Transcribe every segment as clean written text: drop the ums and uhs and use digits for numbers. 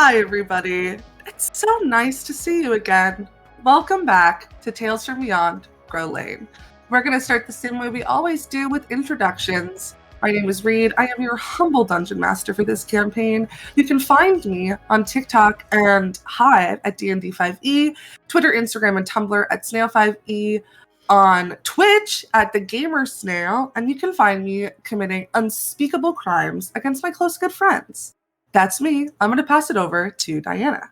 Hi, everybody. It's so nice to see you again. Welcome back to Tales from Beyond Grow Lane. We're going to start the same way we always do with introductions. My name is Reed. I am your humble dungeon master for this campaign. You can find me on TikTok and Hive at DND5E, Twitter, Instagram, and Tumblr at Snail5E, on Twitch at The Gamer Snail, and you can find me committing unspeakable crimes against my close good friends. That's me. I'm going to pass it over to Diana.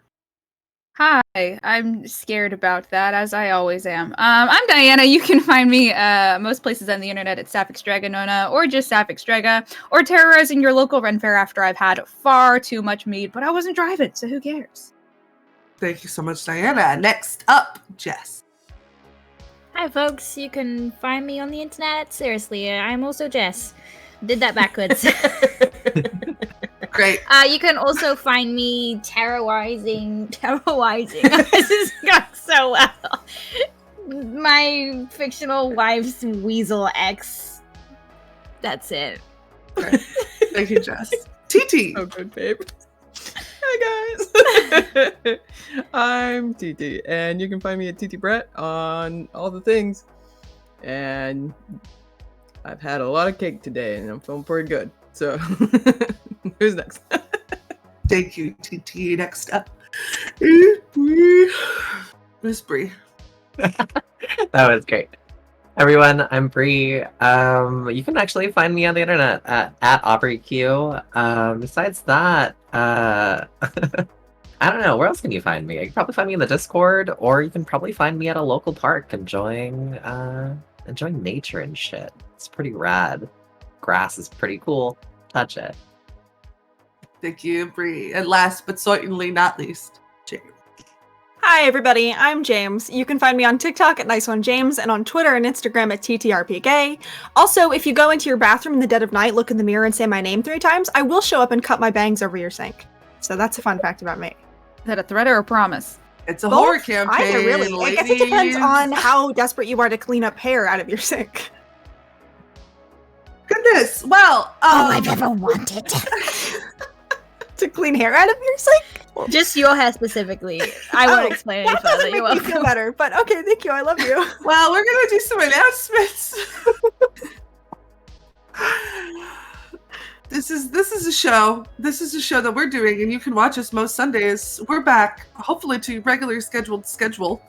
Hi, I'm scared about that, as I always am. I'm Diana. You can find me most places on the internet at Sapphic Dragonona, or just Sapphic Draga, or terrorizing your local Ren Fair after I've had far too much mead, but I wasn't driving, so who cares? Thank you so much, Diana. Next up, Jess. Hi, folks. You can find me on the internet. Seriously, I'm also Jess. Did that backwards. Great. You can also find me terrorizing. This is going so well. My fictional wife's weasel ex. That's it. Great. Thank you, Jess. TT. Oh, good, babe. Hi, guys. I'm TT, and you can find me at TT Brett on all the things. And I've had a lot of cake today, and I'm feeling pretty good. So, who's next? Thank you, TT. Next up, Miss Bree. That was great. Everyone, I'm Bree. You can actually find me on the internet at AubreyQ. Besides that, I don't know. Where else can you find me? You can probably find me in the Discord, or you can probably find me at a local park enjoying nature and shit. It's pretty rad. Grass is pretty cool. Touch it. Thank you, Bree. And last but certainly not least, James. Hi, everybody. I'm James. You can find me on TikTok at NiceOneJames and on Twitter and Instagram at TTRPGay. Also, if you go into your bathroom in the dead of night, look in the mirror, and say my name 3 times, I will show up and cut my bangs over your sink. So that's a fun fact about me. Is that a threat or a promise? It's a horror campaign, Either, really. ladies. I guess it depends on how desperate you are to clean up hair out of your sink. Goodness. Well, all I've ever wanted. To clean hair out of your sink? Just your hair specifically. I won't explain any that further. doesn't make me feel better, but okay, thank you. I love you. Well, we're gonna do some announcements. This is a show. This is a show that we're doing, and you can watch us most Sundays. We're back, hopefully, to regular scheduled schedule.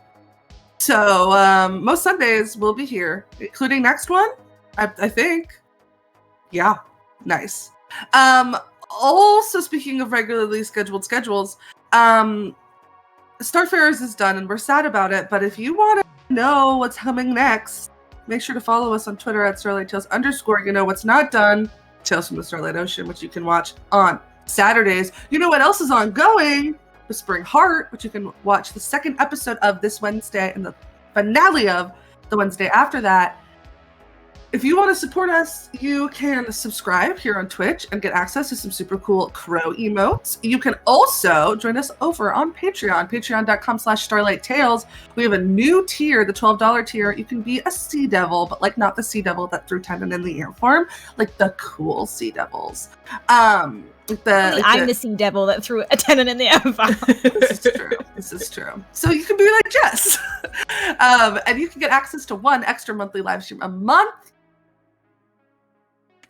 So most Sundays we'll be here, including next one, I think. Yeah, nice. Also, speaking of regularly scheduled schedules, Starfarers is done, and we're sad about it. But if you want to know what's coming next, make sure to follow us on Twitter at Starlight Tales _ You know what's not done? Tales from the Starlight Ocean, which you can watch on Saturdays. You know what else is ongoing? The Spring Heart, which you can watch the second episode of this Wednesday and the finale of the Wednesday after that. If you want to support us, you can subscribe here on Twitch and get access to some super cool crow emotes. You can also join us over on Patreon, patreon.com/Starlight Tales. We have a new tier, the $12 tier. You can be a sea devil, but like not the sea devil that threw Tenon in the air form, like the cool sea devils. I'm the sea devil that threw a Tenon in the air form. This is true. So you can be like Jess. And you can get access to one extra monthly live stream a month.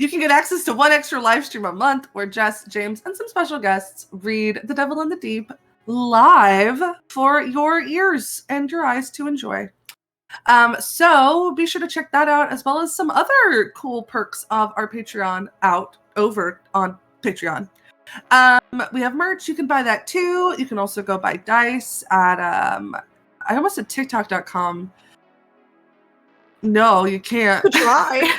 You can get access to one extra live stream a month where Jess, James, and some special guests read The Devil in the Deep live for your ears and your eyes to enjoy. So be sure to check that out, as well as some other cool perks of our Patreon over on Patreon. We have merch. You can buy that too. You can also go buy dice at I almost said TikTok.com. No, you can't. Try.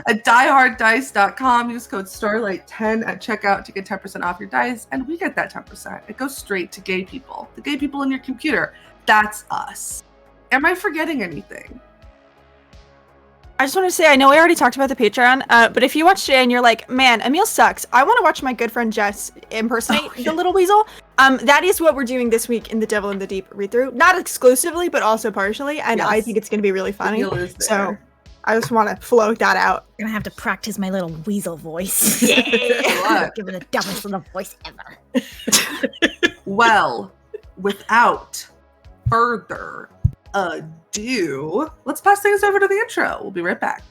At dieharddice.com, use code Starlight10 at checkout to get 10% off your dice, and we get that 10%. It goes straight to gay people. The gay people in your computer. That's us. Am I forgetting anything? I just want to say, I know we already talked about the Patreon, but if you watch Jay and you're like, man, Emil sucks, I want to watch my good friend Jess impersonate the little weasel, that is what we're doing this week in the Devil in the Deep read-through. Not exclusively, but also partially, and yes. I think it's going to be really funny. So I just want to float that out. I'm going to have to practice my little weasel voice. Yeah! Give it the dumbest little voice ever. Well, without further ado, let's pass things over to the intro. We'll be right back.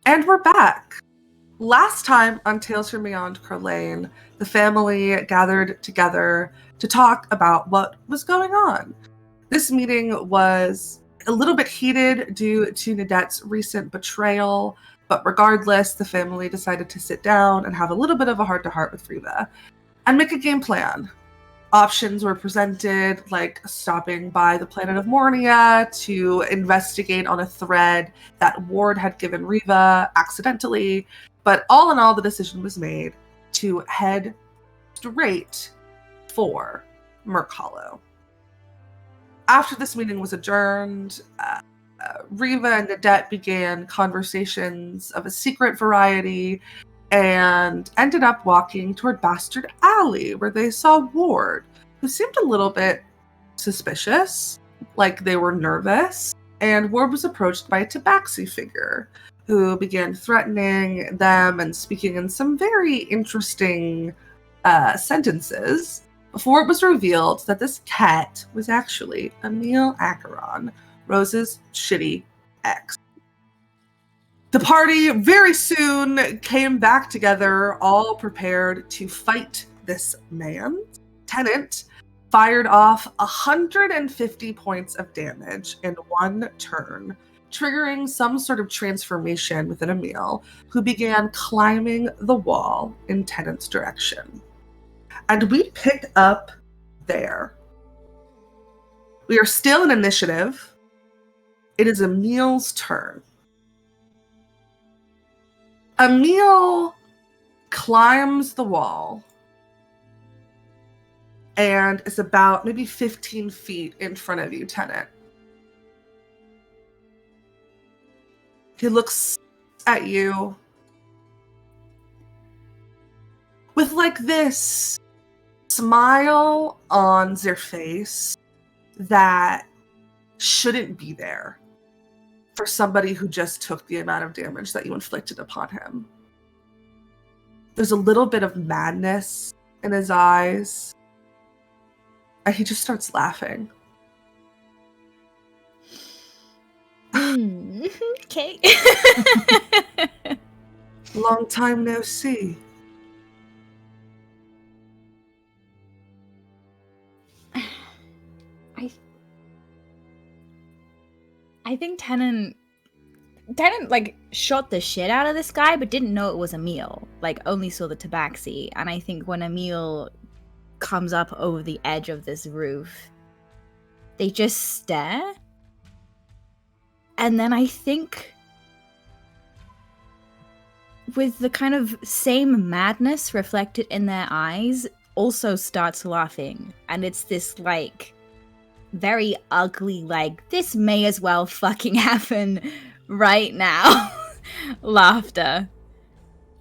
And we're back. Last time on Tales from Beyond Crow Lane, the family gathered together to talk about what was going on. This meeting was a little bit heated due to Nadette's recent betrayal, but regardless, the family decided to sit down and have a little bit of a heart-to-heart with Friva and make a game plan. Options were presented, like stopping by the planet of Mornia to investigate on a thread that Ward had given Riva accidentally. But all in all, the decision was made to head straight for Merc Hollow. After this meeting was adjourned, Riva and Nadette began conversations of a secret variety and ended up walking toward Bastard Alley, where they saw Ward, who seemed a little bit suspicious, like they were nervous, and Ward was approached by a tabaxi figure, who began threatening them and speaking in some very interesting sentences, before it was revealed that this cat was actually Emil Acheron, Rose's shitty ex. The party very soon came back together, all prepared to fight this man. Tenant fired off 150 points of damage in one turn, triggering some sort of transformation within Emil, who began climbing the wall in Tenant's direction. And we picked up there. We are still in initiative. It is Emil's turn. Emil climbs the wall and is about maybe 15 feet in front of you, Tenant. He looks at you with like this smile on their face that shouldn't be there for somebody who just took the amount of damage that you inflicted upon him. There's a little bit of madness in his eyes, and he just starts laughing. Okay. Long time no see. I think Tenant like shot the shit out of this guy, but didn't know it was Emil. Like only saw the tabaxi, and I think when Emil comes up over the edge of this roof, they just stare. And then I think with the kind of same madness reflected in their eyes, also starts laughing. And it's this like very ugly, like, this may as well fucking happen right now laughter.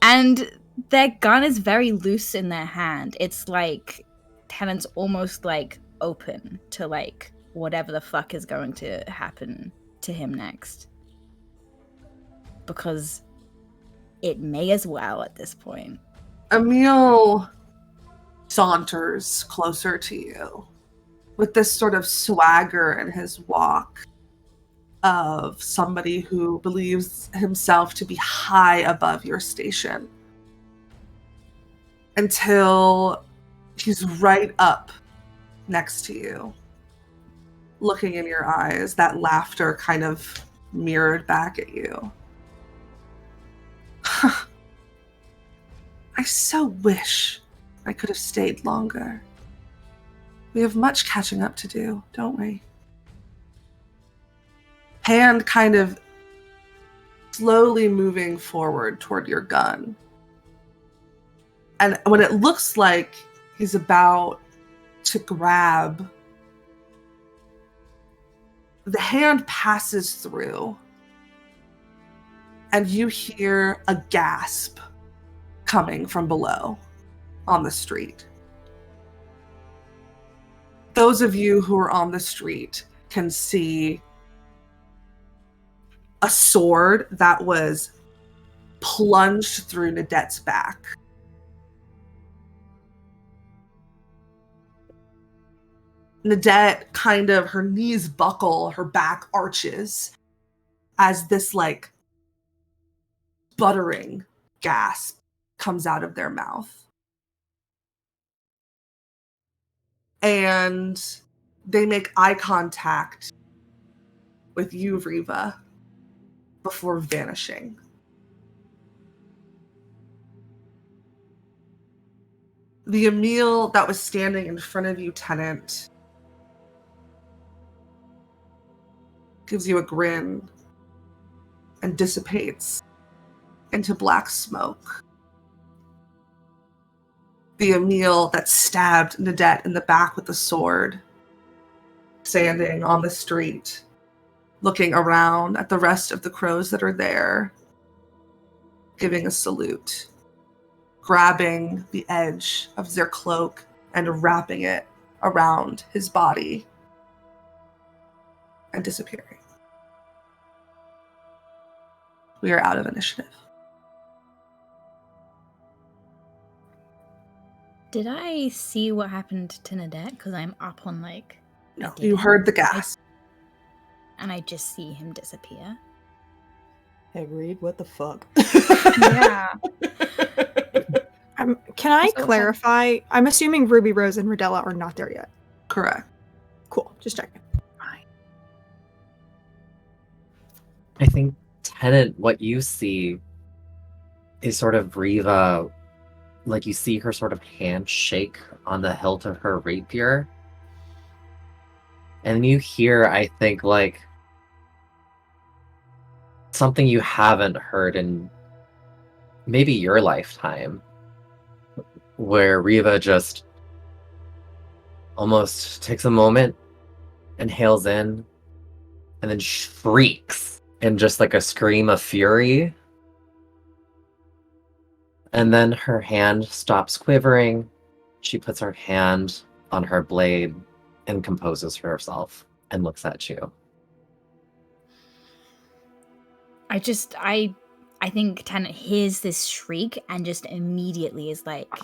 And their gun is very loose in their hand. It's like Tenant's almost like open to like whatever the fuck is going to happen to him next. Because it may as well at this point. Emil saunters closer to you with this sort of swagger in his walk of somebody who believes himself to be high above your station, until he's right up next to you, looking in your eyes, that laughter kind of mirrored back at you. I so wish I could have stayed longer. We have much catching up to do, don't we? Hand kind of slowly moving forward toward your gun. And when it looks like he's about to grab, the hand passes through, and you hear a gasp coming from below on the street. Those of you who are on the street can see a sword that was plunged through Nadette's back. Nadette kind of, her knees buckle, her back arches as this like sputtering gasp comes out of their mouth. And they make eye contact with you, Riva, before vanishing. The Emil that was standing in front of you, Tenant, gives you a grin and dissipates into black smoke. The Emil that stabbed Nadette in the back with the sword, standing on the street, looking around at the rest of the crows that are there, giving a salute, grabbing the edge of their cloak and wrapping it around his body and disappearing. We are out of initiative. Did I see what happened to Nadette? Because I'm up on like... No, you heard the gasp. And I just see him disappear. Agreed. What the fuck? Yeah. Can I clarify? I'm assuming Ruby Rose and Rodella are not there yet. Correct. Cool. Just checking. I think, Tennant, what you see is sort of Riva, like you see her sort of hand shake on the hilt of her rapier. And you hear, I think, like, something you haven't heard in maybe your lifetime, where Riva just almost takes a moment, inhales in, and then shrieks in just like a scream of fury. And then her hand stops quivering. She puts her hand on her blade and composes herself and looks at you. I think Tennant hears this shriek and just immediately is like,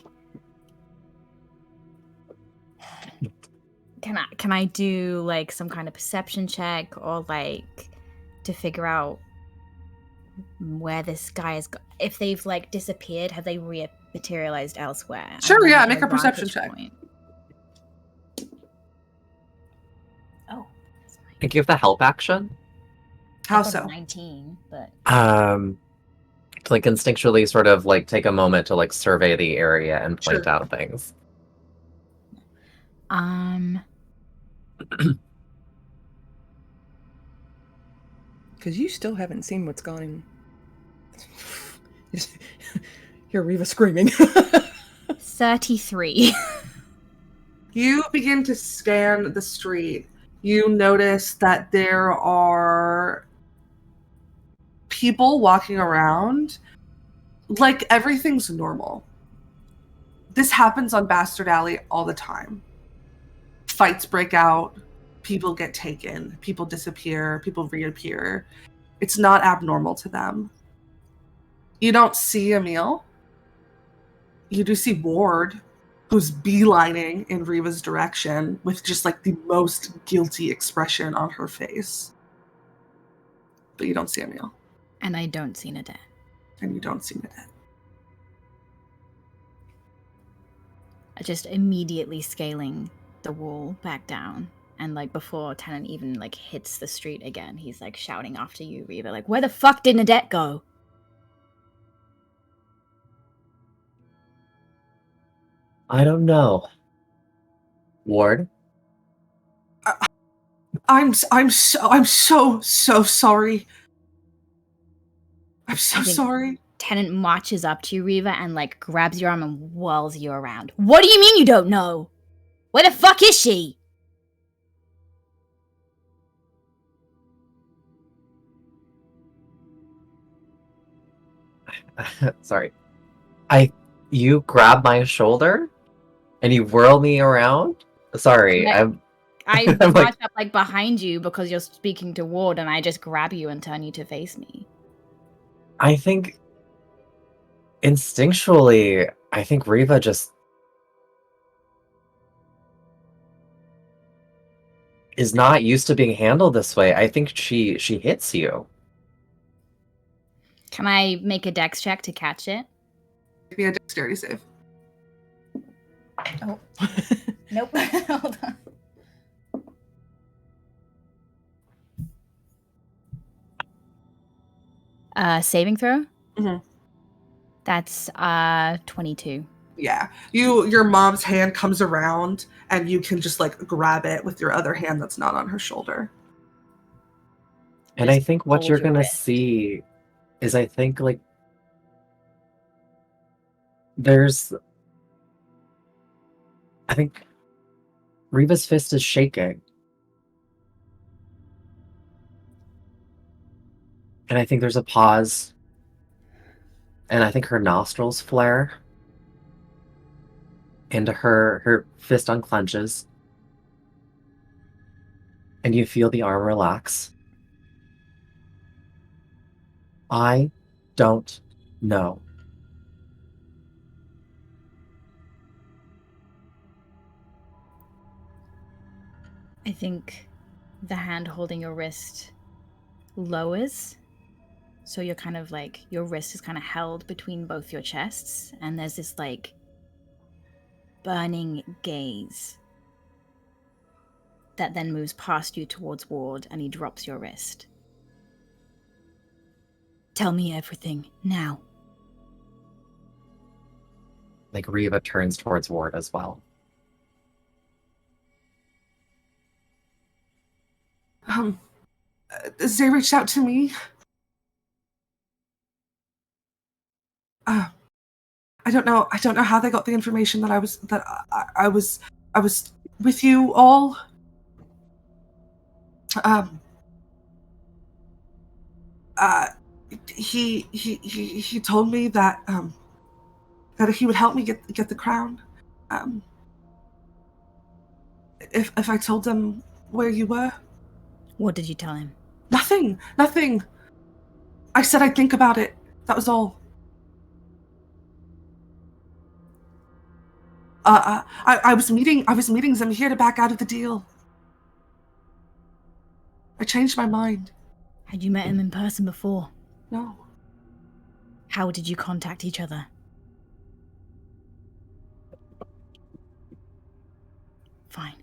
can I do like some kind of perception check or like to figure out where this guy is? If they've like disappeared, have they materialized elsewhere? Sure, yeah, make a perception check. Oh, I give the help action. How so? 19, but To like instinctually sort of like take a moment to like survey the area and point out things. Because you still haven't seen what's going. Hear Riva screaming. 33. You begin to scan the street. You notice that there are people walking around like everything's normal. This happens on Bastard Alley all the time. Fights break out, people get taken, people disappear, people reappear. It's not abnormal to them. You don't see Emil. You do see Ward who's beelining in Riva's direction with just like the most guilty expression on her face. But you don't see Emil. And I don't see Nadette. And you don't see Nadette. Just immediately scaling the wall back down. And like before Tennant even like hits the street again, he's like shouting after you, Riva, like, where the fuck did Nadette go? I don't know. Ward? I'm so sorry. I'm so sorry. Tennant marches up to you, Riva, and like grabs your arm and whirls you around. What do you mean you don't know? Where the fuck is she? Sorry. You grab my shoulder and you whirl me around? Sorry, I I'm march like, up like behind you because you're speaking to Ward, and I just grab you and turn you to face me. I think instinctually, I think Riva just is not used to being handled this way. I think she hits you. Can I make a dex check to catch it? Give me a dexterity save. Oh. Nope. Hold on. Saving throw? Mm-hmm. That's 22. Yeah. Your mom's hand comes around and you can just like grab it with your other hand that's not on her shoulder. And Just I think what hold you're your gonna wrist. see is I think like I think Riva's fist is shaking. And I think there's a pause. And I think her nostrils flare. And her fist unclenches. And you feel the arm relax. I don't know. I think the hand holding your wrist lowers. So you're kind of like, your wrist is kind of held between both your chests. And there's this like burning gaze that then moves past you towards Ward, and he drops your wrist. Tell me everything now. Like Riva turns towards Ward as well. Zay reached out to me. I don't know how they got the information that I was with you all. He told me that he would help me get the crown. If I told them where you were. What did you tell him? Nothing. I said I'd think about it. That was all. I was meeting Zamir to back out of the deal. I changed my mind. Had you met him in person before? No. How did you contact each other? Fine.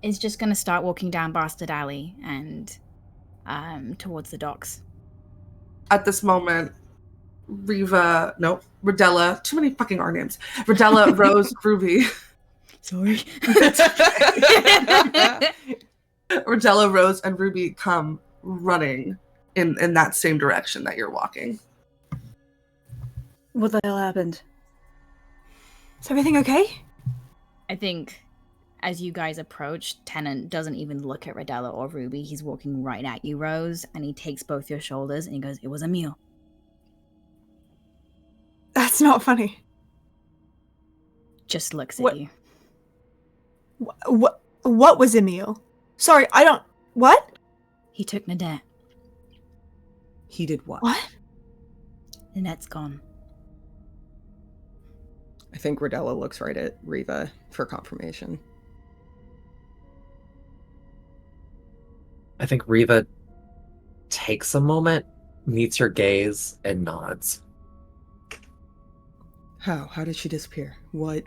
Is just gonna start walking down Bastard Alley and towards the docks. At this moment, Rodella, too many fucking R names. Rodella, Rose, Ruby. Sorry. Rodella, Rose, and Ruby come running in that same direction that you're walking. What the hell happened? Is everything okay? I think as you guys approach, Tennant doesn't even look at Rodella or Ruby. He's walking right at you, Rose, and he takes both your shoulders and he goes, "It was Emil." That's not funny. Just looks What? at you. What was Emil? Sorry, I don't... What? He took Nadette. He did what? What? Nanette's gone. I think Rodella looks right at Riva for confirmation. I think Riva takes a moment, meets your gaze, and nods. How? How did she disappear? What?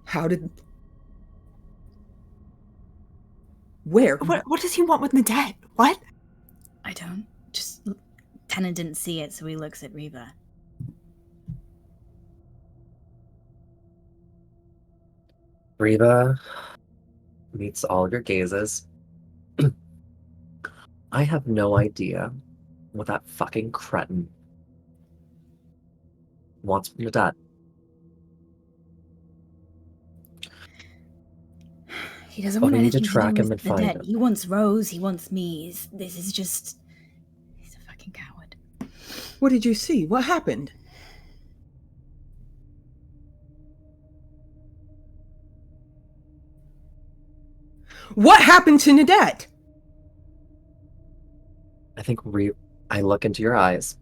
How did... Where? What does he want with Nadette? What? I don't. Just Tennant didn't see it, so he looks at Riva. Riva meets all your gazes. I have no idea what that fucking cretin wants from Nadette. He doesn't But want we need to anything to track do him with and the find dead. him. He wants Rose. He wants me. This is just... He's a fucking coward. What did you see? What happened? What happened to Nadette? I think I look into your eyes.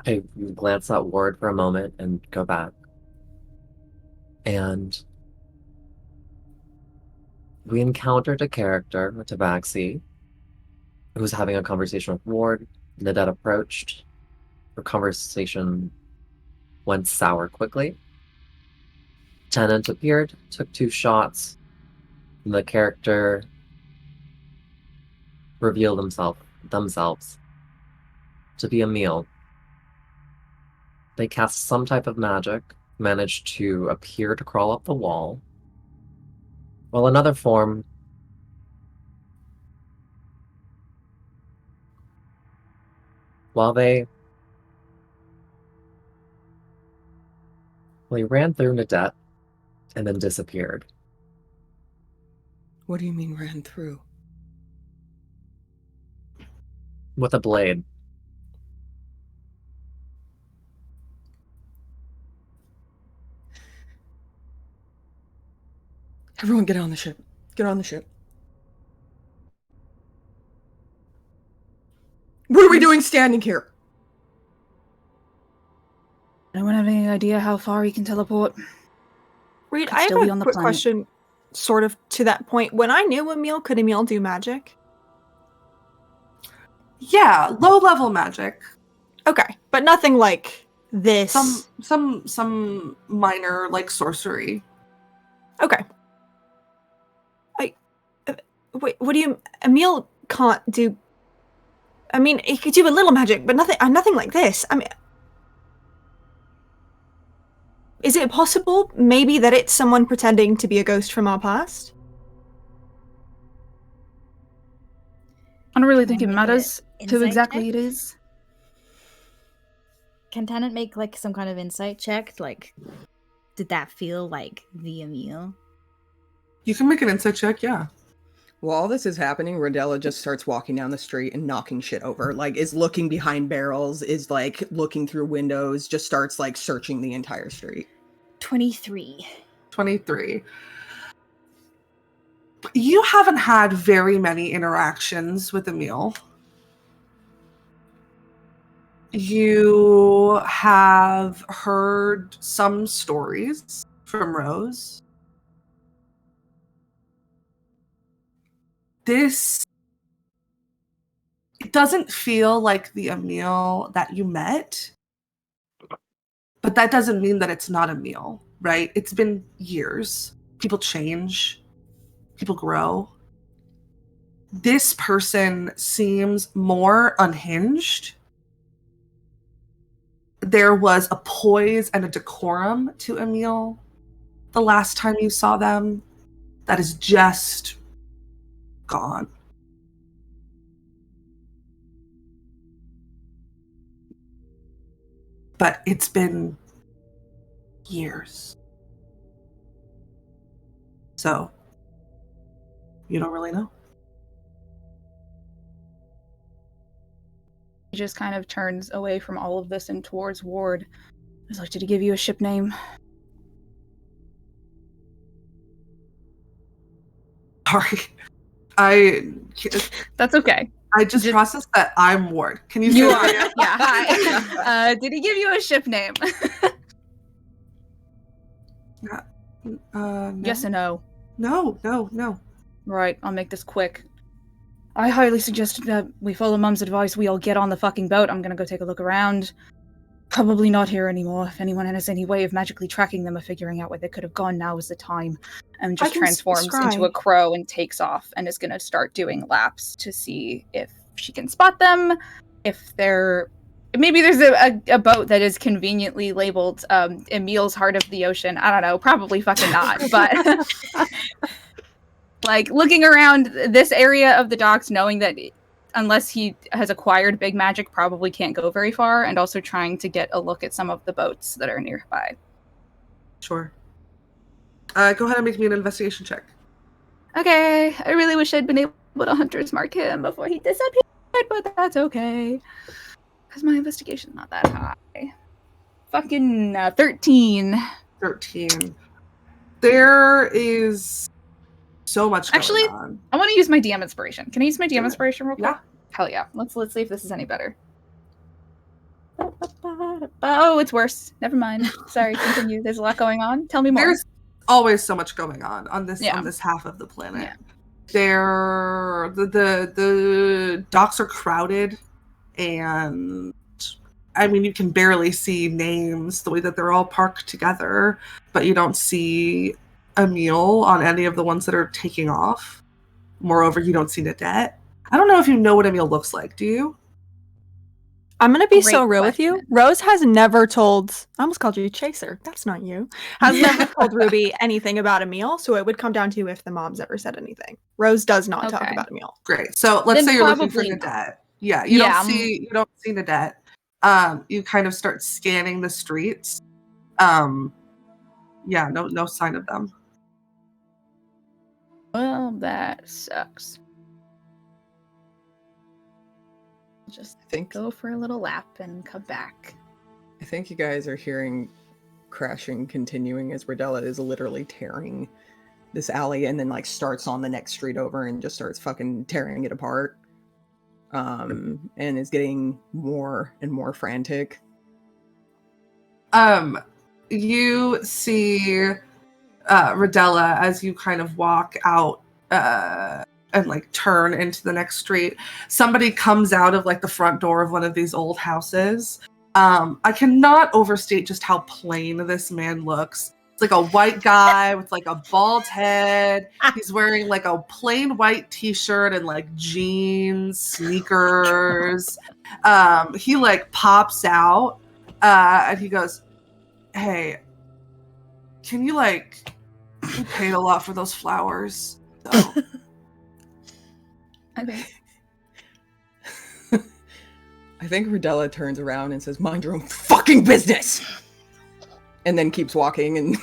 I glance at Ward for a moment and go back. And we encountered a character, a Tabaxi, who was having a conversation with Ward. Nadette approached. Her conversation went sour quickly. Tennant appeared, took 2 shots, and the character revealed themselves to be Emil. They cast some type of magic, managed to appear to crawl up the wall, while another form they ran through Nadette and then disappeared. What do you mean ran through? With a blade. Everyone get on the ship. Get on the ship. What are we doing standing here? Anyone have any idea how far he can teleport? Reed, Could I have still be a on the quick planet. question, sort of to that point. When I knew Emil, could Emil do magic? Yeah, low level magic. Okay, but nothing like this. Some minor like sorcery. Okay. Wait, what do you... Emil can't do... I mean, he could do a little magic, but nothing like this. I mean... Is it possible, maybe, that it's someone pretending to be a ghost from our past? I don't really Can think I it make matters an who insight exactly check? it is. Can Tennant make like some kind of insight check? Like, did that feel like the Emil? You can make an insight check, yeah. While all this is happening, Rodella just starts walking down the street and knocking shit over. Like, is looking behind barrels, is like looking through windows, just starts like searching the entire street. 23. 23. You haven't had very many interactions with Emil. You have heard some stories from Rose. It doesn't feel like the Emil that you met, but that doesn't mean that it's not Emil, right? It's been years. People change. People grow. This person seems more unhinged. There was a poise and a decorum to Emil the last time you saw them that is just gone. But it's been years. So, you don't really know. He just kind of turns away from all of this and towards Ward. He's like, did he give you a ship name? Sorry. That's okay. I just Did- processed that I'm Ward. Can you say You that are. again? Yeah. Hi. Did he give you a ship name? No. Yes and no. No. Right. I'll make this quick. I highly suggest that we follow Mum's advice. We all get on the fucking boat. I'm gonna go take a look around. Probably not here anymore. If anyone has any way of magically tracking them or figuring out where they could have gone, now is the time. And just can transforms into a scry. crow and takes off and is gonna start doing laps to see if she can spot them. If they're maybe there's a boat that is conveniently labeled Emil's Heart of the Ocean. I don't know, probably fucking not, but like looking around this area of the docks, knowing that unless he has acquired big magic, probably can't go very far, and also trying to get a look at some of the boats that are nearby. Sure. Go ahead and make me an investigation check. Okay, I really wish I'd been able to hunter's mark him before he disappeared, but that's okay. Because my investigation's not that high. Fucking 13. 13. There is so much going Actually, on. I want to use my DM inspiration. Can I use my DM Do it. inspiration real quick? Yeah. Hell yeah. Let's see if this is any better. Oh, it's worse. Never mind. Sorry, continue. There's a lot going on. Tell me more. There's always so much going on this Yeah. on this half of the planet. Yeah. The docks are crowded, and I mean you can barely see names the way that they're all parked together, but you don't see Emil on any of the ones that are taking off. Moreover, you don't see Nadette. I don't know if you know what Emil looks like. Do you? I'm gonna be Great so real with you. question. Rose has never told. I almost called you Chaser. That's not you. Has never told Ruby anything about Emil, so it would come down to if the mom's ever said anything. Rose does not talk Okay. about Emil. Great. So let's Then say you're looking for probably not. Nadette. Yeah, you Yeah, don't see Nadette. You kind of start scanning the streets. Yeah, no sign of them. Well, that sucks. Just I think go for a little lap and come back. you guys are hearing crashing continuing as Rodella is literally tearing this alley and then like starts on the next street over and just starts fucking tearing it apart. And is getting more and more frantic. You see Rodella as you kind of walk out and like turn into the next street. Somebody comes out of like the front door of one of these old houses. I cannot overstate just how plain this man looks. It's like a white guy with like a bald head. He's wearing like a plain white t-shirt and like jeans, sneakers. He like pops out and he goes, "Hey, can you like, we paid a lot for those flowers. So Okay. I think Rodella turns around and says, "Mind your own fucking business," and then keeps walking. And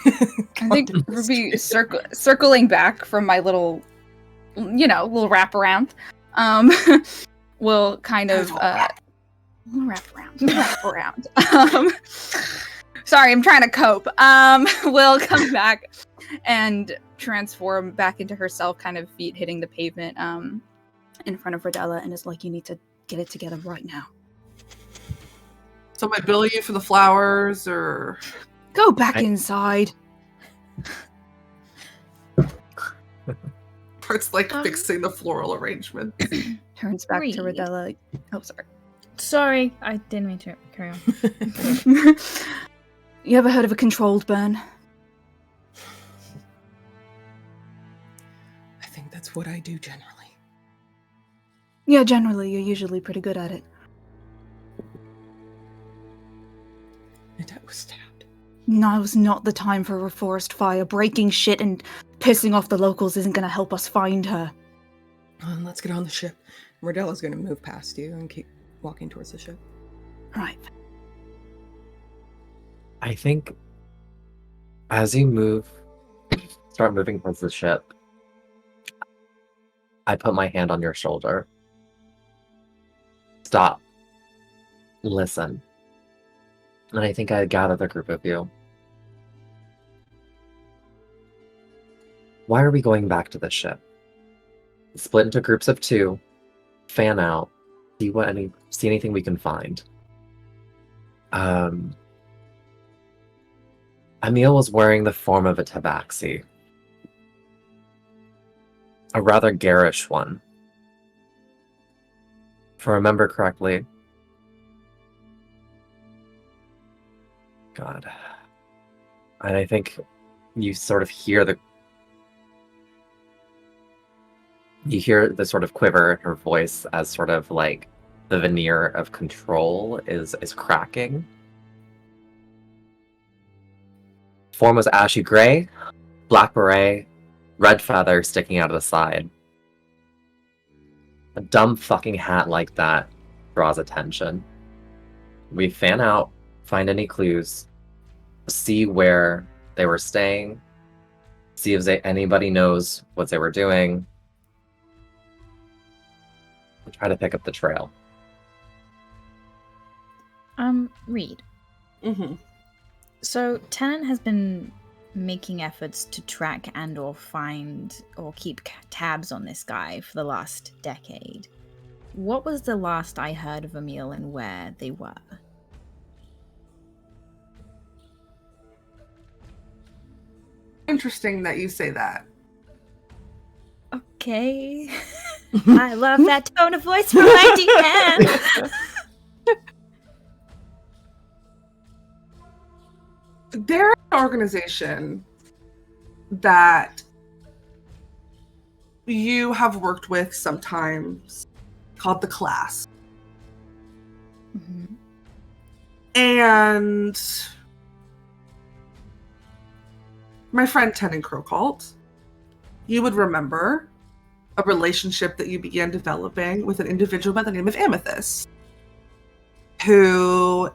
I think Ruby circling back from my little wraparound, will kind of wrap around. Sorry, I'm trying to cope. Will come back and transform back into herself, kind of feet hitting the pavement in front of Rodella, and is like, "You need to get it together right now. am I billing you for the flowers or?" Go back inside." Parts like fixing the floral arrangement. Turns back to Breathe. Rodella. Oh, sorry. Sorry, I didn't mean to carry on. You ever heard of a controlled burn? I think that's what I do generally. Yeah, generally, you're usually pretty good at it. Nadette was stabbed. Now is not the time for a forest fire. Breaking shit and pissing off the locals isn't gonna help us find her. Let's get on the ship. Rodella's going to move past you and keep walking towards the ship. Right. I think as you start moving towards the ship, I put my hand on your shoulder. Stop. Listen. And I think I gather the group of you. Why are we going back to the ship? Split into groups of 2. fan out, see anything we can find. Emil was wearing the form of a tabaxi. A rather garish one. If I remember correctly. God. And I think you sort of hear the sort of quiver in her voice as sort of like the veneer of control is cracking. Form was ashy gray, black beret, red feather sticking out of the side. A dumb fucking hat like that draws attention. We fan out, find any clues, see where they were staying, see if anybody knows what they were doing. We try to pick up the trail. Reed. Mm-hmm. So Tennant has been making efforts to track and or find or keep tabs on this guy for the last decade. What was the last I heard of Emil and where they were? Interesting that you say that. Okay. I love that tone of voice from my DM. They're an organization that you have worked with sometimes called the Class. Mm-hmm. And my friend Tennant Crowcolt, you would remember a relationship that you began developing with an individual by the name of Amethyst, who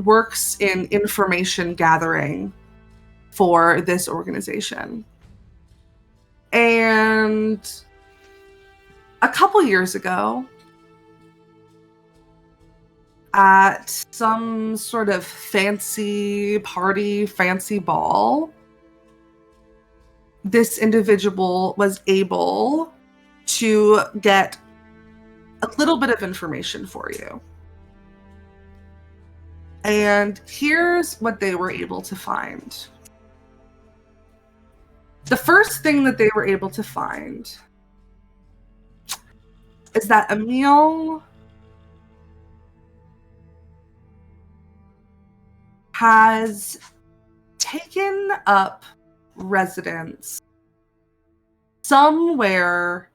works in information gathering for this organization. And a couple years ago, at some sort of fancy party, fancy ball, this individual was able to get a little bit of information for you. And here's what they were able to find. The first thing that they were able to find is that Emil has taken up residence somewhere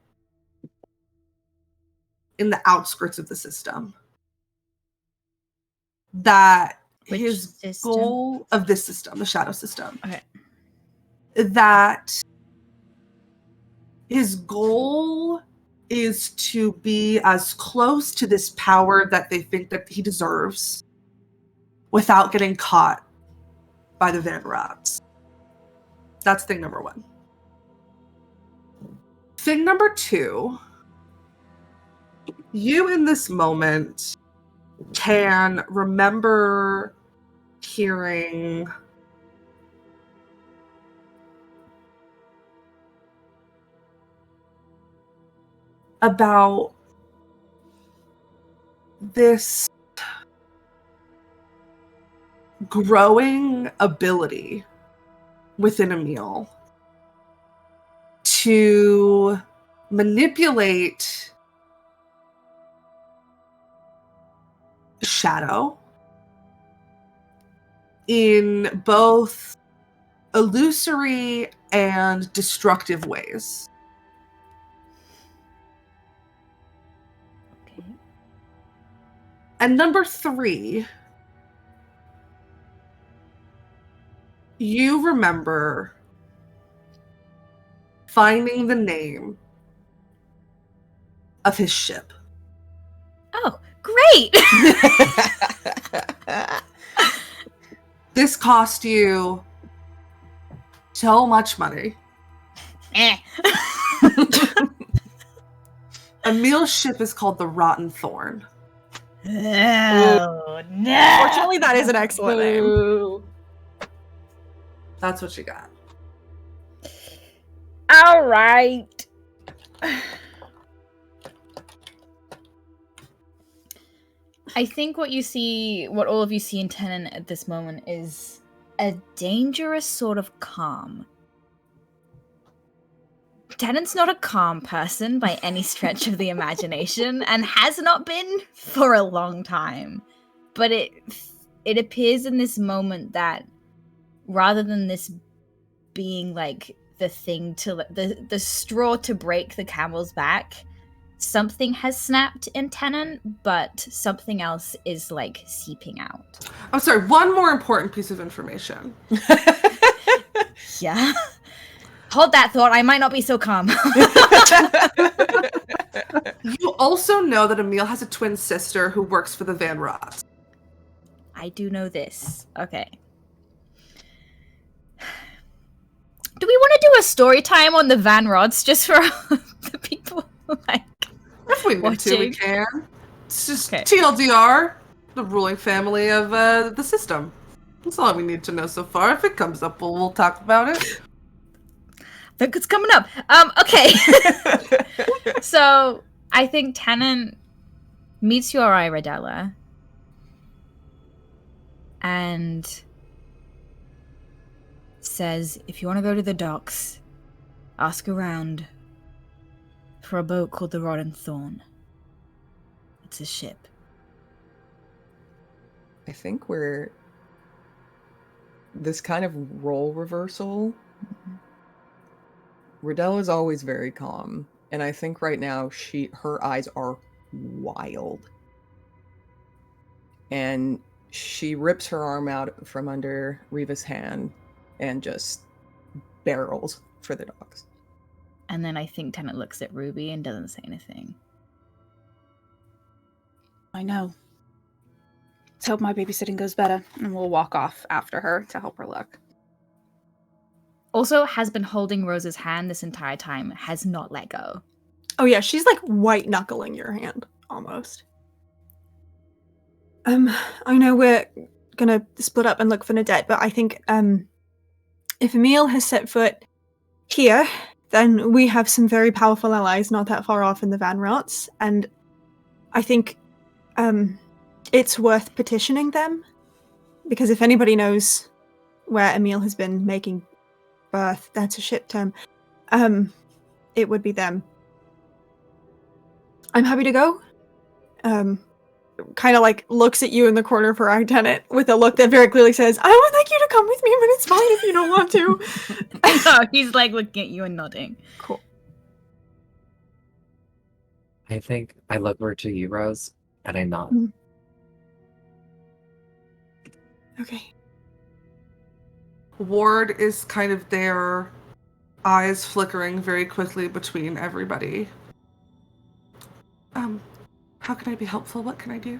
in the outskirts of the system. That Which his system? goal of this system, the shadow system, Okay. that his goal is to be as close to this power that they think that he deserves without getting caught by the Van Rats. That's thing number one. Thing number two, you in this moment can remember hearing about this growing ability within Emil to manipulate shadow in both illusory and destructive ways. Okay. And number three, you remember finding the name of his ship. Oh, great! This cost you so much money. Eh. Emil's ship is called the Rotten Thorn. Oh, no! Fortunately, that is an excellent name. That's what you got. All right. I think what all of you see in Tennant at this moment is a dangerous sort of calm. Tennant's not a calm person by any stretch of the imagination, and has not been for a long time. But it appears in this moment that rather than this being like the thing to the straw to break the camel's back, something has snapped in Tennant, but something else is like seeping out. I'm sorry, one more important piece of information. Yeah. Hold that thought. I might not be so calm. You also know that Emil has a twin sister who works for the Van Rots. I do know this. Okay. Do we want to do a story time on the Van Rods just for the people like If we need to, we watching? can. It's just Okay. TLDR, the ruling family of the system. That's all we need to know so far. If it comes up, we'll talk about it. I think it's coming up. Okay. So I think Tennant meets your eye, Radella, and says, if you want to go to the docks, ask around for a boat called the Rod and Thorn. It's a ship. I think we're this kind of role reversal. Riddell is always very calm, and I think right now her eyes are wild. And she rips her arm out from under Reva's hand and just barrels for the dogs. And then I think Tennant looks at Ruby and doesn't say anything. I know. Let's hope my babysitting goes better, and we'll walk off after her to help her look. Also has been holding Rose's hand this entire time, has not let go. Oh yeah, she's like white knuckling your hand almost. I know we're gonna split up and look for Nadette, but I think if Emil has set foot here, then we have some very powerful allies not that far off in the Van Rots, and I think it's worth petitioning them, because if anybody knows where Emil has been making birth, that's a shit term, it would be them. I'm happy to go. Kind of like looks at you in the corner of her eye, Tennant, with a look that very clearly says, I would like you to come with me, but it's fine if you don't want to. No, he's like looking at you and nodding. Cool. I think I look over to you, Rose, and I nod. Mm. Okay. Ward is kind of there, eyes flickering very quickly between everybody. How can I be helpful? What can I do?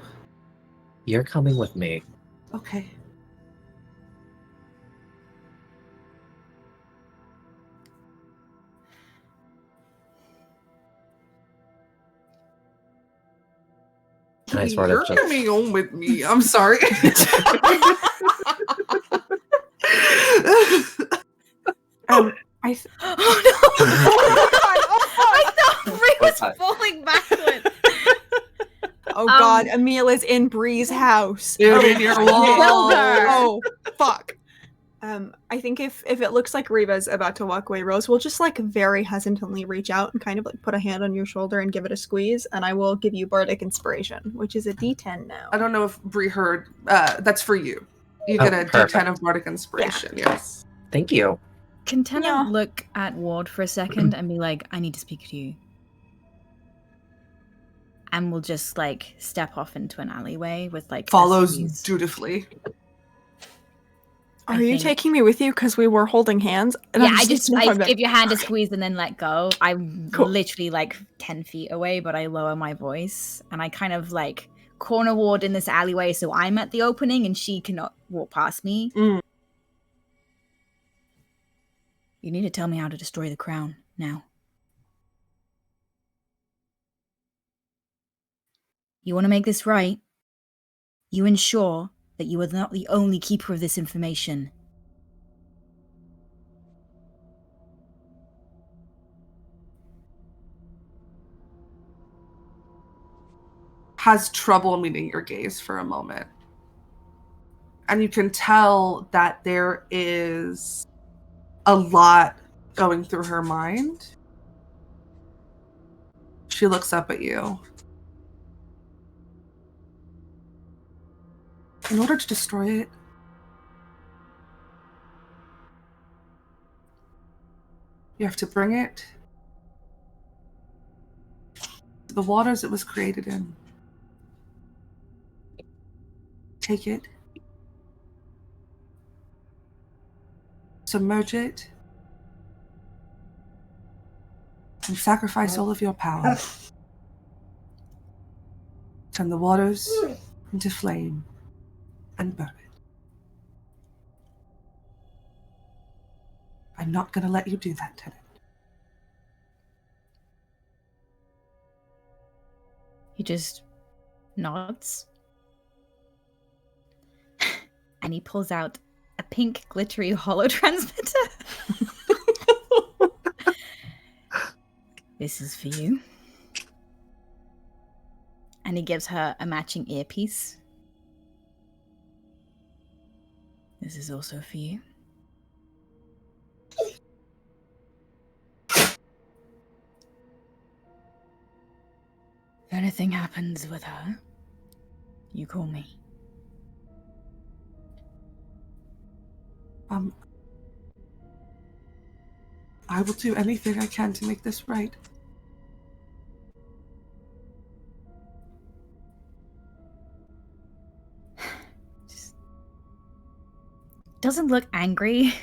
You're coming with me. Okay. And I sort You're of just coming on with me. I'm sorry. Oh no! I thought Bree was What? falling backwards. Oh god, Emil is in Bree's house. Dude, in your wall. Oh, fuck. I think if it looks like Reva's about to walk away, Rose will just like very hesitantly reach out and kind of like put a hand on your shoulder and give it a squeeze, and I will give you Bardic Inspiration, which is a D10 now. I don't know if Bree heard. That's for you. You Oh, get a perfect. D10 of Bardic Inspiration. Yes. Thank you. Can Tennant Yeah. look at Ward for a second and be like, I need to speak to you? And we'll just like step off into an alleyway with like a Follows squeeze. dutifully. Are I you think- taking me with you? Because we were holding hands. And Yeah, I'm I just I'm give your hand a squeeze and then let go. I'm Cool. literally like 10 feet away, but I lower my voice and I kind of like corner Ward in this alleyway so I'm at the opening and she cannot walk past me. Mm. You need to tell me how to destroy the crown now. You want to make this right? You ensure that you are not the only keeper of this information. has trouble meeting your gaze for a moment. And you can tell that there is a lot going through her mind. She looks up at you. In order to destroy it, you have to bring it to the waters it was created in. Take it, submerge it, and sacrifice all of your power. Turn the waters into flame and burn it. I'm not going to let you do that, Tenant. He just nods. And he pulls out a pink glittery holo transmitter. This is for you. And he gives her a matching earpiece. This is also for you. If anything happens with her, you call me. I will do anything I can to make this right. Just doesn't look angry.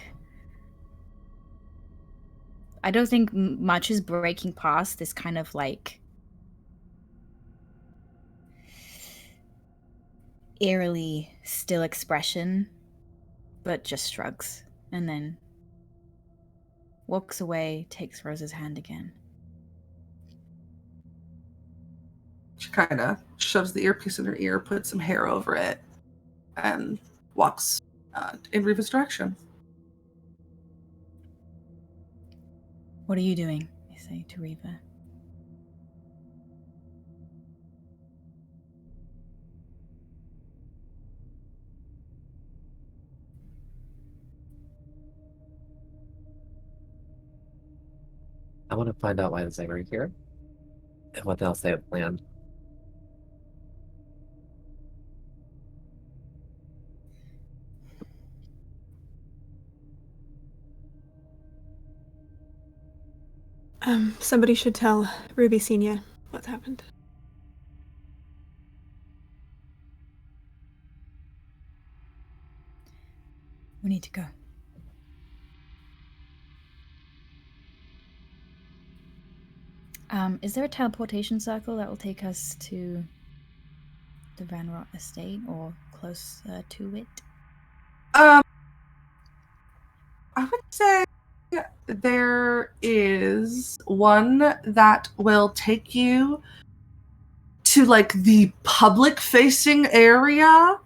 I don't think much is breaking past this kind of like eerily still expression, but just shrugs and then walks away, takes Rose's hand again. She kind of shoves the earpiece in her ear, puts some hair over it, and walks in Riva's direction. What are you doing? I say to Riva. I want to find out why they were here and what else they have planned. Somebody should tell Ruby Senior what's happened. We need to go. Is there a teleportation circle that will take us to the Van Rot estate or close to it? I would say there is one that will take you to like the public facing area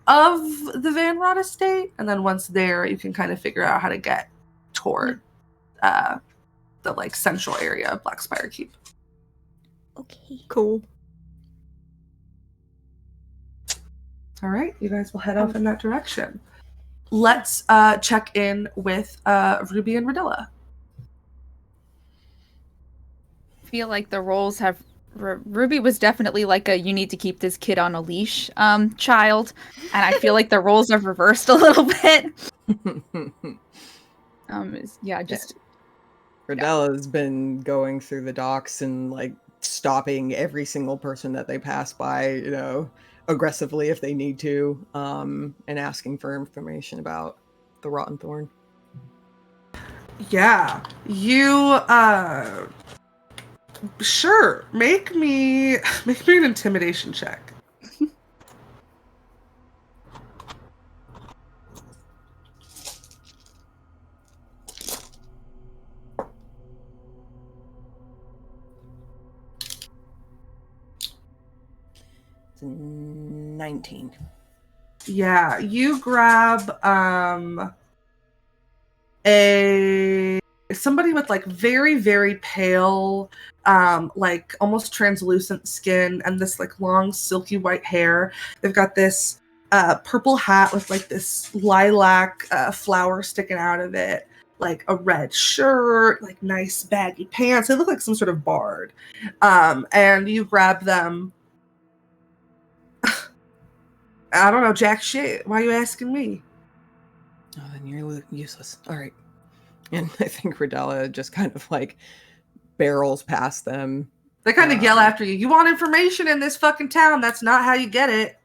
of the Van Rot estate, and then once there you can kind of figure out how to get toward the like central area of Blackspire Keep. Okay. Cool. All right, you guys will head off in that direction. Let's check in with Ruby and Radilla. I feel like the roles have... Ruby was definitely like a you need to keep this kid on a leash child, and I feel like the roles have reversed a little bit. Just... Radella's been going through the docks and like stopping every single person that they pass by, you know, aggressively if they need to, and asking for information about the Rotten Thorn. Yeah, you sure, make me an intimidation check. It's 19. Yeah, you grab a It's somebody with like very, very pale, like almost translucent skin and this like long silky white hair. They've got this purple hat with like this lilac flower sticking out of it, like a red shirt, like nice baggy pants. They look like some sort of bard. And you grab them. I don't know, jack shit. Why are you asking me? Oh, then you're useless. All right. And I think Rodella just kind of like barrels past them. They kind of yell after you. You want information in this fucking town? That's not how you get it.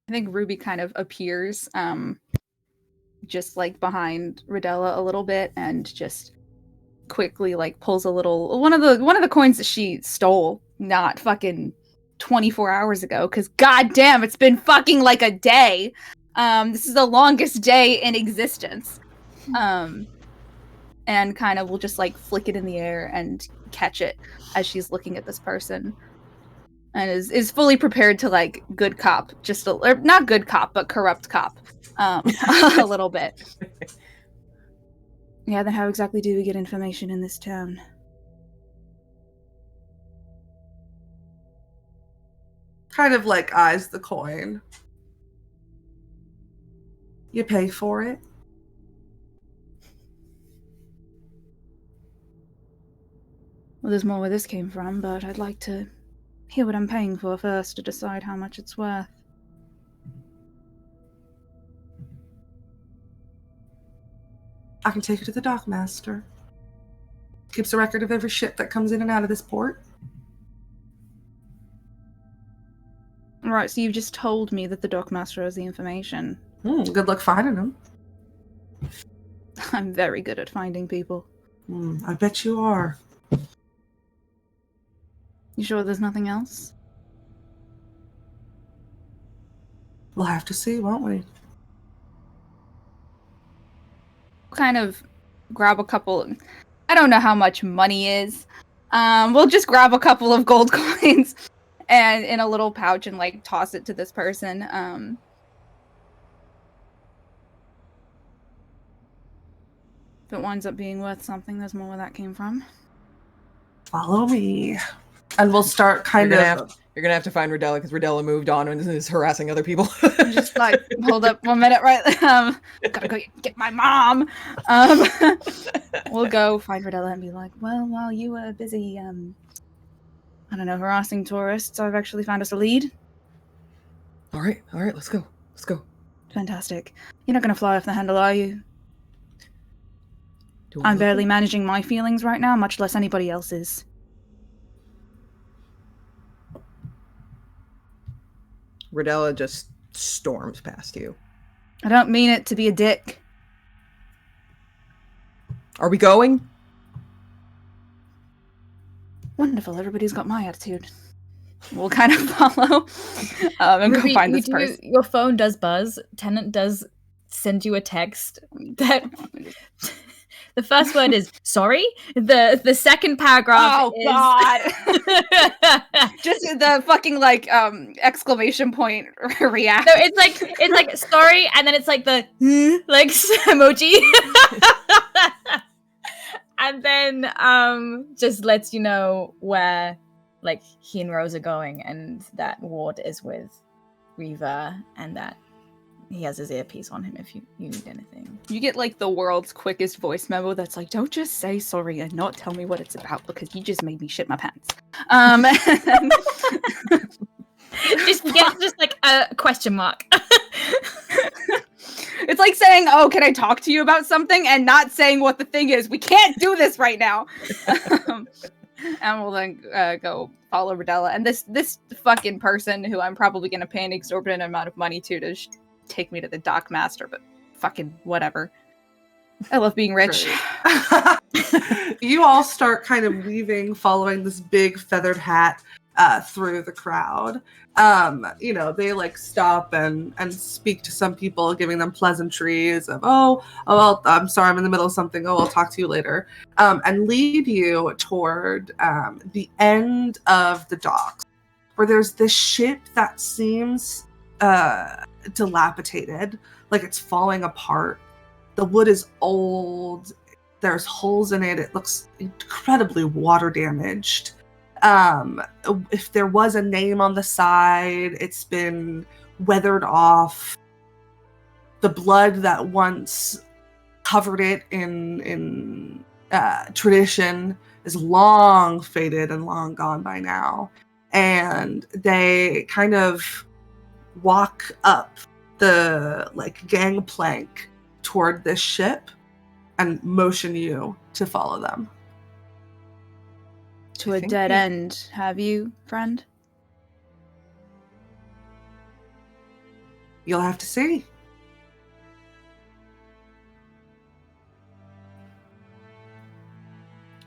I think Ruby kind of appears, just like behind Rodella a little bit, and just quickly like pulls a little one of the coins that she stole not fucking 24 hours ago, because goddamn, it's been fucking like a day. This is the longest day in existence. And kind of will just like flick it in the air and catch it as she's looking at this person. And is fully prepared to like good cop, or not good cop, but corrupt cop, a little bit. Yeah, then how exactly do we get information in this town? Kind of like eyes the coin. You pay for it. Well, there's more where this came from, but I'd like to hear what I'm paying for first to decide how much it's worth. I can take you to the dockmaster. Keeps a record of every ship that comes in and out of this port. Right, so you've just told me that the dockmaster has the information. Good luck finding them. I'm very good at finding people. I bet you are. You sure there's nothing else? We'll have to see, won't we? Kind of grab a couple. I don't know how much money is. We'll just grab a couple of gold coins and in a little pouch and like toss it to this person. If it winds up being worth something, there's more where that came from. Follow me. And we'll start kind of... You're gonna have to find Rodella, because Rodella moved on and is harassing other people. Just like, hold up 1 minute, right? Gotta go get my mom. We'll go find Rodella and be like, well, while you were busy, I don't know, harassing tourists, I've actually found us a lead. All right, let's go. Fantastic. You're not gonna fly off the handle, are you? I'm barely managing my feelings right now, much less anybody else's. Rodella just storms past you. I don't mean it to be a dick. Are we going? Wonderful, everybody's got my attitude. We'll kind of follow and Ruby, go find this person. Your phone does buzz. Tenant does send you a text that... The first word is sorry. The second paragraph is... God. Just the fucking like exclamation point react. No, it's like sorry, and then it's like the like emoji. And then just lets you know where like he and Rose are going, and that Ward is with Reva, and that he has his earpiece on him if you need anything. You get like the world's quickest voice memo that's like, don't just say sorry and not tell me what it's about, because you just made me shit my pants. just like a question mark. It's like saying, oh, can I talk to you about something, and not saying what the thing is. We can't do this right now. And we'll then go follow Rodella. And this fucking person who I'm probably going to pay an exorbitant amount of money to take me to the dockmaster, but fucking whatever. I love being rich. You all start kind of weaving, following this big feathered hat through the crowd. They like stop and speak to some people, giving them pleasantries of, well, I'm sorry, I'm in the middle of something. Oh, I'll talk to you later. And lead you toward the end of the docks, where there's this ship that seems dilapidated, like it's falling apart. The wood is old. There's holes in it. It looks incredibly water damaged. If there was a name on the side, it's been weathered off. The blood that once covered it in tradition is long faded and long gone by now. And they kind of walk up the gangplank toward this ship and motion you to follow them. To a dead end, have you, friend? You'll have to see.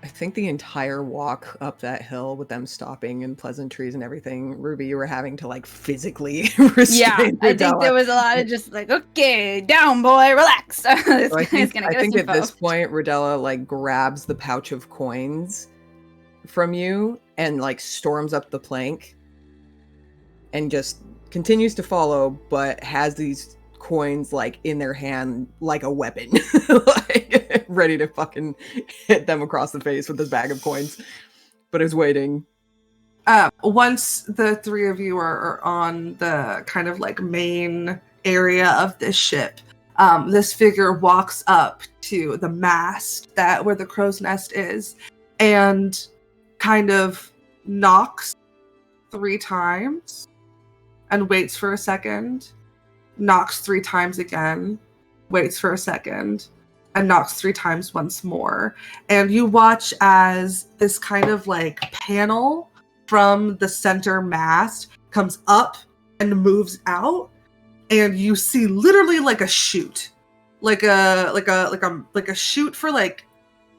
I think the entire walk up that hill with them stopping and pleasantries and everything, Ruby, you were having to physically restrain I think there was a lot of just okay, down boy, relax. So I think at this point, Rodella grabs the pouch of coins from you and storms up the plank and just continues to follow, but has these coins in their hand like a weapon, ready to fucking hit them across the face with this bag of coins, but is waiting. Once the three of you are on the kind of main area of this ship, this figure walks up to the mast where the crow's nest is and kind of knocks 3 times and waits for a second, knocks 3 times again, waits for a second, and knocks 3 times once more. And you watch as this kind of panel from the center mast comes up and moves out, and you see literally a chute, like a chute for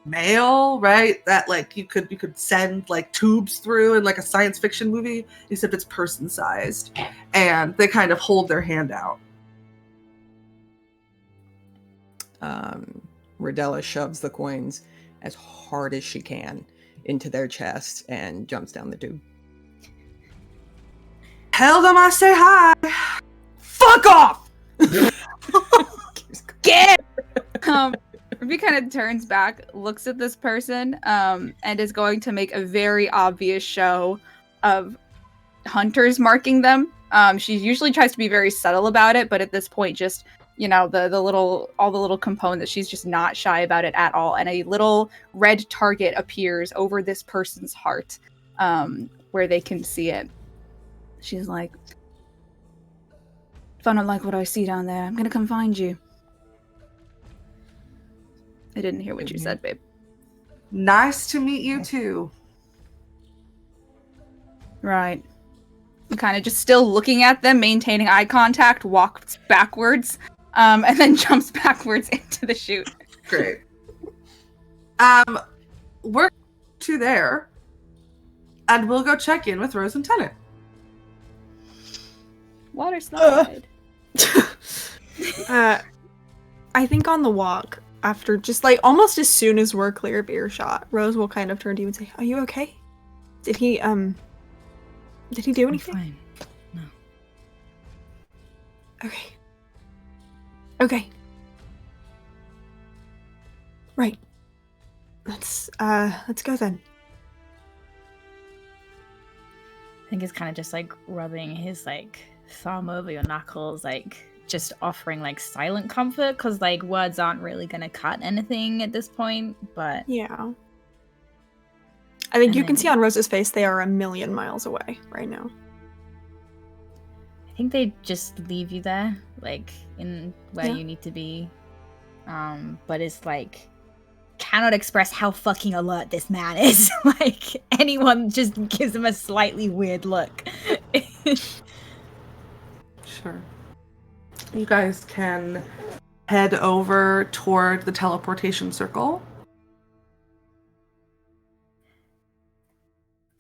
mail, right? That you could send tubes through in a science fiction movie, except it's person sized, and they kind of hold their hand out. Rodella shoves the coins as hard as she can into their chest and jumps down the tube. Tell them I say hi. Fuck off! Get! Ruby kind of turns back, looks at this person, and is going to make a very obvious show of hunters marking them. She usually tries to be very subtle about it, but at this point, just all the little components, she's just not shy about it at all. And a little red target appears over this person's heart, where they can see it. She's like, if I don't like what I see down there, I'm gonna come find you. I didn't hear what you said, babe. Nice to meet you too. Right. I'm kind of just still looking at them, maintaining eye contact, walks backwards, and then jumps backwards into the chute. Great. We're to there, and we'll go check in with Rose and Tennant. Water slide. I think on the walk, after just almost as soon as we're clear of earshot, Rose will kind of turn to you and say, "Are you okay? Did he do anything?" I'm fine. No. Okay. Right. Let's go then. I think it's kind of just rubbing his thumb over your knuckles, just offering silent comfort, because words aren't really gonna cut anything at this point. But Yeah. I think you can see on Rose's face they are a million miles away right now. I think they just leave you there, in where you need to be. But it's cannot express how fucking alert this man is. Anyone just gives him a slightly weird look. Sure. You guys can head over toward the teleportation circle.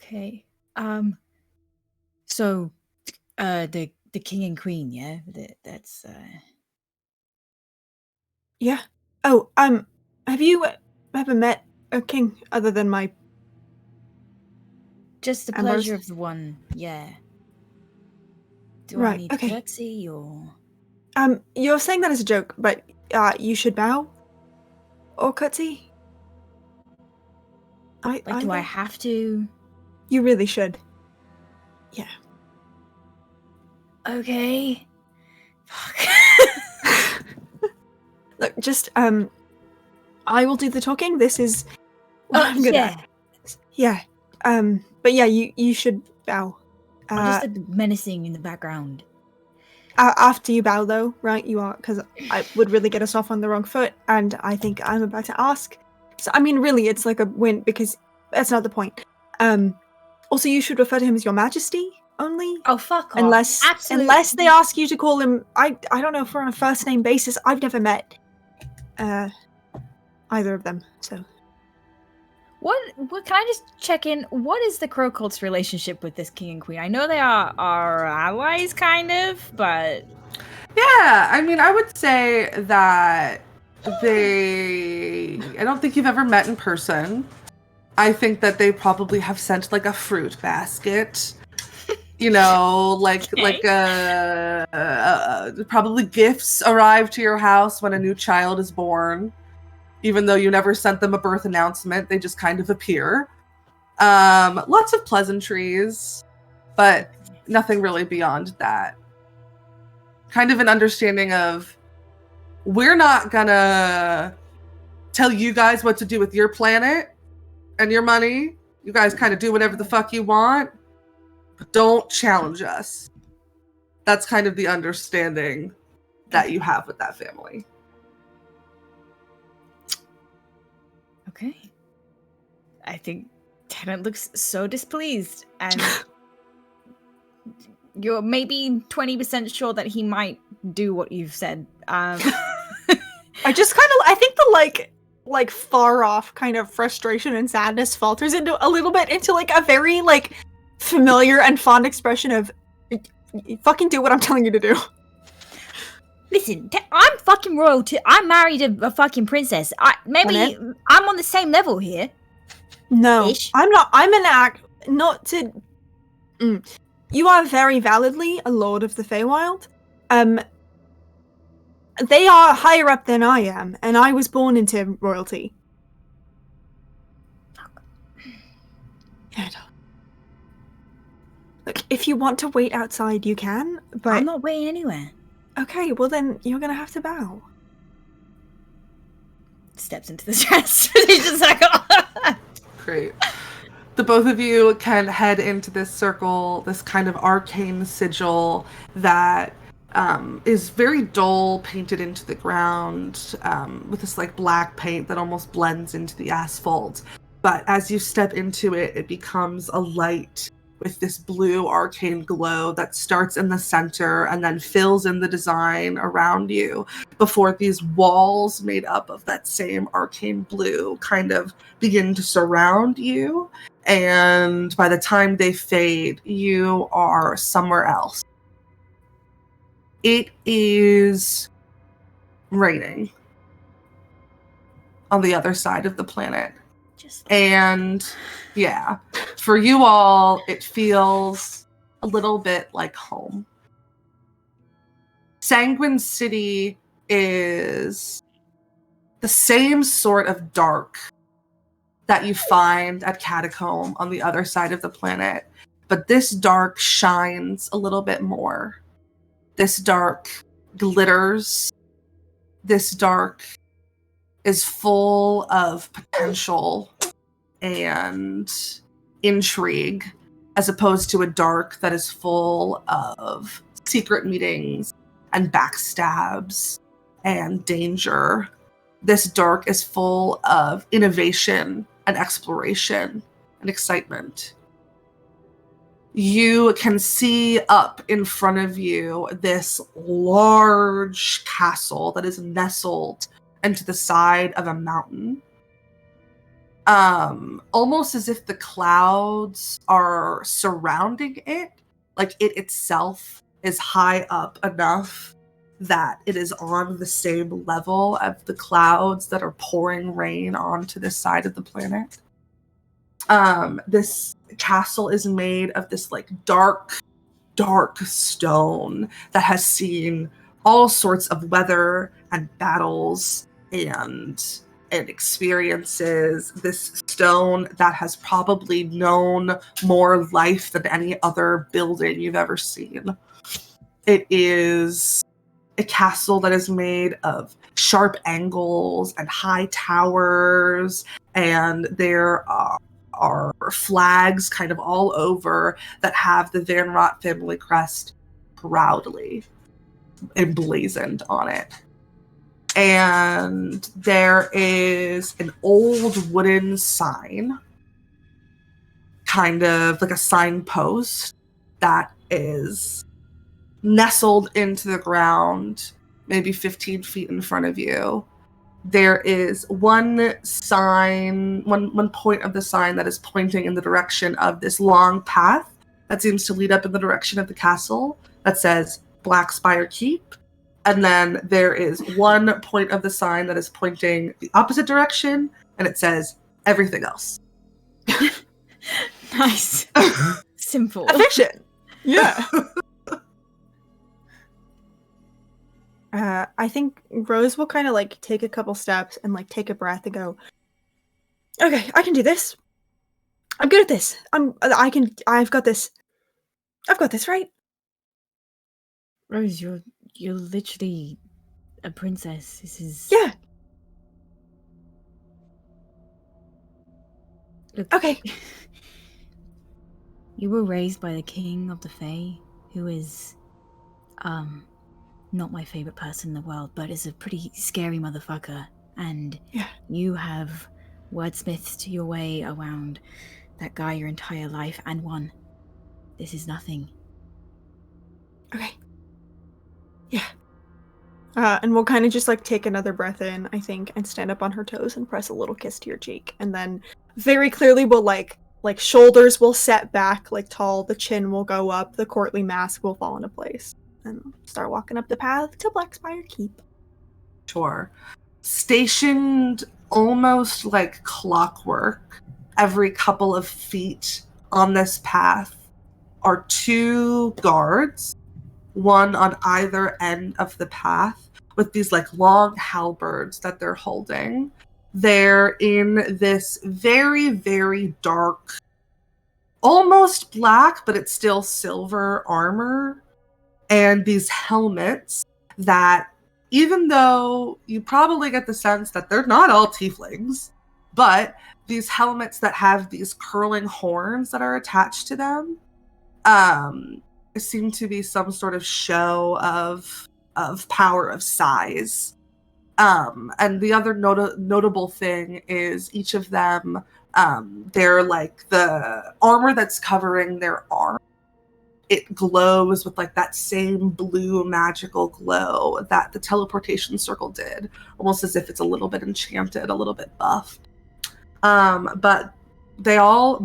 Okay. So, the king and queen, yeah? That's, Yeah. Oh, have you ever met a king other than my... just the Ambrose? pleasure of the one, yeah. Do I Right, need okay. curtsy, or... You're saying that as a joke, but you should bow. Or Cutsy. Do I have to? You really should. Yeah. Okay. Fuck. Look, just I will do the talking. This is what I'm good at. Yeah. But yeah, you should bow. Just the menacing in the background. After you bow, though, right? You are, because I would really get us off on the wrong foot, and I think I'm about to ask. So, I mean, really, it's like a win because that's not the point. Also, you should refer to him as Your Majesty only. Oh, fuck off. Unless they ask you to call him. I don't know if we're on a first name basis. I've never met either of them, so. What can I just check in? What is the Crowcolts' relationship with this king and queen? I know they are our allies, kind of, but Yeah, I mean, I would say that I don't think you've ever met in person. I think that they probably have sent like a fruit basket. You know, probably gifts arrive to your house when a new child is born. Even though you never sent them a birth announcement, they just kind of appear. Lots of pleasantries, but nothing really beyond that. Kind of an understanding of, we're not gonna tell you guys what to do with your planet and your money. You guys kind of do whatever the fuck you want, but don't challenge us. That's kind of the understanding that you have with that family. okay. I think Tenant looks so displeased, and you're maybe 20% sure that he might do what you've said. I think the like far off kind of frustration and sadness falters into a little bit into like a very like familiar and fond expression of you fucking do what I'm telling you to do. Listen, I'm fucking royalty. I'm married to a fucking princess. Maybe I'm on the same level here. No, Ish. I'm not. I'm an act. Not to. You are very validly a lord of the Feywild. They are higher up than I am, and I was born into royalty. Yeah. Look, if you want to wait outside, you can. But I'm not waiting anywhere. Okay, well then you're gonna have to bow. Steps into the dress. He's just like, oh. Great. The both of you can head into this circle, this kind of arcane sigil that is very dull, painted into the ground with this like black paint that almost blends into the asphalt. But as you step into it, it becomes a light with this blue arcane glow that starts in the center and then fills in the design around you before these walls made up of that same arcane blue kind of begin to surround you. And by the time they fade, you are somewhere else. It is raining on the other side of the planet. And yeah, for you all, it feels a little bit like home. Sanguine City is the same sort of dark that you find at Catacomb on the other side of the planet, but this dark shines a little bit more. This dark glitters. This dark is full of potential and intrigue, as opposed to a dark that is full of secret meetings and backstabs and danger. This dark is full of innovation and exploration and excitement. You can see up in front of you this large castle that is nestled into the side of a mountain. Almost as if the clouds are surrounding it, like it itself is high up enough that it is on the same level of the clouds that are pouring rain onto this side of the planet. This castle is made of this like dark stone that has seen all sorts of weather and battles and experiences. This stone that has probably known more life than any other building you've ever seen. It is a castle that is made of sharp angles and high towers, and there are flags kind of all over that have the Van Rott family crest proudly emblazoned on it. And there is an old wooden sign, kind of like a signpost, that is nestled into the ground, maybe 15 feet in front of you. There is one point of the sign that is pointing in the direction of this long path that seems to lead up in the direction of the castle that says Black Spire Keep. And then there is one point of the sign that is pointing the opposite direction, and it says everything else. Nice. Simple. Efficient. Yeah. I think Rose will kind of like take a couple steps and like take a breath and go, okay, I can do this. I'm good at this. I've got this, right? Rose, you're literally a princess. This is... Yeah. Look, Okay. you were raised by the king of the Fae, who is, not my favorite person in the world, but is a pretty scary motherfucker. And yeah, you have wordsmithed your way around that guy your entire life and won. This is nothing. Okay. Yeah. And we'll kind of just like take another breath in, I think, and stand up on her toes and press a little kiss to your cheek. And then very clearly we'll like shoulders will set back like tall, the chin will go up, the courtly mask will fall into place. And start walking up the path to Black Spire Keep. Sure. Stationed almost like clockwork, every couple of feet on this path are two guards, one on either end of the path, with these like long halberds that they're holding. They're in this very, very dark, almost black, but it's still silver armor. And these helmets that, even though you probably get the sense that they're not all tieflings, but these helmets that have these curling horns that are attached to them seem to be some sort of show of power of size. And the other notable thing is each of them, they're like the armor that's covering their arm. It glows with like that same blue magical glow that the teleportation circle did, almost as if it's a little bit enchanted, a little bit buffed. But they all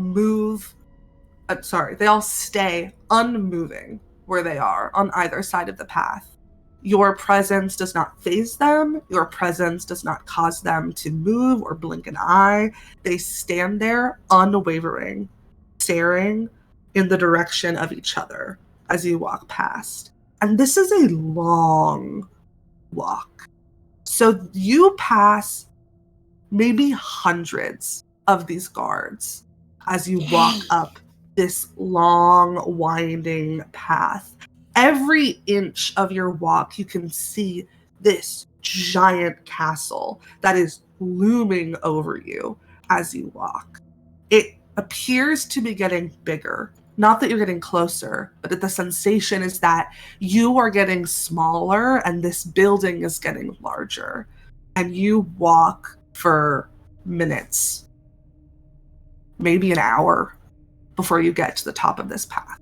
they all stay unmoving where they are on either side of the path. Your presence does not faze them. Your presence does not cause them to move or blink an eye. They stand there unwavering, staring in the direction of each other as you walk past. And this is a long walk. So you pass maybe hundreds of these guards as you walk up this long, winding path. Every inch of your walk, you can see this giant castle that is looming over you as you walk. It appears to be getting bigger. Not that you're getting closer, but the sensation is that you are getting smaller and this building is getting larger. And you walk for minutes, maybe an hour, before you get to the top of this path.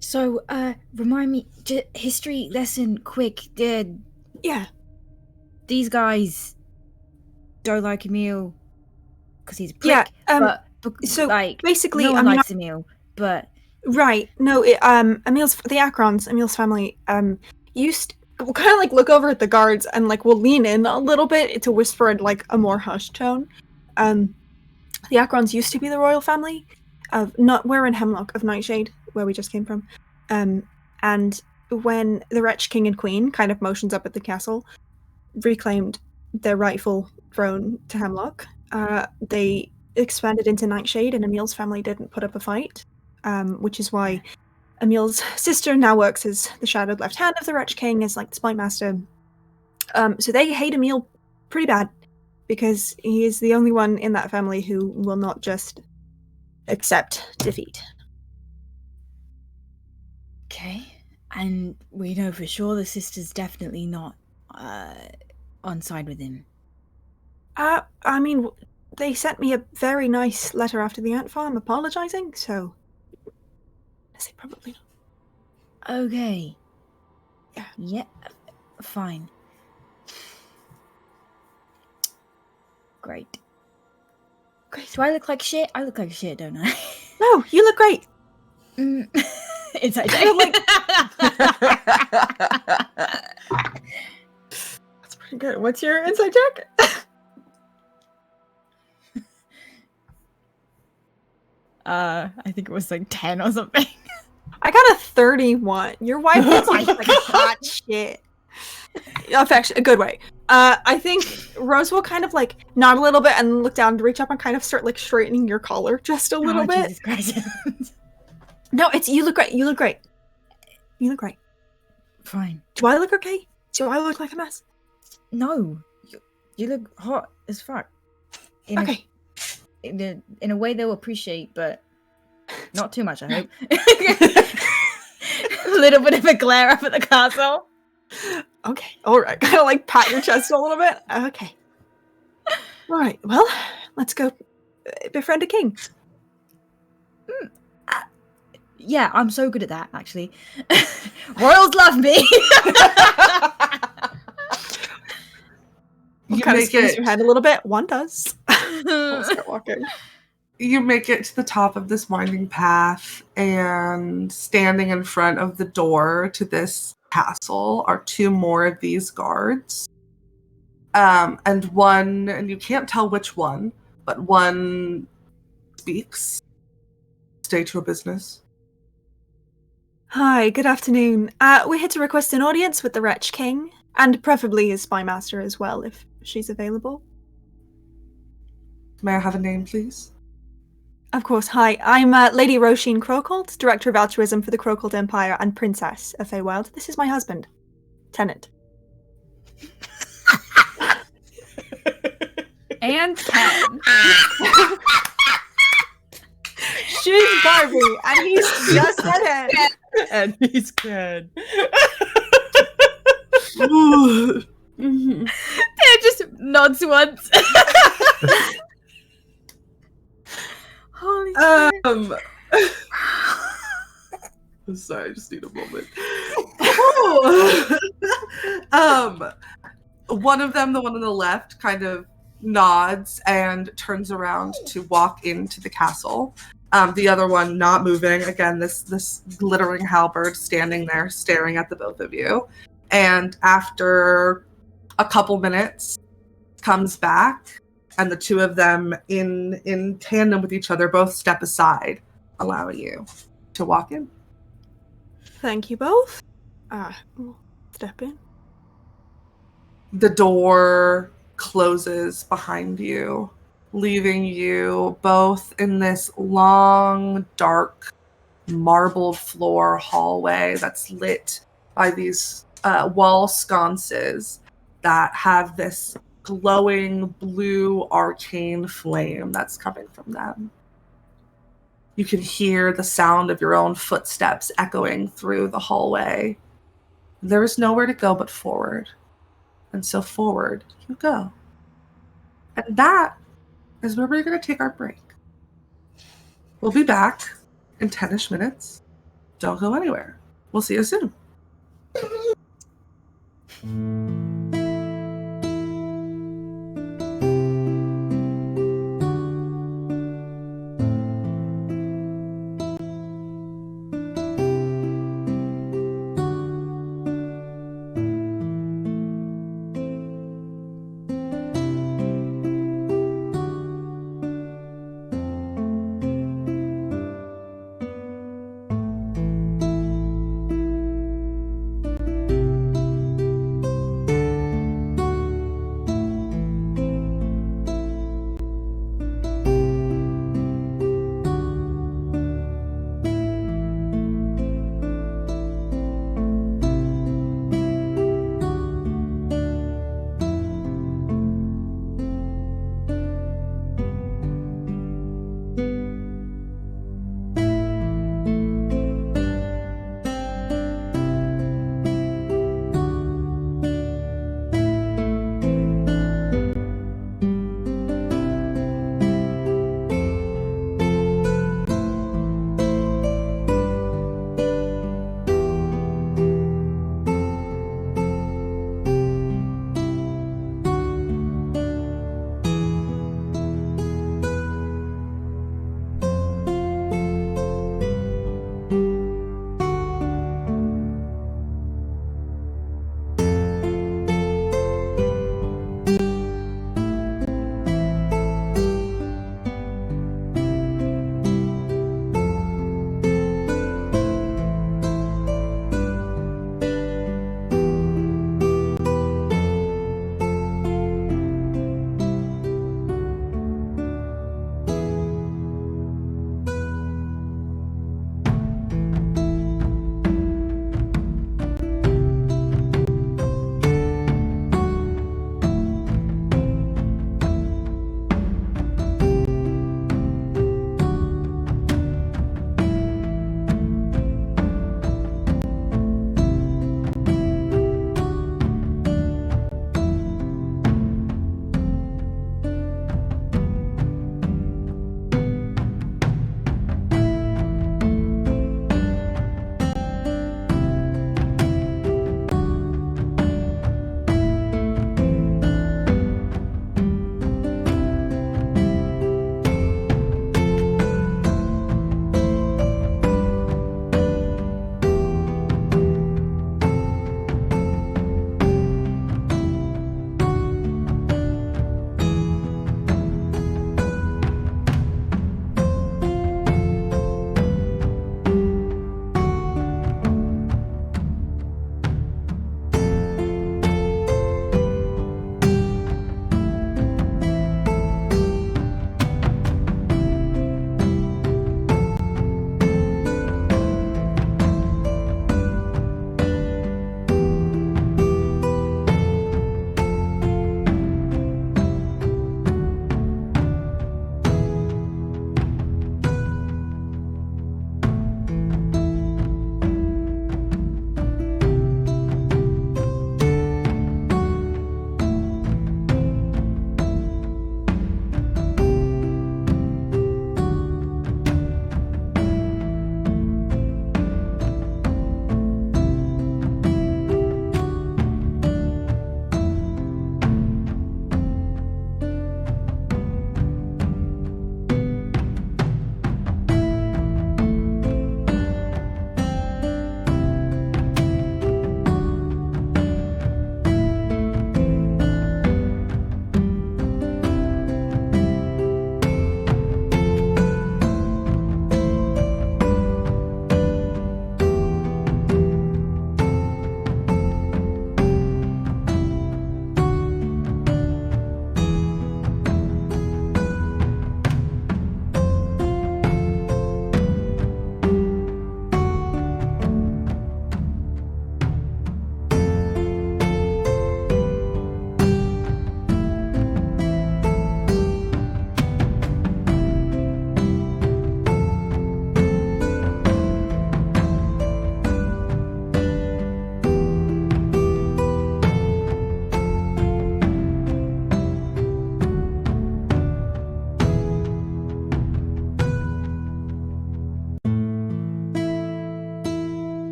So, remind me, history lesson, quick, Yeah. These guys don't like Emil because he's a prick. Yeah, but so like, basically, no one likes Emil, but... Right, no, Emil's, the Acrons, Emil's family, we'll kind of like look over at the guards and like we'll lean in a little bit to whisper in like a more hushed tone. The Acrons used to be the royal family of, not, we're in Hemlock of Nightshade. where we just came from. And when the Wretch King and Queen kind of motions up at the castle, reclaimed their rightful throne to Hemlock, they expanded into Nightshade, and Emil's family didn't put up a fight, which is why Emil's sister now works as the shadowed left hand of the Wretch King, as like the spy master. So they hate Emil pretty bad, because he is the only one in that family who will not just accept defeat. Okay. And we know for sure the sister's definitely not on side with him. I mean, they sent me a very nice letter after the ant farm apologizing, so I say probably not. Okay. Yeah. Yeah. Fine. Great. Great. Do I look like shit? I look like shit, don't I? No, you look great. Inside Kind of check. That's pretty good. What's your insight check? I think it was like 10 or something. I got a 31. Your wife is like hot shit. Affection, a good way. I think Rose will kind of like nod a little bit and look down to reach up and kind of start like straightening your collar just a little bit. Jesus Christ. No, it's you look great. You look great. You look great. Fine. Do I look okay? Do I look like a mess? No. You look hot as fuck. Okay. In a way they'll appreciate, but not too much, I hope. A little bit of a glare up at the castle. Okay. All right. Kind of like pat your chest a little bit. Okay. All right. Well, let's go befriend a king. Yeah, I'm so good at that, actually. Royals love me. You You kind of make spins it. your head a little bit. One does. I'll start walking. You make it to the top of this winding path, and standing in front of the door to this castle are two more of these guards. And one, and you can't tell which one, but one speaks. Stay to a business. Hi, good afternoon. We're here to request an audience with the Wretch King, and preferably his spy master as well, if she's available. May I have a name, please? Of course, hi. I'm Lady Roisin Crowcolts, Director of Altruism for the Crowcolt Empire and Princess of Feywild. This is my husband, Tennant. And 10. She's Barbie, and he's just Tennant. And he's good. Mhm. It just nods once. Holy shit. I'm sorry, I just need a moment. One of them, the one on the left, kind of nods and turns around to walk into the castle. The other one not moving. Again, this glittering halberd standing there staring at the both of you. And after a couple minutes comes back, and the two of them in tandem with each other both step aside, allowing you to walk in. Thank you both. We'll step in. The door closes behind you, leaving you both in this long, dark, marbled floor hallway that's lit by these wall sconces that have this glowing blue arcane flame that's coming from them. You can hear the sound of your own footsteps echoing through the hallway. There is nowhere to go but forward. And so forward you go. And that is where we're going to take our break. We'll be back in 10-ish minutes. Don't go anywhere. We'll see you soon.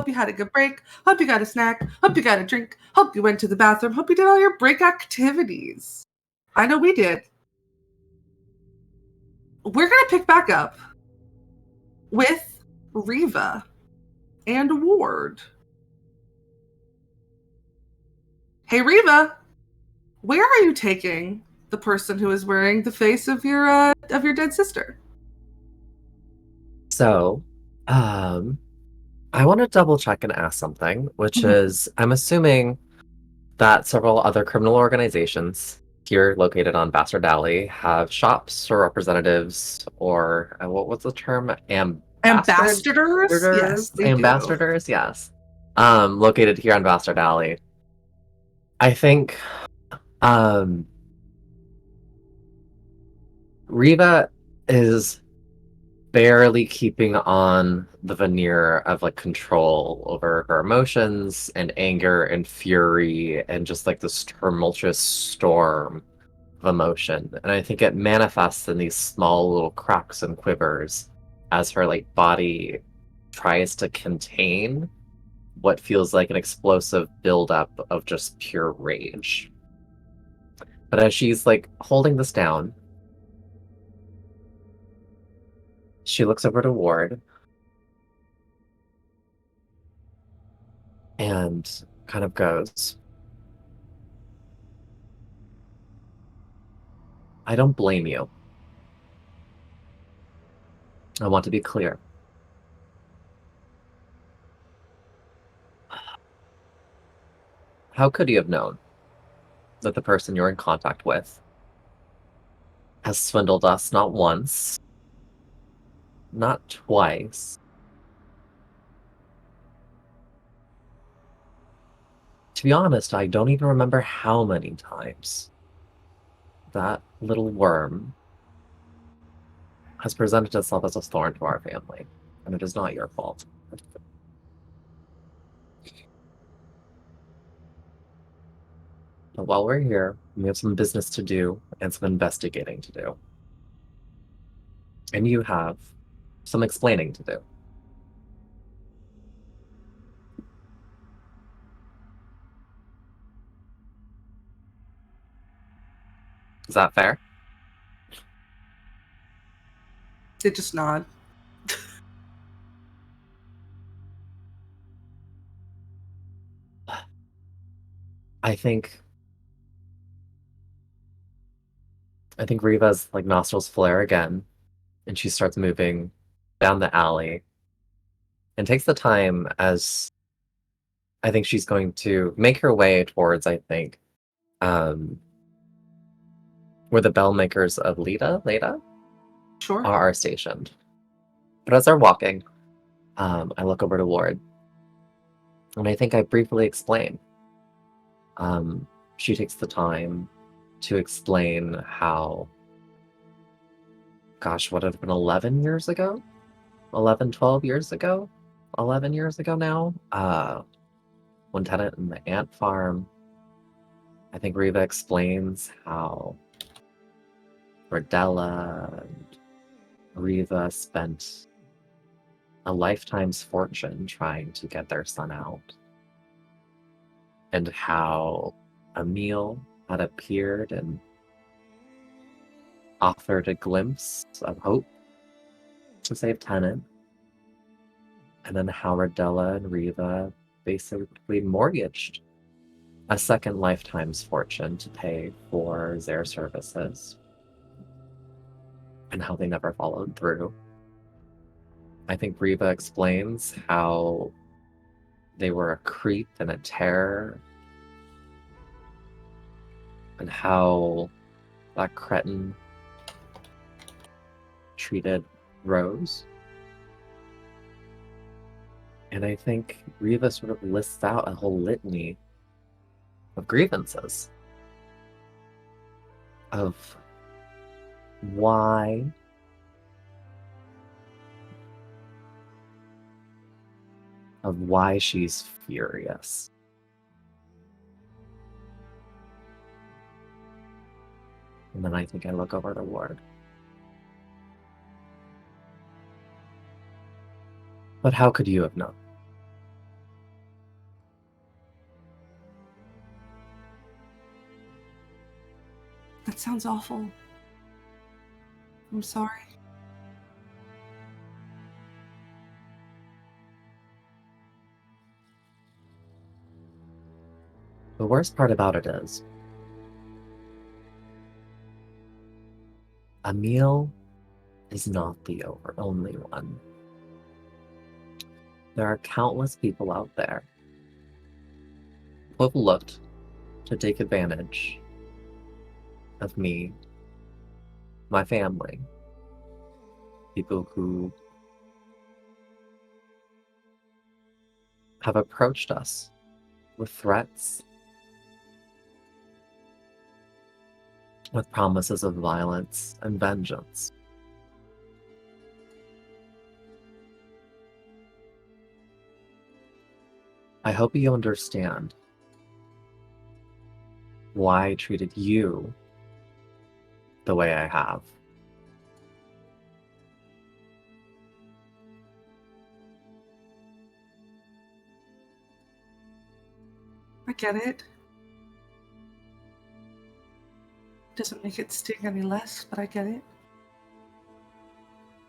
Hope you had a good break. Hope you got a snack. Hope you got a drink. Hope you went to the bathroom. Hope you did all your break activities. I know we did. We're going to pick back up with Riva and Ward. Hey, Riva, where are you taking the person who is wearing the face of your dead sister? So, I want to double check and ask something, which is, I'm assuming that several other criminal organizations here located on Bastard Alley have shops or representatives or what's the term? Ambassadors? Yes, they do. Ambassadors, yes. Located here on Bastard Alley. I think Riva is barely keeping on the veneer of like control over her emotions and anger and fury and just like this tumultuous storm of emotion. And I think it manifests in these small little cracks and quivers as her like body tries to contain what feels like an explosive buildup of just pure rage. But as she's like holding this down, she looks over to Ward and kind of goes, I don't blame you. I want to be clear. How could you have known that the person you're in contact with has swindled us not once, not twice, to be honest, I don't even remember how many times that little worm has presented itself as a thorn to our family, and it is not your fault. But while we're here, we have some business to do and some investigating to do. And you have some explaining to do. Is that fair? They just nod. I think Riva's like nostrils flare again, and she starts moving down the alley and takes the time as I think she's going to make her way towards, I think, where the bell makers of Leda Sure. are stationed. But as they're walking, I look over to Ward, and I think I briefly explain. She takes the time to explain how, gosh, what would have been 11 years ago? 11, 12 years ago? 11 years ago now? One tenant in the ant farm. I think Riva explains how Rodella and Riva spent a lifetime's fortune trying to get their son out. And how Emil had appeared and offered a glimpse of hope to save Tennant. And then how Rodella and Riva basically mortgaged a second lifetime's fortune to pay for their services. And how they never followed through. I think Riva explains how they were a creep and a terror, and how that cretin treated Rose. And I think Riva sort of lists out a whole litany of grievances of why she's furious. And then I think I look over to Ward. But how could you have known? That sounds awful. I'm sorry. The worst part about it is, Emil is not the only one. There are countless people out there who have looked to take advantage of me, my family, people who have approached us with threats, with promises of violence and vengeance. I hope you understand why I treated you the way I have. I get it. Doesn't make it sting any less, but I get it.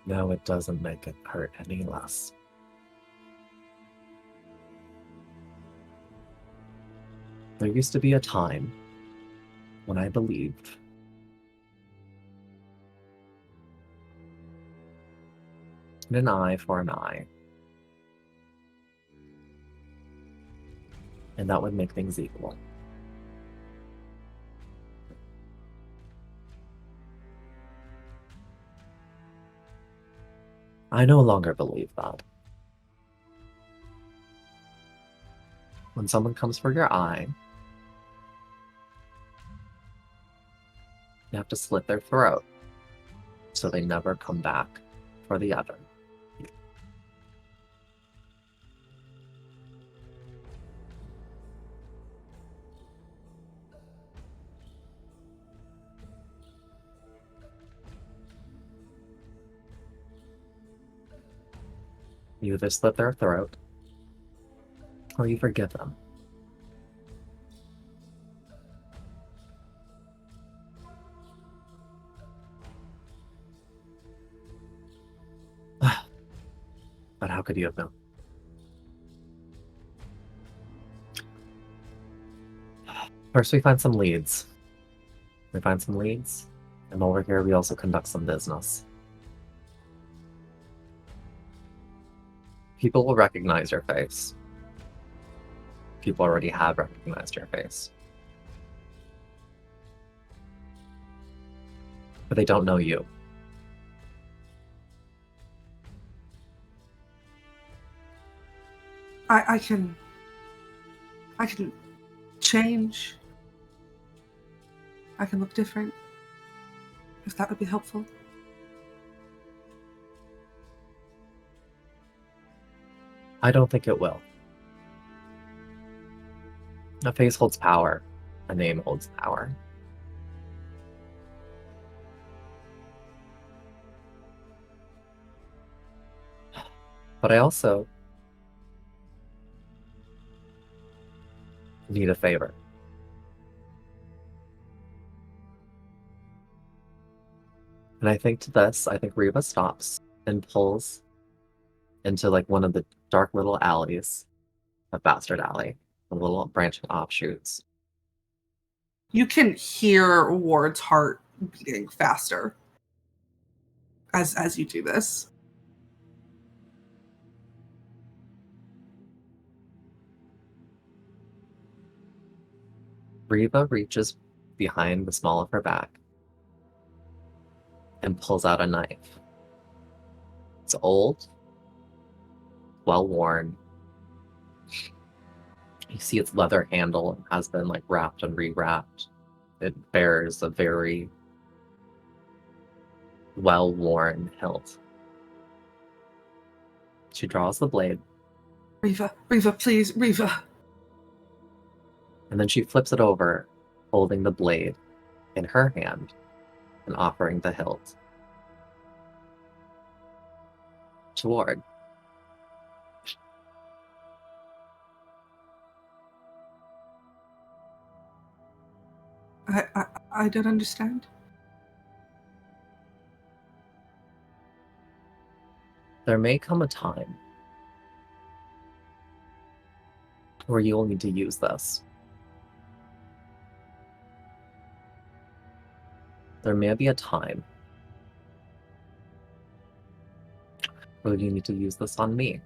No, it doesn't make it hurt any less. There used to be a time when I believed in an eye for an eye, and that would make things equal. I no longer believe that. When someone comes for your eye, you have to slit their throat so they never come back for the other. You either slit their throat, or you forgive them. But how could you have known? First, we find some leads. And over here we also conduct some business. People will recognize your face. People already have recognized your face. But they don't know you. I can change. I can look different. If that would be helpful. I don't think it will. A face holds power. A name holds power. But I also need a favor. And I think Reba stops and pulls into like one of the dark little alleys of Bastard Alley, the little branching offshoots. You can hear Ward's heart beating faster as you do this. Reba reaches behind the small of her back and pulls out a knife. It's old, well worn. You see its leather handle has been like wrapped and rewrapped. It bears a very well-worn hilt. She draws the blade. Reva, please, Reva. And then she flips it over, holding the blade in her hand and offering the hilt to Ward. I don't understand. There may come a time where you'll need to use this. There may be a time where you need to use this on me.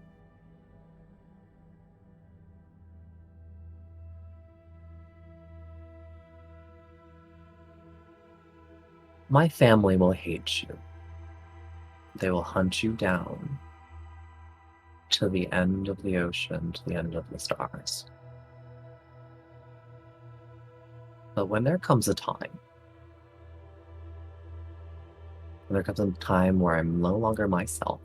My family will hate you. They will hunt you down to the end of the ocean, to the end of the stars. But when there comes a time where I'm no longer myself,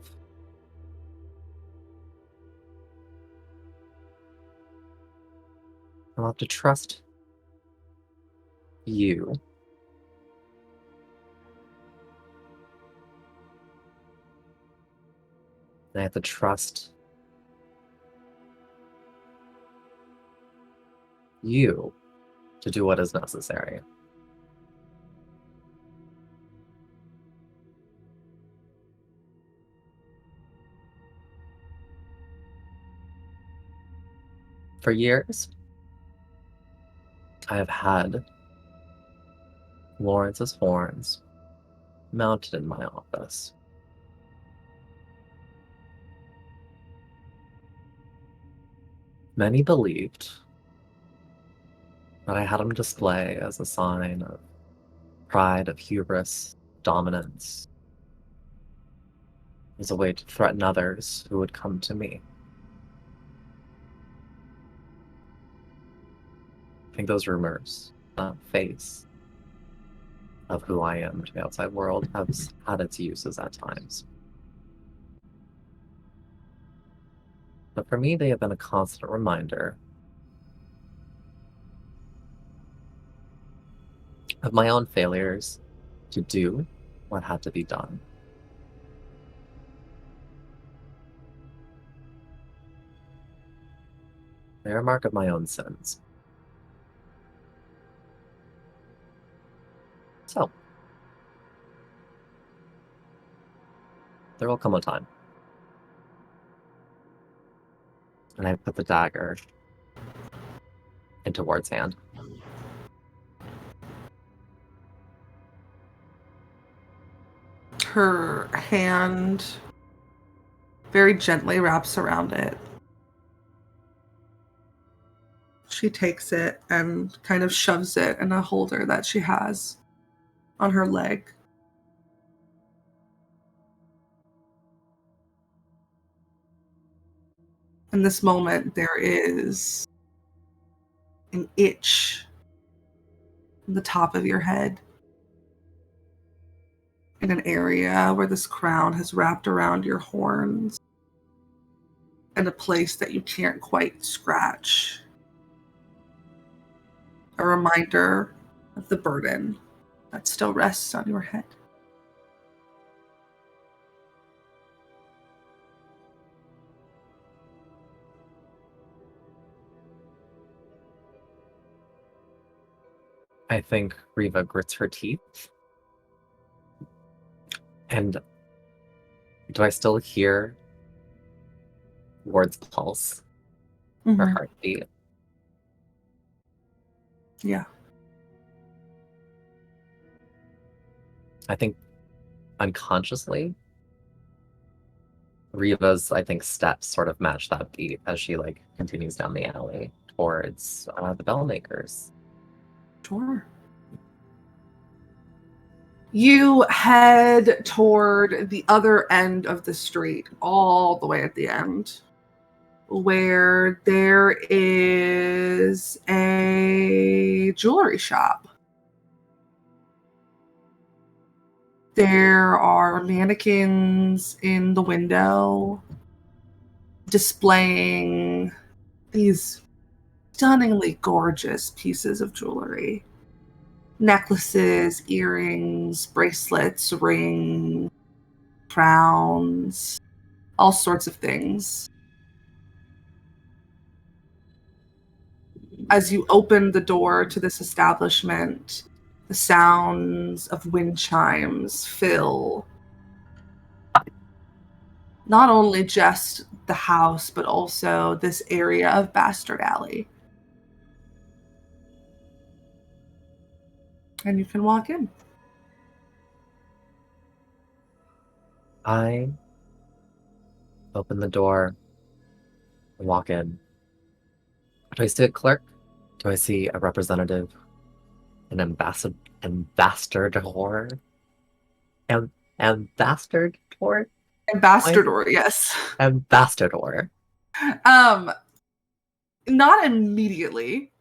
I'll have to trust you and I have to trust you to do what is necessary. For years, I have had Lawrence's horns mounted in my office. Many believed that I had him display as a sign of pride, of hubris, dominance, as a way to threaten others who would come to me. I think those rumors, that face of who I am to the outside world, has had its uses at times. But for me, they have been a constant reminder of my own failures to do what had to be done. They are a mark of my own sins. So, there will come a time. And I put the dagger into Ward's hand. Her hand very gently wraps around it. She takes it and kind of shoves it in a holder that she has on her leg. In this moment, there is an itch in the top of your head, in an area where this crown has wrapped around your horns, and a place that you can't quite scratch. A reminder of the burden that still rests on your head. I think Riva grits her teeth. And do I still hear Ward's pulse? Her heartbeat? Yeah. I think unconsciously, Riva's, steps sort of match that beat as she, continues down the alley towards the Bellmakers. Sure. You head toward the other end of the street, all the way at the end, where there is a jewelry shop. There are mannequins in the window displaying these stunningly gorgeous pieces of jewelry. Necklaces, earrings, bracelets, rings, crowns, all sorts of things. As you open the door to this establishment, The sounds of wind chimes fill not only just the house, but also this area of Bastard Alley. And you can walk in. I open the door and walk in. Do I see a clerk? Do I see a representative? An ambassador? Ambassador? Ambassador, yes. Ambassador. Not immediately,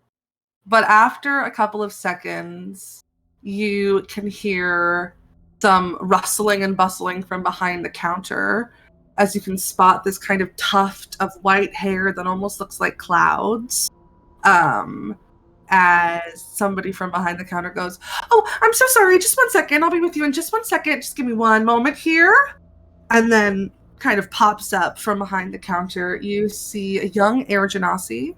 but after a couple of seconds, you can hear some rustling and bustling from behind the counter, as you can spot this kind of tuft of white hair that almost looks like clouds. As somebody from behind the counter goes, "Oh, I'm so sorry, just 1 second, I'll be with you in just 1 second, just give me one moment here." And then kind of pops up from behind the counter. You see a young Air Genasi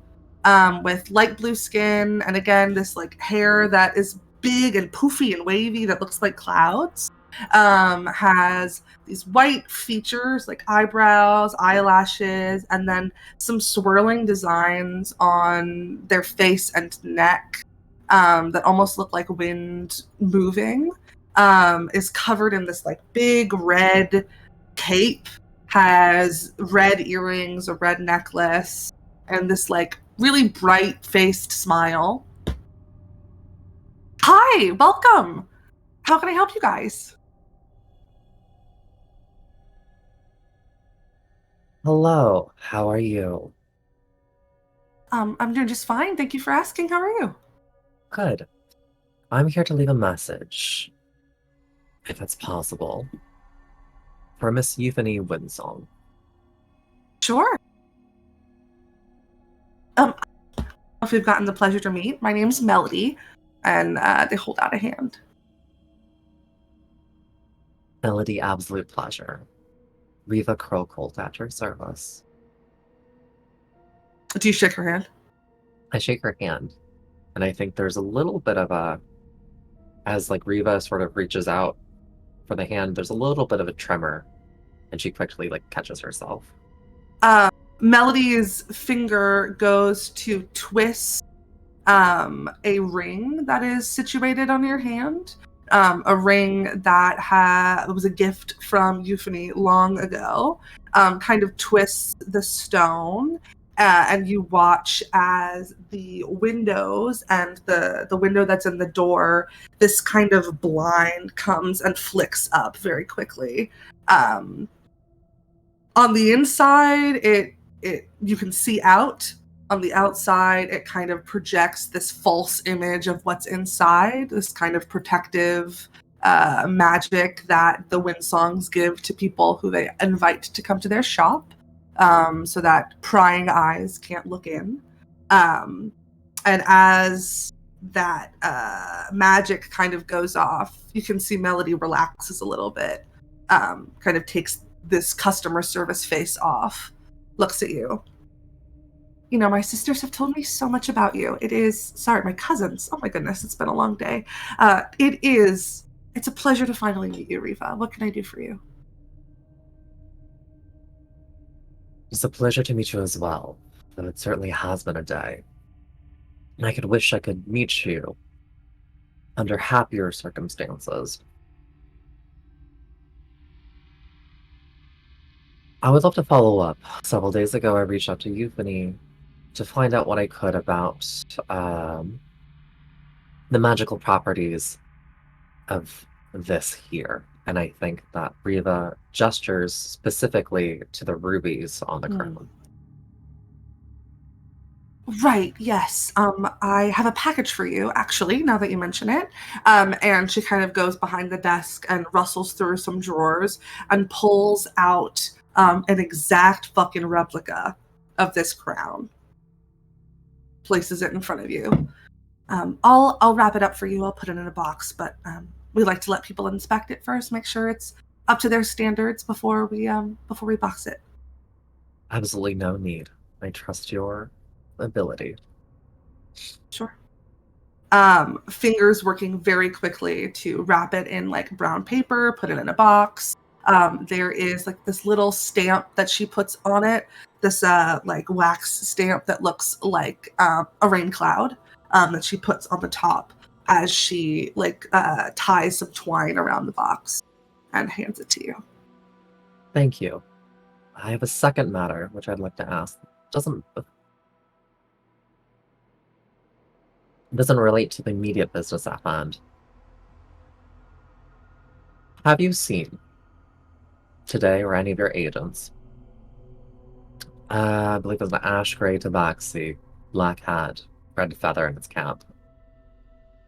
with light blue skin, and again, this like hair that is big and poofy and wavy that looks like clouds. Has these white features like eyebrows, eyelashes, and then some swirling designs on their face and neck that almost look like wind moving. Is covered in this like big red cape, has red earrings, a red necklace, and this like really bright faced smile. Hi, welcome. How can I help you guys? Hello, how are you? I'm doing just fine. Thank you for asking. How are you? Good. I'm here to leave a message, if it's possible, for Miss Euphony Winsong. Sure. If we've gotten the pleasure to meet, my name's Melody, and they hold out a hand. Melody, absolute pleasure. Riva Crowcolt at your service. Do you shake her hand? I shake her hand, and I think there's a little bit of a, as like Riva sort of reaches out for the hand, there's a little bit of a tremor, and she quickly like catches herself. Melody's finger goes to twist a ring that is situated on your hand. A ring that was a gift from Euphony long ago, kind of twists the stone, and you watch as the windows and the window that's in the door, this kind of blind comes and flicks up very quickly. On the inside, it you can see out. On the outside, it kind of projects this false image of what's inside, this kind of protective magic that the Windsongs give to people who they invite to come to their shop, so that prying eyes can't look in. And as that magic kind of goes off, you can see Melody relaxes a little bit, kind of takes this customer service face off, looks at you. You know, my sisters have told me so much about you. My cousins. Oh my goodness, it's been a long day. It's a pleasure to finally meet you, Riva. What can I do for you? It's a pleasure to meet you as well, though it certainly has been a day. And I could wish I could meet you under happier circumstances. I would love to follow up. Several days ago, I reached out to Euphony to find out what I could about the magical properties of this here. And I think that Riva gestures specifically to the rubies on the crown. Right, yes. I have a package for you, actually, now that you mention it. And she kind of goes behind the desk and rustles through some drawers and pulls out an exact fucking replica of this crown. Places it in front of you. I'll wrap it up for you. I'll put it in a box, but we like to let people inspect it first, make sure it's up to their standards before we box it. Absolutely no need. I trust your ability. Sure. fingers working very quickly to wrap it in like brown paper, put it in a box. There is like this little stamp that she puts on it, this like wax stamp that looks like a rain cloud that she puts on the top as she like ties some twine around the box and hands it to you. Thank you. I have a second matter which I'd like to ask. Doesn't relate to the immediate business at hand. Have you seen today or any of your agents? I believe there's an ash gray tabaxi, black hat, red feather in its cap.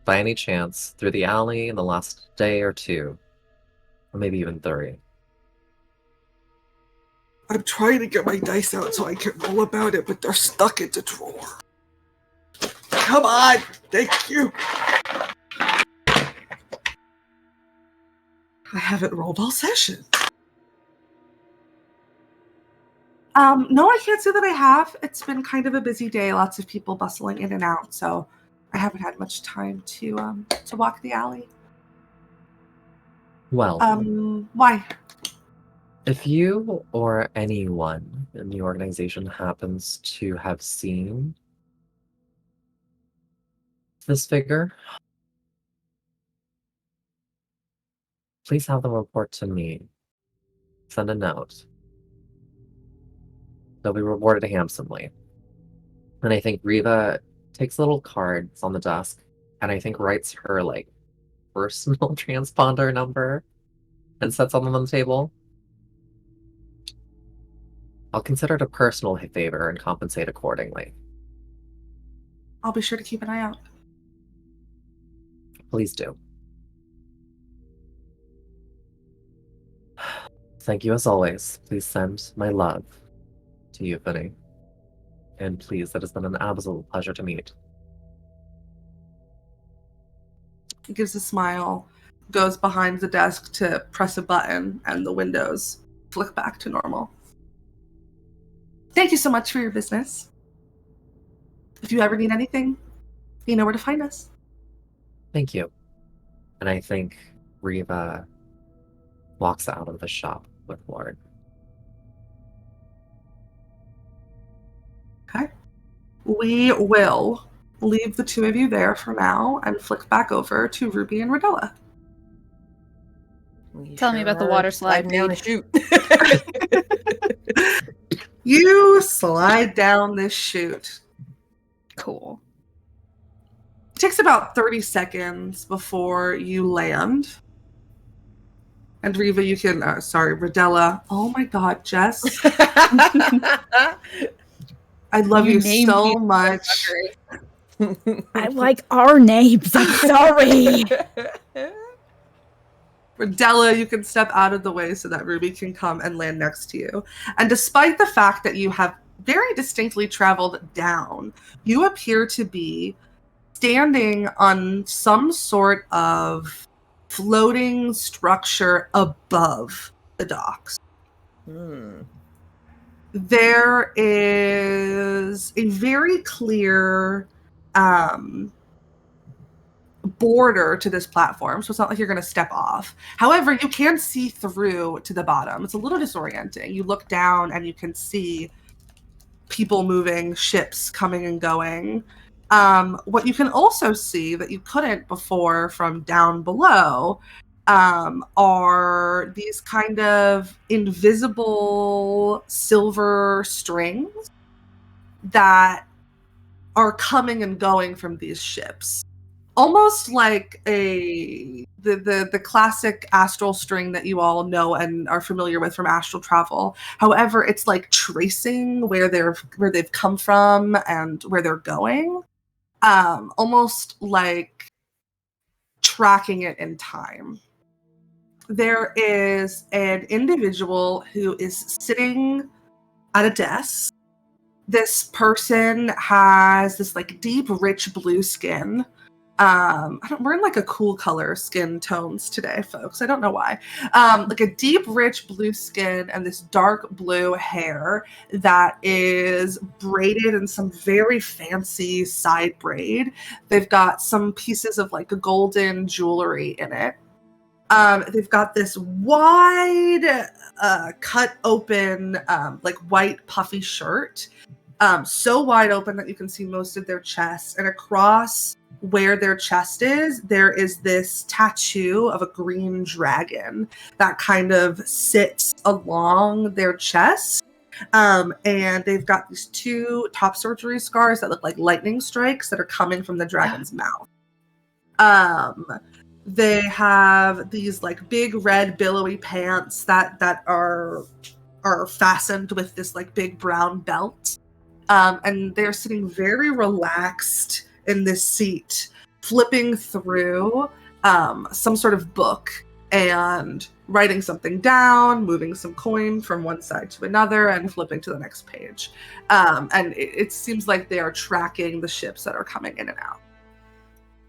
By any chance, through the alley in the last day or two, or maybe even 3. I'm trying to get my dice out so I can roll about it, but they're stuck in the drawer. Come on! Thank you! I haven't rolled all session. No, I can't say that I have. It's been kind of a busy day, lots of people bustling in and out, so I haven't had much time to walk the alley. Well, Why? if you or anyone in the organization happens to have seen this figure, please have them report to me. Send a note. They'll be rewarded handsomely. And I think Riva takes little cards on the desk and I think writes her like personal transponder number and sets them on the table. I'll consider it a personal favor and compensate accordingly. I'll be sure to keep an eye out. Please do. Thank you as always. Please send my love to Euphony. And please, it has been an absolute pleasure to meet. He gives a smile, goes behind the desk to press a button, and the windows flick back to normal. Thank you so much for your business. If you ever need anything, you know where to find us. Thank you. And I think Riva walks out of the shop with Ward. Okay. We will leave the two of you there for now and flick back over to Ruby and Rodella. Tell me about the water slide, down the dude. chute. You slide down this chute. Cool. It takes about 30 seconds before you land. And Riva, you can, Rodella. Oh my god, Jess. I love you named so me, much. I like our names. I'm sorry. Rodella, you can step out of the way so that Ruby can come and land next to you. And despite the fact that you have very distinctly traveled down, you appear to be standing on some sort of floating structure above the docks. There is a very clear border to this platform, so it's not like you're going to step off. However, you can see through to the bottom. It's a little disorienting. You look down and you can see people moving, ships coming and going. What you can also see that you couldn't before from down below are these kind of invisible silver strings that are coming and going from these ships. Almost like the classic astral string that you all know and are familiar with from astral travel. However, it's like tracing where they've come from and where they're going. Almost like tracking it in time. There is an individual who is sitting at a desk. This person has this like deep, rich blue skin. we're in like a cool color skin tones today, folks. I don't know why. Like a deep, rich blue skin and this dark blue hair that is braided in some very fancy side braid. They've got some pieces of like a golden jewelry in it. They've got this wide, cut open, like white puffy shirt. So wide open that you can see most of their chest, and across where their chest is, there is this tattoo of a green dragon that kind of sits along their chest. And they've got these 2 top surgery scars that look like lightning strikes that are coming from the dragon's mouth. They have these like big red billowy pants that are fastened with this like big brown belt. And they're sitting very relaxed in this seat, flipping through some sort of book and writing something down, moving some coin from one side to another, and flipping to the next page. And it seems like they are tracking the ships that are coming in and out.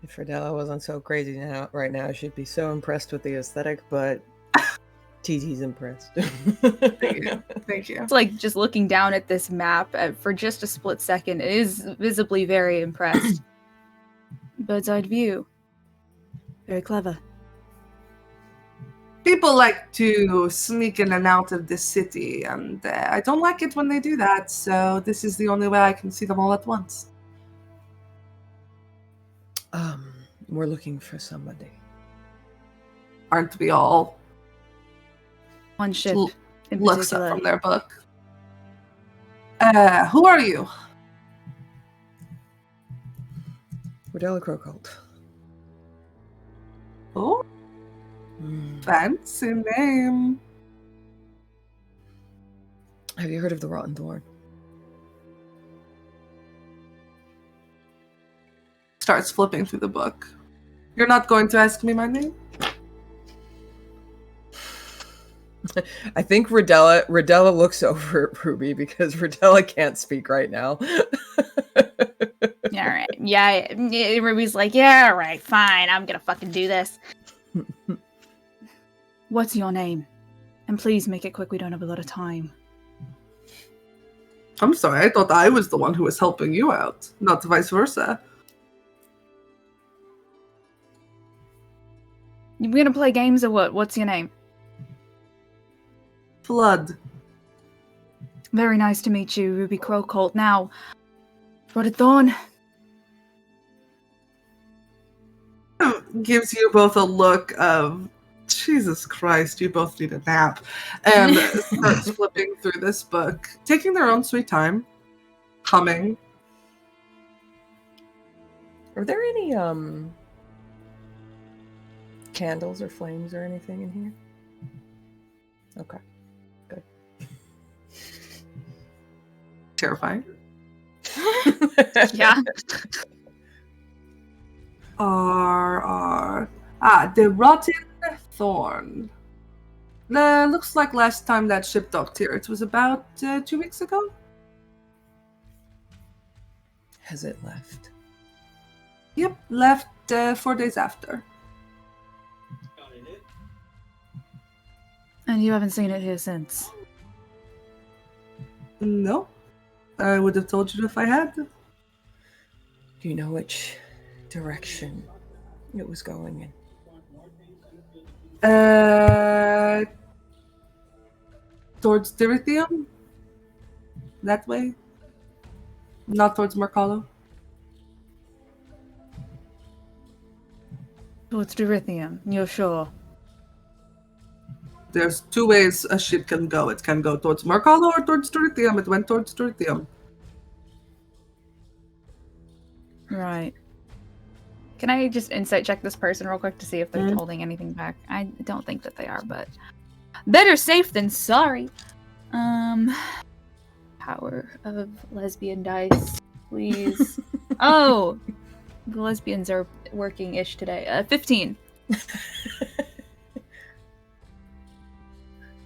If Rodella wasn't so crazy right now, she'd be so impressed with the aesthetic, but TT's impressed. Thank you. It's like just looking down at this map for just a split second. It is visibly very impressed. Bird's eye view. Very clever. People like to sneak in and out of this city, and I don't like it when they do that, so this is the only way I can see them all at once. We're looking for somebody. Aren't we all? One ship in Looks up particular. from their book. Who are you? Rodella Crowcolt. Oh, fancy name. Have you heard of the Rotten Thorn? Starts flipping through the book. You're not going to ask me my name? I think Rodella looks over at Ruby because Rodella can't speak right now. Yeah, all right. Yeah, Ruby's like, yeah, all right, fine. I'm gonna fucking do this. What's your name? And please make it quick. We don't have a lot of time. I'm sorry, I thought I was the one who was helping you out, not vice versa. We're gonna play games or what? What's your name? Flood. Very nice to meet you, Ruby Crowcolt. Now, Rotted Thorn. Gives you both a look of, Jesus Christ, you both need a nap. And starts flipping through this book, taking their own sweet time, humming. Are there any candles or flames or anything in here? Okay. Good. Terrifying. Yeah. The Rotten Thorn. Looks like last time that ship docked here, it was about 2 weeks ago? Has it left? Yep, left 4 days after. And you haven't seen it here since. No, I would have told you if I had. Do you know which direction it was going in? Towards Dirithium? That way? Not towards Mercalo? Towards Dirithium, you're sure? There's 2 ways a ship can go. It can go towards Mercalo or towards Dirithium. It went towards Dirithium. Right. Can I just insight check this person real quick to see if they're holding anything back? I don't think that they are, but better safe than sorry. Power of lesbian dice, please. Oh, the lesbians are working-ish today. 15.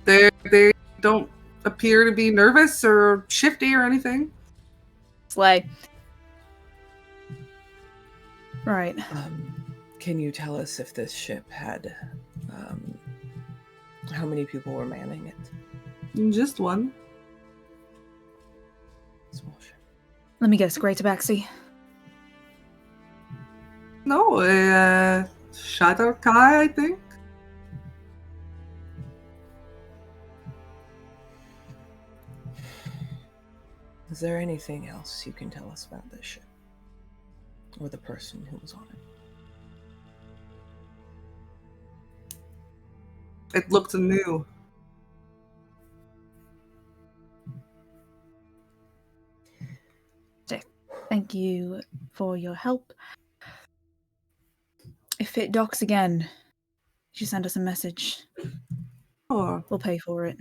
They don't appear to be nervous or shifty or anything. Slay. Right. Can you tell us if this ship had, how many people were manning it? Just one. Small ship. Let me guess, Great Tabaxi. No, Shadow Kai, I think. Is there anything else you can tell us about this ship? Or the person who was on it? It looked new. Thank you for your help. If it docks again, you send us a message. Oh, We'll pay for it.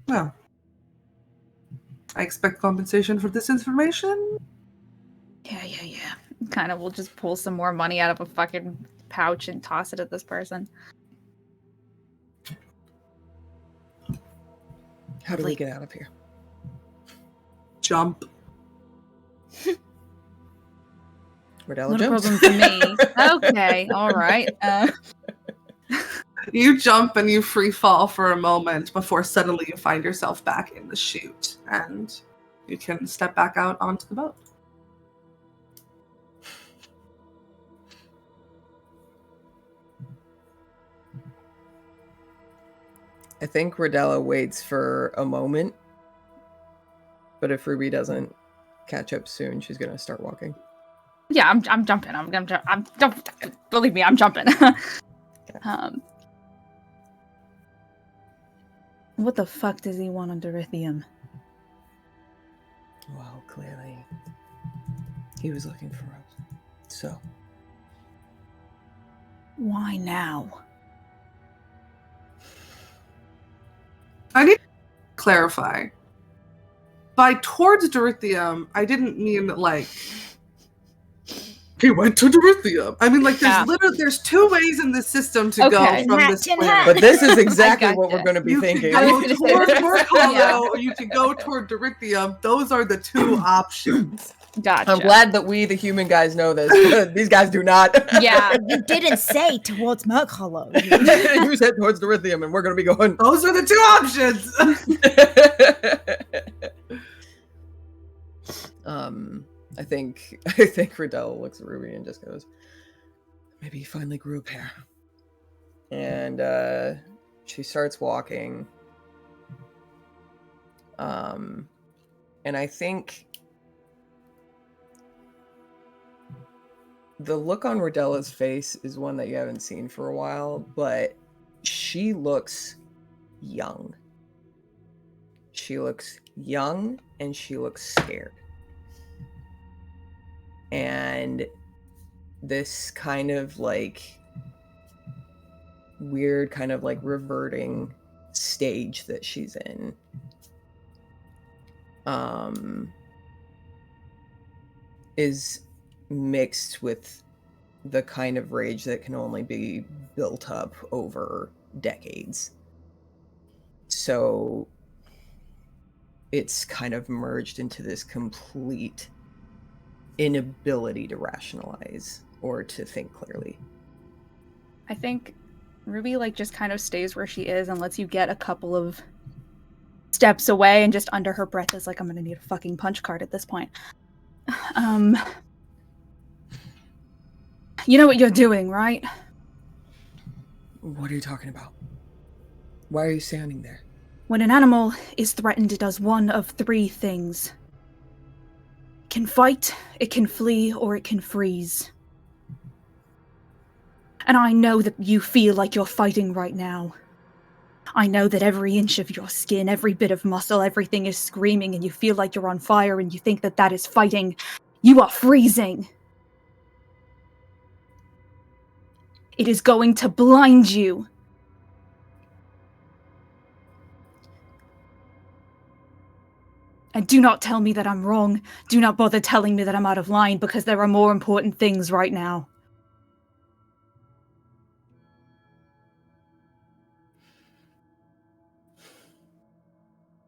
well. I expect compensation for this information. Yeah. Kind of, we'll just pull some more money out of a fucking pouch and toss it at this person. How do we get out of here? Jump. Rodella Not a jumps. problem for me. Okay, alright. You jump and you free fall for a moment before suddenly you find yourself back in the chute and you can step back out onto the boat. I think Rodella waits for a moment, but if Ruby doesn't catch up soon, she's gonna start walking. Yeah, I'm jumping. Believe me, I'm jumping. What the fuck does he want on Dorithium? Well, clearly, he was looking for us. So, Why now? I need to clarify. By towards Dorithium, I didn't mean like he went to Dorithium. I mean, like, there's two ways in the system to go Okay. from Hat this tin planet. hat. but this is exactly what gotcha. we're going to be You thinking. can I go was gonna say toward this. North Hollow, Yeah. or you can go toward Dorithium. Those are the two options. Gotcha. I'm glad that we, the human guys, know this. But these guys do not. Yeah. You didn't say towards Merc Hollow. You said towards Dorithium, and we're going to be going. Those are the two options. I think Rodella looks at Ruby and just goes, maybe he finally grew a pair. And she starts walking. And I think the look on Rodella's face is one that you haven't seen for a while, but she looks young. She looks young and she looks scared. And this kind of like weird kind of like reverting stage that she's in is mixed with the kind of rage that can only be built up over decades. So it's kind of merged into this complete inability to rationalize or to think clearly. I think Ruby like just kind of stays where she is and lets you get a couple of steps away, and just under her breath is like, I'm gonna need a fucking punch card at this point. You know what you're doing, right? What are you talking about? Why are you standing there? When an animal is threatened, it does one of three things. It can fight, it can flee, or it can freeze. And I know that you feel like you're fighting right now. I know that every inch of your skin, every bit of muscle, everything is screaming, and you feel like you're on fire, and you think that that is fighting. You are freezing. It is going to blind you. And do not tell me that I'm wrong. Do not bother telling me that I'm out of line, because there are more important things right now.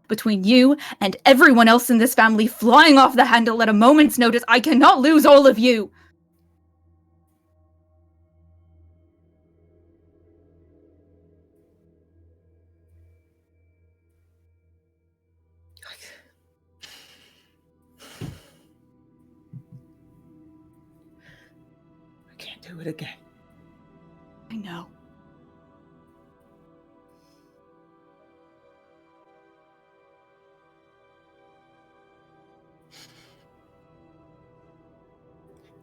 Between you and everyone else in this family flying off the handle at a moment's notice, I cannot lose all of you. Do it again. I know.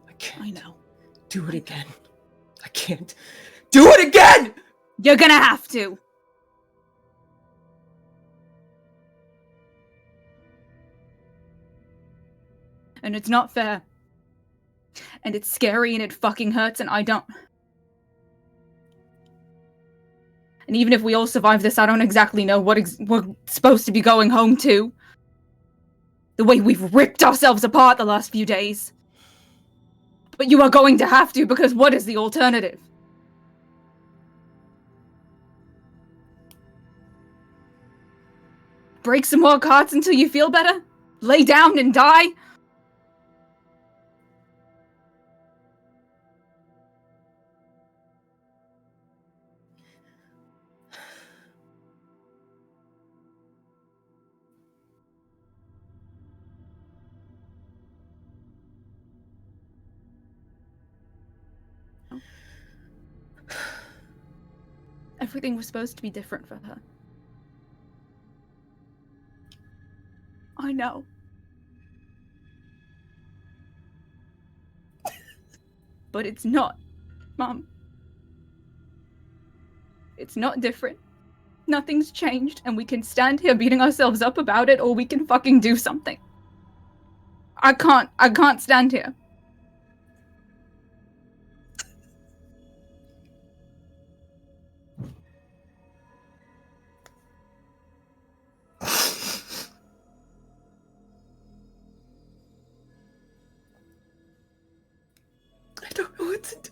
I can't. I know. Do it again. I can't. Do it again! You're gonna have to. And it's not fair. And it's scary and it fucking hurts and I don't... And even if we all survive this, I don't exactly know what we're supposed to be going home to. The way we've ripped ourselves apart the last few days. But you are going to have to, because what is the alternative? Break some more cards until you feel better? Lay down and die? Everything was supposed to be different for her. I know. But it's not, Mom. It's not different. Nothing's changed, and we can stand here beating ourselves up about it, or we can fucking do something. I can't stand here. I don't know what to do.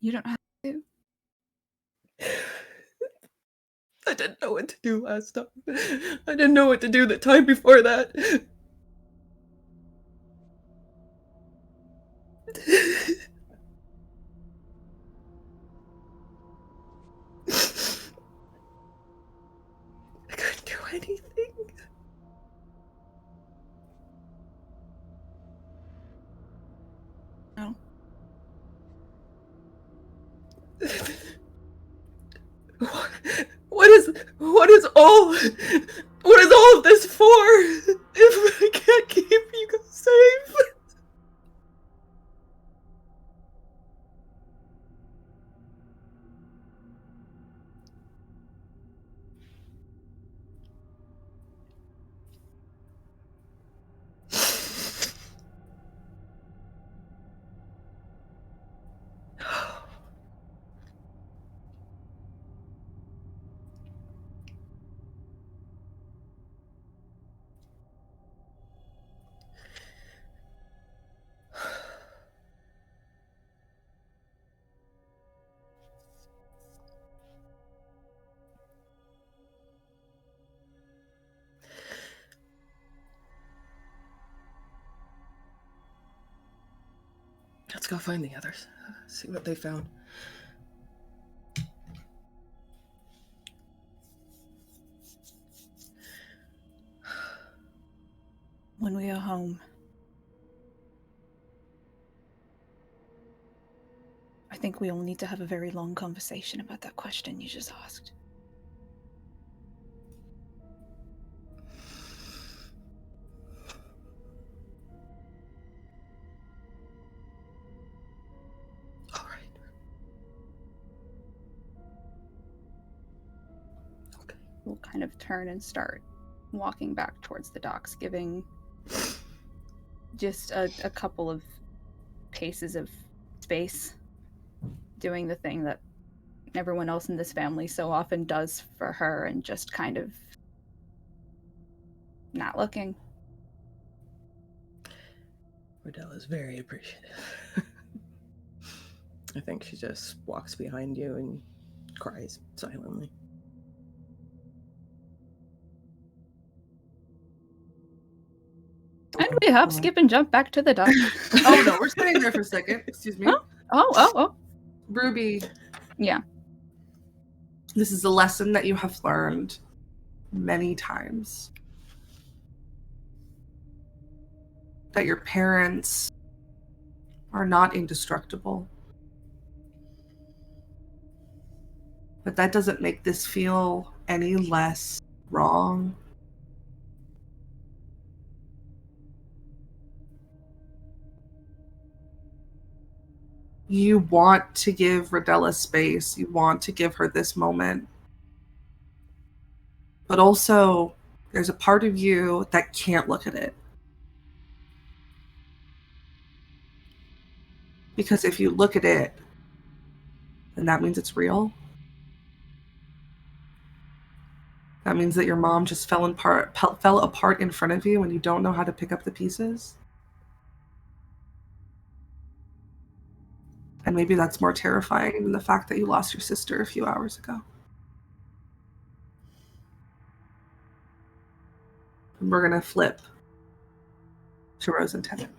You don't have to. I didn't know what to do last time. I didn't know what to do the time before that. I couldn't do anything. No. What is all of this for? If I can't keep you guys safe. Let's go find the others. See what they found. When we are home, I think we all need to have a very long conversation about that question you just asked. All right. Okay. We'll kind of turn and start walking back towards the docks, giving just a couple of paces of space, doing the thing that everyone else in this family so often does for her, and just kind of not looking. Rodella is very appreciative. I think she just walks behind you and cries silently. And we hop, skip, and jump back to the dock. Oh no, we're staying there for a second. Excuse me. Oh. Ruby. Yeah. This is a lesson that you have learned many times. That your parents are not indestructible. But that doesn't make this feel any less wrong. You want to give Rodella space. You want to give her this moment. But also, there's a part of you that can't look at it. Because if you look at it, then that means it's real. That means that your mom just fell apart in front of you and you don't know how to pick up the pieces. And maybe that's more terrifying than the fact that you lost your sister a few hours ago. And we're going to flip to Rose and Tennant.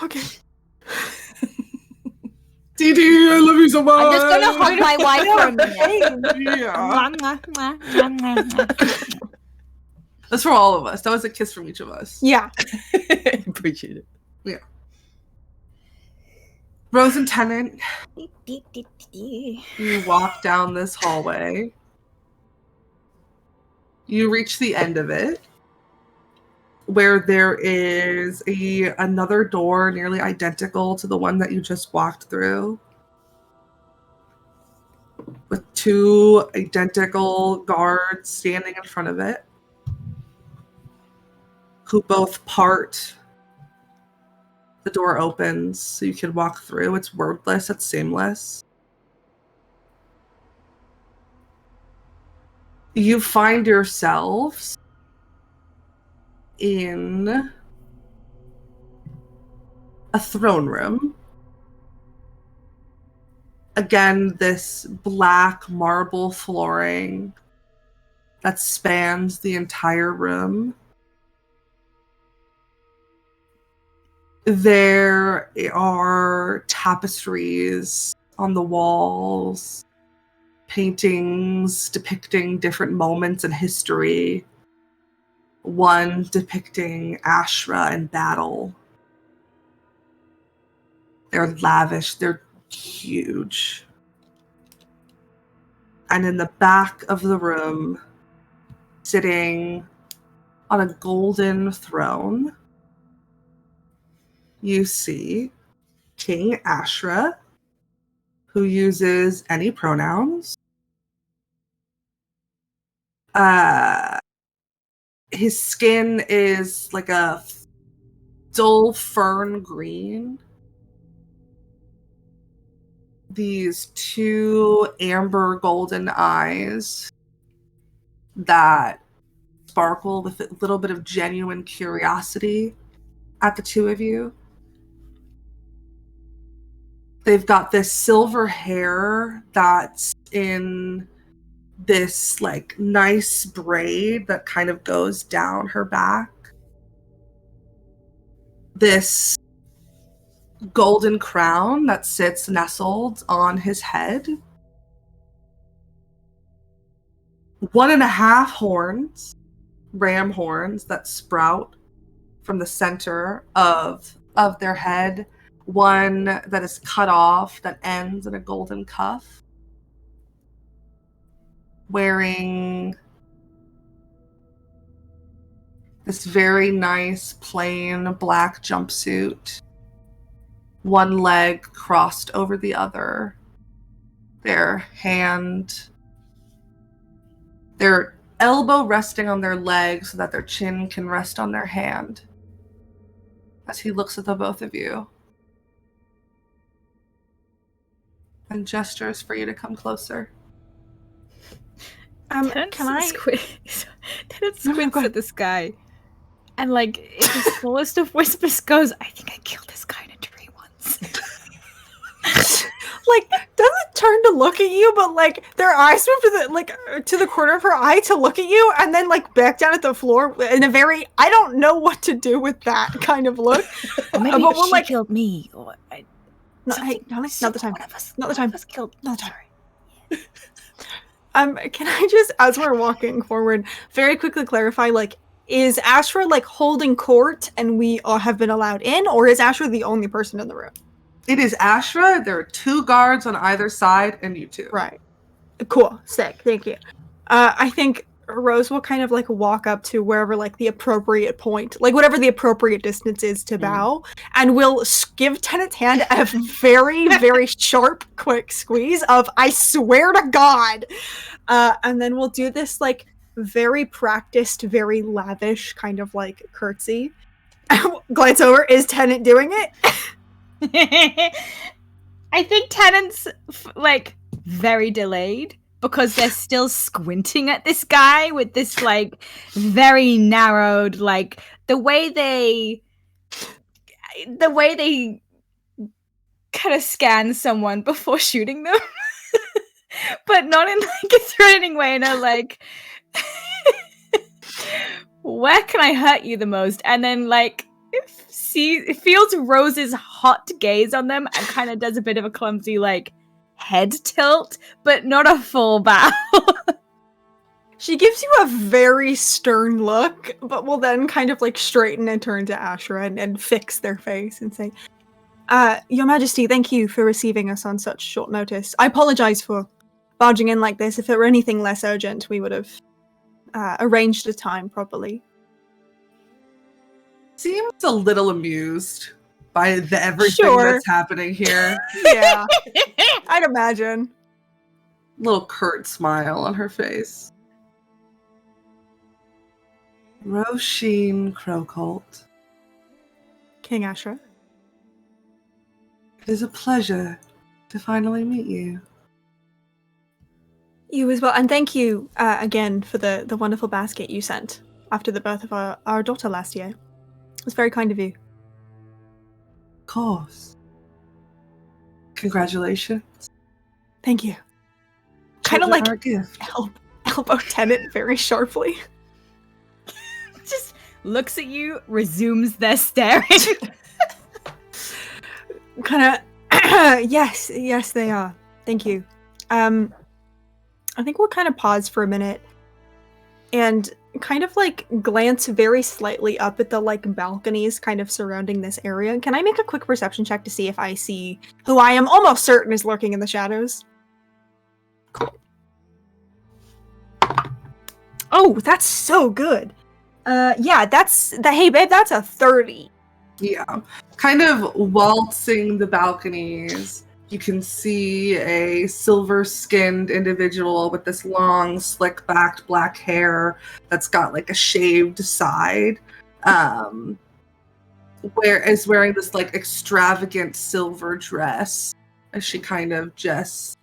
Okay. Dee, I love you so much. I'm just gonna hug my wife for a minute. Yeah. Mwah, mwah, mwah, mwah, mwah, mwah. That's for all of us. That was a kiss from each of us. Yeah. Appreciate it. Yeah. Rose and Tennant, you walk down this hallway. You reach the end of it, where there is another door nearly identical to the one that you just walked through, with two identical guards standing in front of it, who both part. The door opens so you can walk through. It's wordless, it's seamless. You find yourselves in a throne room. Again, this black marble flooring that spans the entire room. There are tapestries on the walls, paintings depicting different moments in history. One depicting Ashra in battle. They're lavish, they're huge. And in the back of the room, sitting on a golden throne, you see King Ashra, who uses any pronouns. His skin is like a dull fern green. These two amber golden eyes that sparkle with a little bit of genuine curiosity at the two of you. They've got this silver hair that's in this like nice braid that kind of goes down her back. This golden crown that sits nestled on his head. 1.5 horns, ram horns that sprout from the center of their head. One that is cut off that ends in a golden cuff. Wearing this very nice plain black jumpsuit. One leg crossed over the other. Their elbow resting on their leg so that their chin can rest on their hand. As he looks at the both of you. And gestures for you to come closer. Tennant squints at the sky. And like, in the slowest of whispers goes, I think I killed this guy in a tree once. Like, doesn't turn to look at you, but like their eyes move to the corner of her eye to look at you, and then like back down at the floor in a very I don't know what to do with that kind of look. Or maybe but she killed me. Or Hey, darling, not the time. One of us, Not the one time. of us killed. Not the time. Can I just, as we're walking forward, very quickly clarify, like, is Ashra, like, holding court and we all have been allowed in, or is Ashra the only person in the room? It is Ashra. There are 2 guards on either side, and you 2. Right. Cool. Sick. Thank you. I think Rose will kind of, like, walk up to wherever, like, the appropriate point, like, whatever the appropriate distance is to bow, and will give Tennant's hand a very, very sharp, quick squeeze of, I swear to God! And then we'll do this, like, very practiced, very lavish kind of, like, curtsy. Glance over, is Tennant doing it? I think Tennant's like very delayed because they're still squinting at this guy with this like very narrowed, like the way they kind of scan someone before shooting them, but not in like a threatening way. No, like where can I hurt you the most? And then like feels Rose's hot gaze on them and kind of does a bit of a clumsy like head tilt, but not a full bow. She gives you a very stern look, but will then kind of like straighten and turn to Ashra and fix their face and say, Your Majesty, thank you for receiving us on such short notice. I apologize for barging in like this. If it were anything less urgent, we would have arranged a time properly. Seems a little amused by everything Sure. that's happening here. Yeah, I'd imagine. Little curt smile on her face. Roisin Crowcolt. King Ashra. It is a pleasure to finally meet you. You as well, and thank you again for the wonderful basket you sent after the birth of our daughter last year. It was very kind of you. Of course. Congratulations. Thank you. Kind of Children like are a gift. elbow Tennant very sharply. Just looks at you, resumes their staring. Kind of, yes, they are. Thank you. I think we'll kind of pause for a minute and kind of like glance very slightly up at the like balconies kind of surrounding this area. Can I make a quick perception check to see if I see who I am almost certain is lurking in the shadows? Cool. Oh, that's so good. Yeah, hey babe, that's a 30. Yeah. Kind of waltzing the balconies. You can see a silver-skinned individual with this long, slick-backed black hair that's got like a shaved side. Is wearing this like extravagant silver dress as she kind of just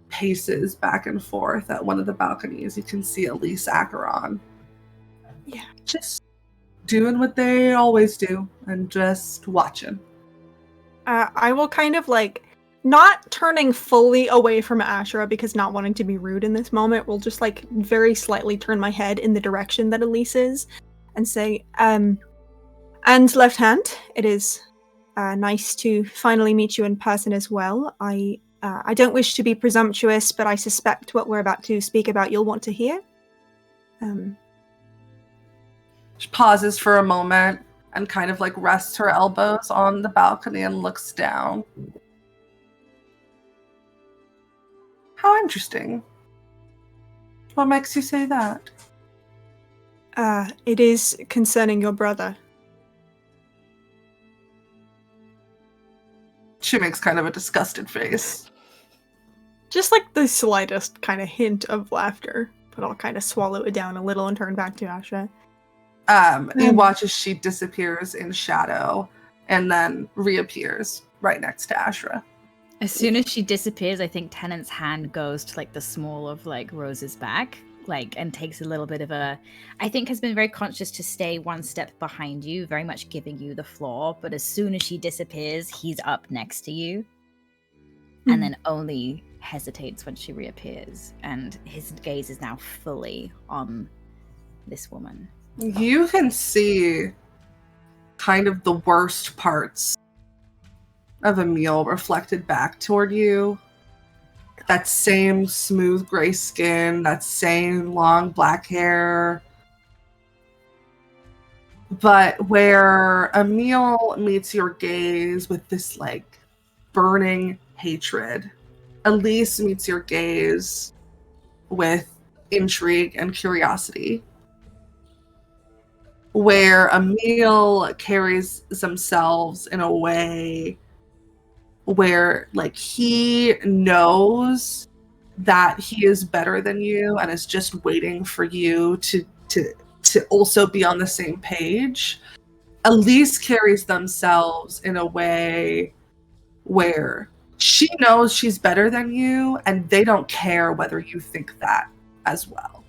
paces back and forth at one of the balconies. You can see Elise Acheron. Yeah. Just doing what they always do and just watching. I will kind of like, not turning fully away from Ashra because not wanting to be rude in this moment, will just like very slightly turn my head in the direction that Elise is and say, and Left Hand, it is nice to finally meet you in person as well. I don't wish to be presumptuous, but I suspect what we're about to speak about you'll want to hear. She pauses for a moment and kind of like rests her elbows on the balcony and looks down. How interesting. What makes you say that? It is concerning your brother. She makes kind of a disgusted face. Just like the slightest kind of hint of laughter, but I'll kind of swallow it down a little and turn back to Ashra. You watch as she disappears in shadow and then reappears right next to Ashra. As soon as she disappears, I think Tennant's hand goes to like the small of like Rose's back, like, and takes a little bit of a, I think has been very conscious to stay one step behind you, very much giving you the floor. But as soon as she disappears, he's up next to you, and then only hesitates when she reappears, and his gaze is now fully on this woman. You can see kind of the worst parts of Emil reflected back toward you. That same smooth gray skin, that same long black hair. But where Emil meets your gaze with this like burning hatred, Elise meets your gaze with intrigue and curiosity. Where Emil carries themselves in a way where like he knows that he is better than you and is just waiting for you to also be on the same page. Elise carries themselves in a way where she knows she's better than you and they don't care whether you think that as well.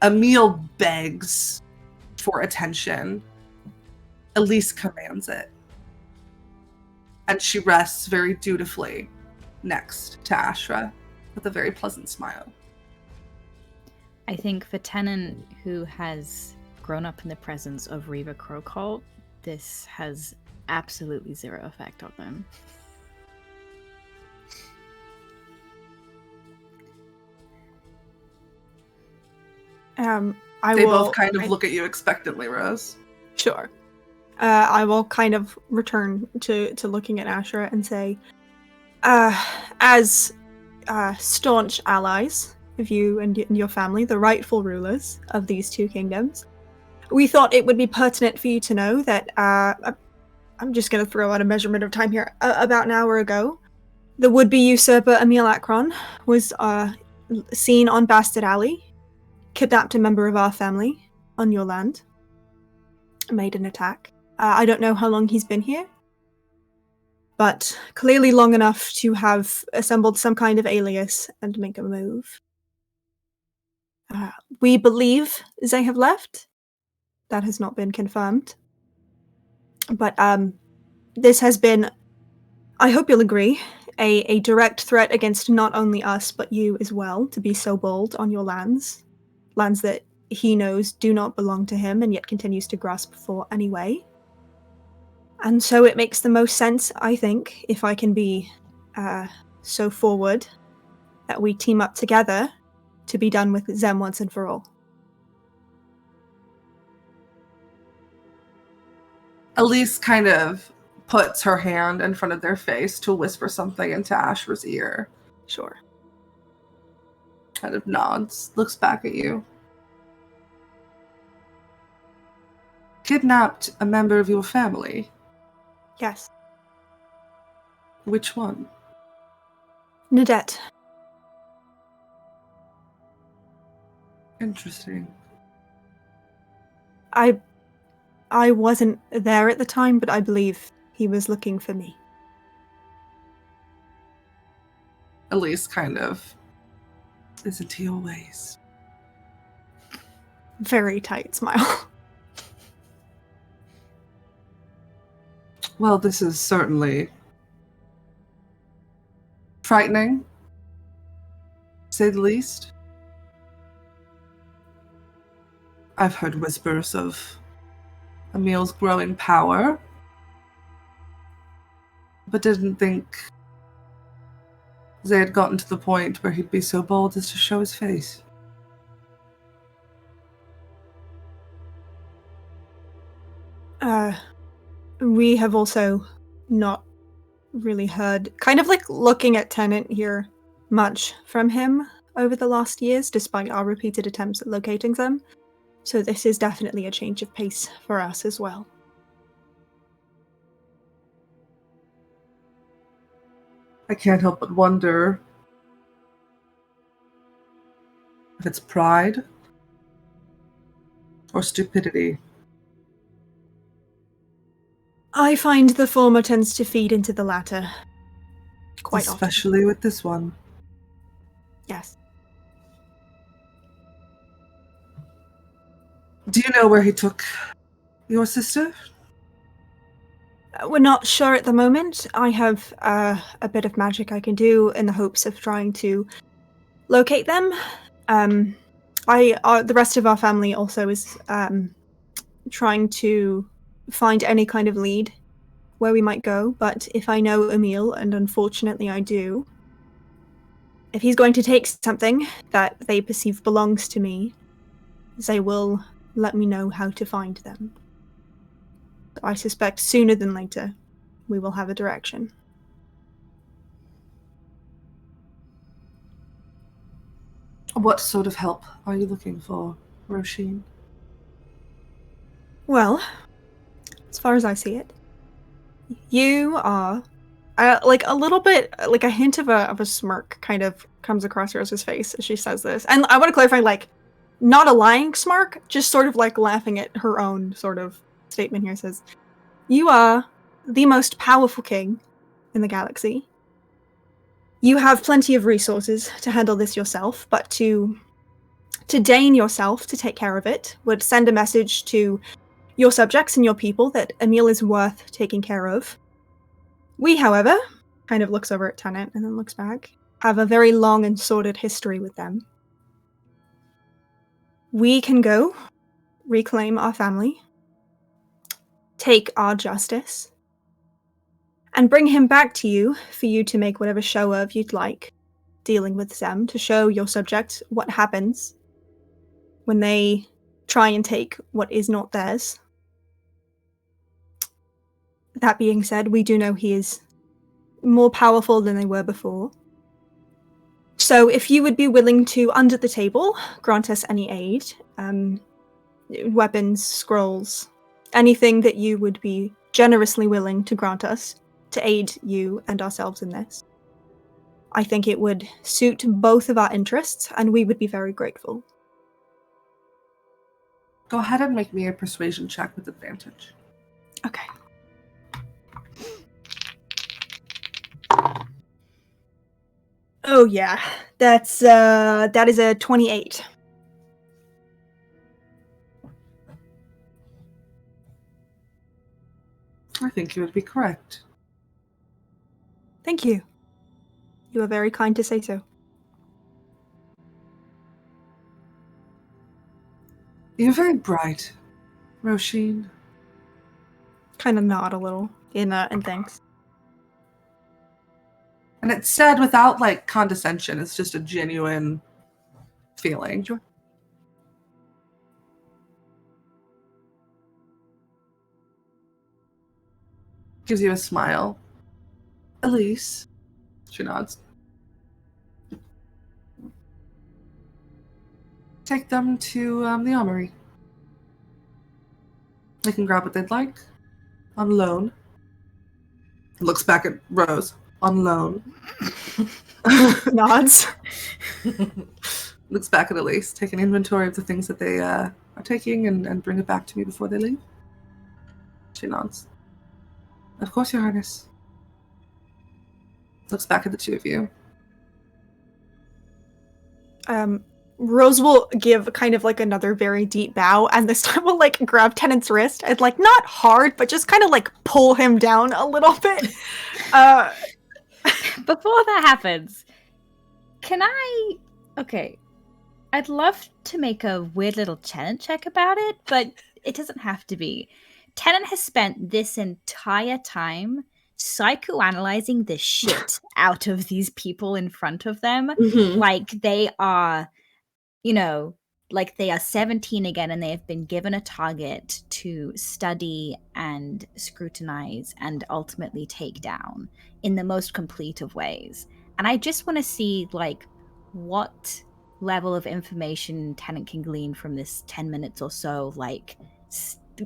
Emil begs for attention. Elise commands it. And she rests very dutifully next to Ashra with a very pleasant smile. I think for Tennant, who has grown up in the presence of Reva Crowcolt, this has absolutely zero effect on them. They both kind of look at you expectantly, Rose. Sure. I will kind of return to looking at Ashra and say, as staunch allies of you and your family, the rightful rulers of these two kingdoms, we thought it would be pertinent for you to know that, I'm just going to throw out a measurement of time here, about an hour ago, the would-be usurper Emil Akron was seen on Bastard Alley, kidnapped a member of our family on your land, made an attack. I don't know how long he's been here, but clearly long enough to have assembled some kind of alias and make a move. We believe they have left. That has not been confirmed. But this has been, I hope you'll agree, a direct threat against not only us, but you as well, to be so bold on your lands. Lands that he knows do not belong to him and yet continues to grasp for anyway. And so it makes the most sense, I think, if I can be so forward, that we team up together to be done with Zem once and for all. Elise kind of puts her hand in front of their face to whisper something into Ashra's ear. Sure. Kind of nods, looks back at you. Kidnapped a member of your family? Yes. Which one? Nadette. Interesting. I wasn't there at the time, but I believe he was looking for me. Elise kind of, isn't he always? Very tight smile. Well, this is certainly frightening, to say the least. I've heard whispers of Emil's growing power, but didn't think they had gotten to the point where he'd be so bold as to show his face. We have also not really heard, kind of like looking at Tennant here, much from him over the last years, despite our repeated attempts at locating them. So this is definitely a change of pace for us as well. I can't help but wonder if it's pride or stupidity. I find the former tends to feed into the latter. Quite Especially with this one. Yes. Do you know where he took your sister? We're not sure at the moment. I have a bit of magic I can do in the hopes of trying to locate them. The rest of our family also is trying to find any kind of lead where we might go, but if I know Emil, and unfortunately I do, if he's going to take something that they perceive belongs to me, they will let me know how to find them. So I suspect sooner than later, we will have a direction. What sort of help are you looking for, Roisin? Well, as far as I see it, you are like a little bit, like a hint of a smirk kind of comes across Rose's face as she says this. And I want to clarify, like, not a lying smirk, just sort of like laughing at her own sort of statement here. Says, you are the most powerful king in the galaxy. You have plenty of resources to handle this yourself, but to deign yourself to take care of it would send a message to your subjects and your people that Emil is worth taking care of. We, however, kind of looks over at Tennant and then looks back, have a very long and sordid history with them. We can go, reclaim our family, take our justice, and bring him back to you for you to make whatever show of you'd like, dealing with them, to show your subjects what happens when they try and take what is not theirs. That being said, we do know he is more powerful than they were before. So if you would be willing to, under the table, grant us any aid, weapons, scrolls, anything that you would be generously willing to grant us to aid you and ourselves in this, I think it would suit both of our interests, and we would be very grateful. Go ahead and make me a persuasion check with advantage. Okay. Oh yeah, that is a 28. I think you would be correct. Thank you. You are very kind to say so. You're very bright, Roisin. Kind of nod a little in thanks. And it's said without, like, condescension. It's just a genuine feeling. Sure. Gives you a smile. Elise. She nods. Take them to the armory. They can grab what they'd like. On loan. Looks back at Rose. On loan. Nods. Looks back at Elise. Take an inventory of the things that they are taking and bring it back to me before they leave. She nods. Of course, Your Highness. Looks back at the two of you. Rose will give kind of like another very deep bow, and this time will like grab Tennant's wrist and like not hard, but just kind of like pull him down a little bit. Before that happens, okay, I'd love to make a weird little Tennant check about it, but it doesn't have to be. Tennant has spent this entire time psychoanalyzing the shit out of these people in front of them. Mm-hmm. Like they are, like they are 17 again, and they have been given a target to study and scrutinize and ultimately take down in the most complete of ways. And I just want to see, like, what level of information Tennant can glean from this 10 minutes or so, like,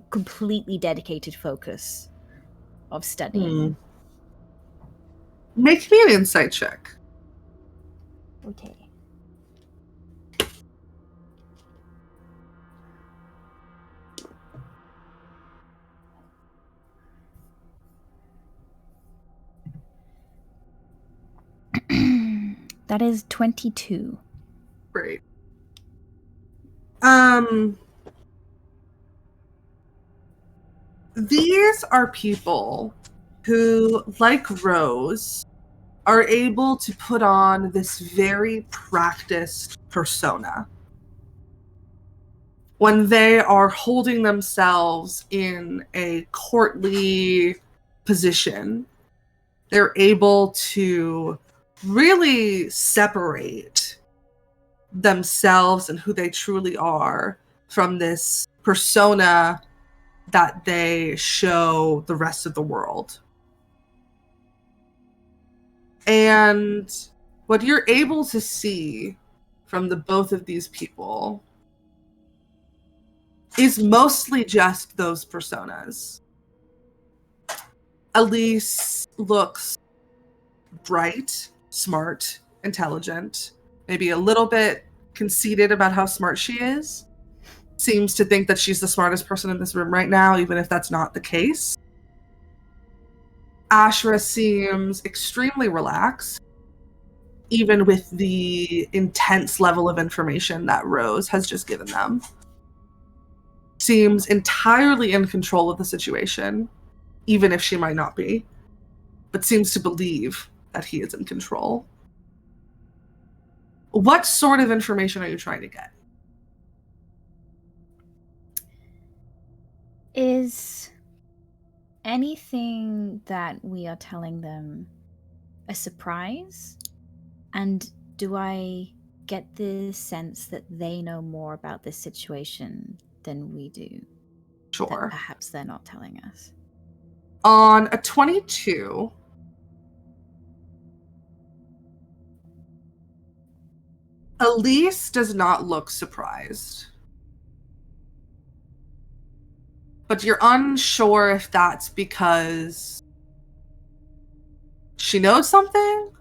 completely dedicated focus of studying. Make me an insight check. Okay. That is 22. Great. These are people who, like Rose, are able to put on this very practiced persona when they are holding themselves in a courtly, position, they're able to really separate themselves and who they truly are from this persona that they show the rest of the world. And what you're able to see from the both of these people is mostly just those personas. Elise looks bright, smart, intelligent, maybe a little bit conceited about how smart she is. Seems to think that she's the smartest person in this room right now, even if that's not the case. Ashra seems extremely relaxed, even with the intense level of information that Rose has just given them. Seems entirely in control of the situation, even if she might not be, but seems to believe that he is in control. What sort of information are you trying to get? Is anything that we are telling them a surprise? And do I get the sense that they know more about this situation than we do? Sure. That perhaps they're not telling us. On a 22, Elise does not look surprised. But you're unsure if that's because she knows something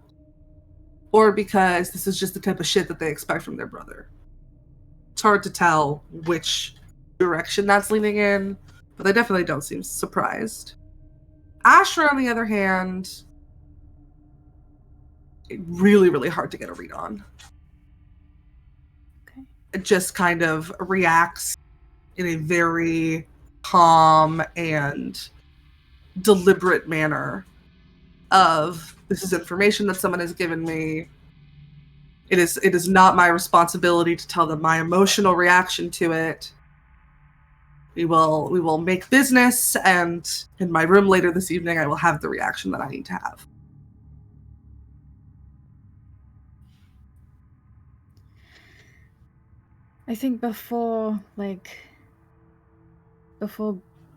or because this is just the type of shit that they expect from their brother. It's hard to tell which direction that's leaning in, but they definitely don't seem surprised. Asher, on the other hand, really, really hard to get a read on. Okay. It just kind of reacts in a very calm and deliberate manner of, this is information that someone has given me. It is not my responsibility to tell them my emotional reaction to it. We will make business, and in my room later this evening I will have the reaction that I need to have. I think before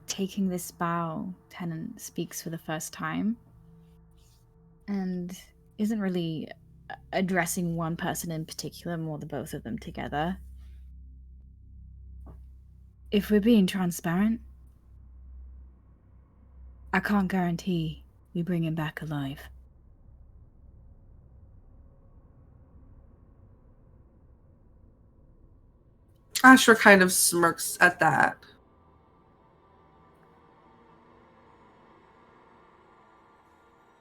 taking this bow, Tennant speaks for the first time and isn't really addressing one person in particular, more the both of them together. If we're being transparent, I can't guarantee we bring him back alive. Asher kind of smirks at that.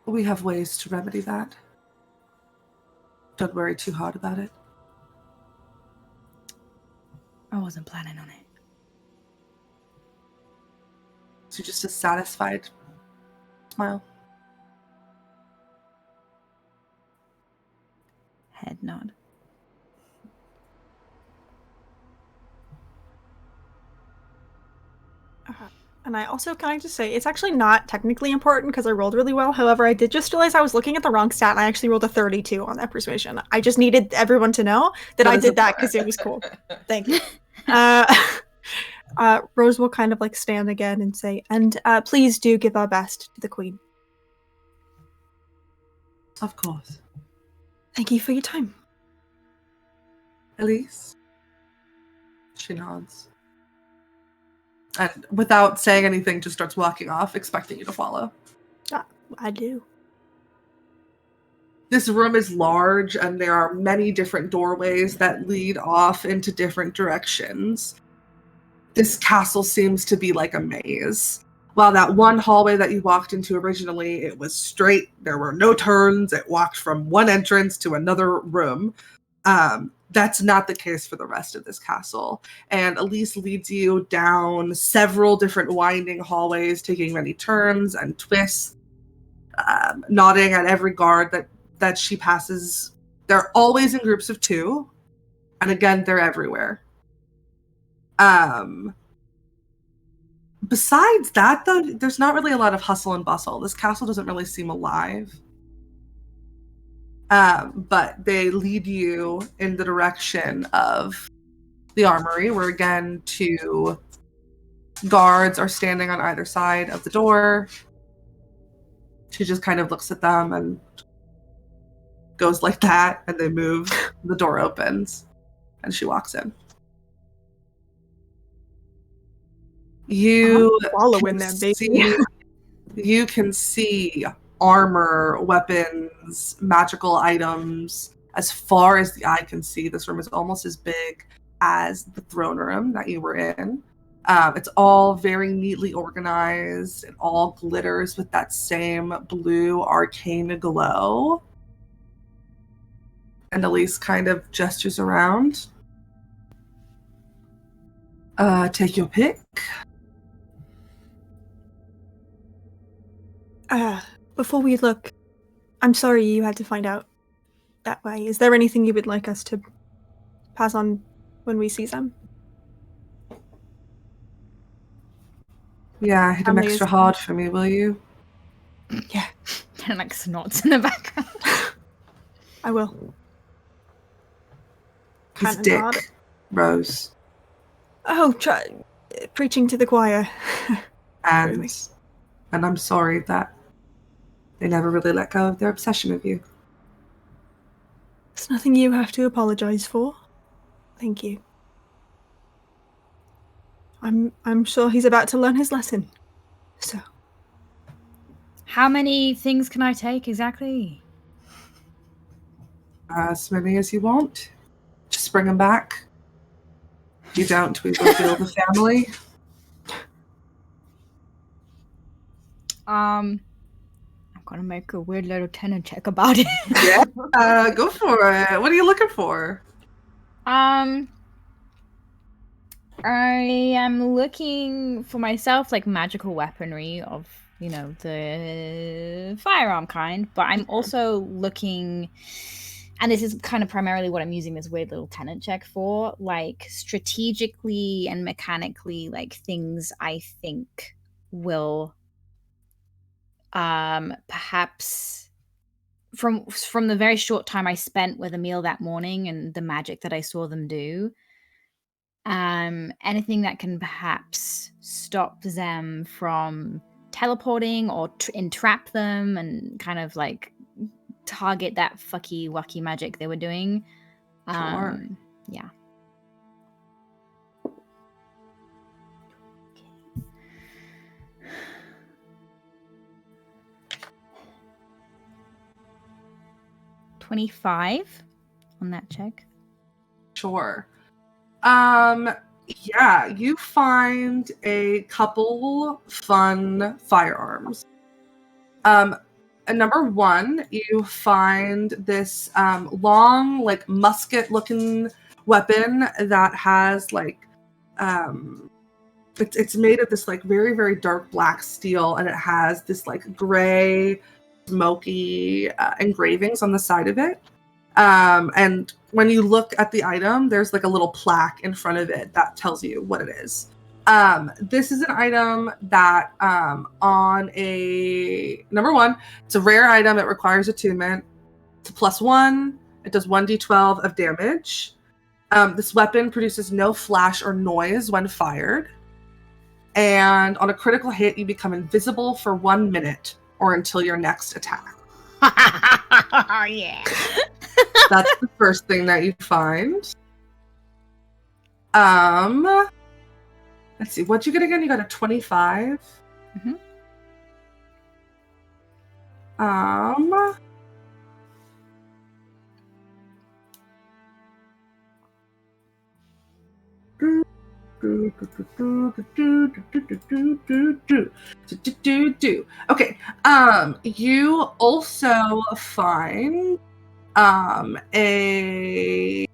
We have ways to remedy that. Don't worry too hard about it. I wasn't planning on it. So just a satisfied smile. Head nod. And I also, can I just say, it's actually not technically important because I rolled really well. However, I did just realize I was looking at the wrong stat and I actually rolled a 32 on that persuasion. I just needed everyone to know that I did that because it was cool. Thank you. Rose will kind of like stand again and say, and please do give our best to the Queen. Of course. Thank you for your time. Elise? She nods. And without saying anything, just starts walking off, expecting you to follow. I do. This room is large, and there are many different doorways that lead off into different directions. This castle seems to be like a maze. While that one hallway that you walked into originally, it was straight, there were no turns, it walked from one entrance to another room. That's not the case for the rest of this castle. And Elise leads you down several different winding hallways, taking many turns and twists, nodding at every guard that she passes. They're always in groups of 2. And again, they're everywhere. Besides that, though, there's not really a lot of hustle and bustle. This castle doesn't really seem alive. But they lead you in the direction of the armory, where again, 2 guards are standing on either side of the door. She just kind of looks at them and goes like that, and they move. The door opens, and she walks in. You following can them, baby. you can see armor, weapons, magical items as far as the eye can see. This room is almost as big as the throne room that you were in. It's all very neatly organized. It all glitters with that same blue arcane glow. And Elise kind of gestures around. Take your pick. Before we look, I'm sorry you had to find out that way. Is there anything you would like us to pass on when we see them? Yeah, hit them extra hard for me, will you? Yeah. And like snorts in the background. I will. He's Dick, Rose. Oh, preaching to the choir. And I'm sorry that they never really let go of their obsession with you. It's nothing you have to apologize for. Thank you. I'm sure he's about to learn his lesson. So. How many things can I take exactly? As many as you want. Just bring them back. If you don't, we will kill the family. I'm gonna make a weird little tenant check about it. Yeah, go for it. What are you looking for? I am looking for myself like magical weaponry of, you know, the firearm kind, but I'm also looking, and this is kind of primarily what I'm using this weird little tenant check for, like strategically and mechanically, like things I think will perhaps from the very short time I spent with Emil that morning and the magic that I saw them do, anything that can perhaps stop them from teleporting or entrap them and kind of like target that fucky wucky magic they were doing. Sure. Yeah. 25 on that check. Sure. Yeah, you find a couple fun firearms. Number 1, you find this long, like musket-looking weapon that has like it's made of this like very, very dark black steel, and it has this like gray, smoky engravings on the side of it. And when you look at the item, there's like a little plaque in front of it that tells you what it is. This is an item that on a number 1, it's a rare item. It requires attunement. It's a +1. It does 1d12 of damage. This weapon produces no flash or noise when fired. And on a critical hit, you become invisible for 1 minute or until your next attack. Oh, yeah. That's the first thing that you find. Let's see. What'd you get again? You got a 25. Mm-hmm. Okay. You also find a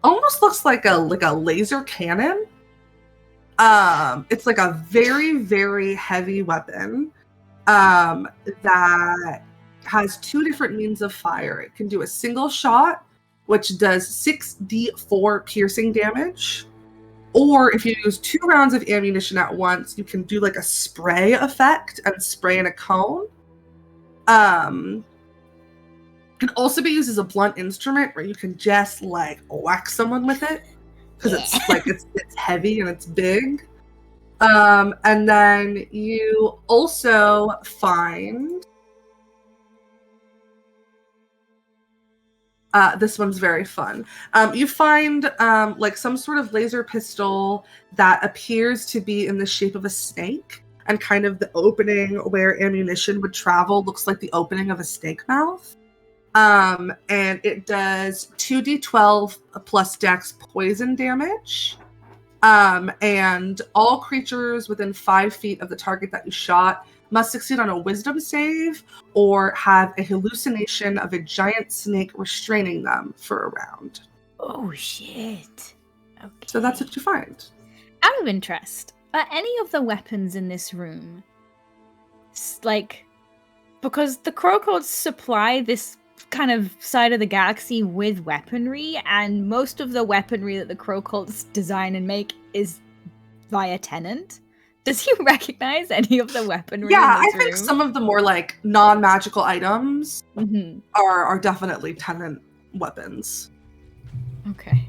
almost looks like a laser cannon. It's like a very, very heavy weapon that has 2 different means of fire. It can do a single shot, which does 6d4 piercing damage, Or if you use 2 rounds of ammunition at once, you can do like a spray effect and spray in a cone. Can also be used as a blunt instrument where you can just like whack someone with it because it's like it's heavy and it's big. And then you also find this one's very fun. You find like some sort of laser pistol that appears to be in the shape of a snake, and kind of the opening where ammunition would travel looks like the opening of a snake mouth. And it does 2d12 plus dex poison damage. And all creatures within 5 feet of the target that you shot must succeed on a wisdom save or have a hallucination of a giant snake restraining them for a round. Oh, shit. Okay. So that's what you find. Out of interest, are any of the weapons in this room, like, because the Crowcolts supply this kind of side of the galaxy with weaponry, and most of the weaponry that the Crowcolts design and make is via Tenant. Does he recognize any of the weaponry? Yeah, in this I think room? some of the more like non-magical items Mm-hmm. are definitely Tenant weapons. Okay.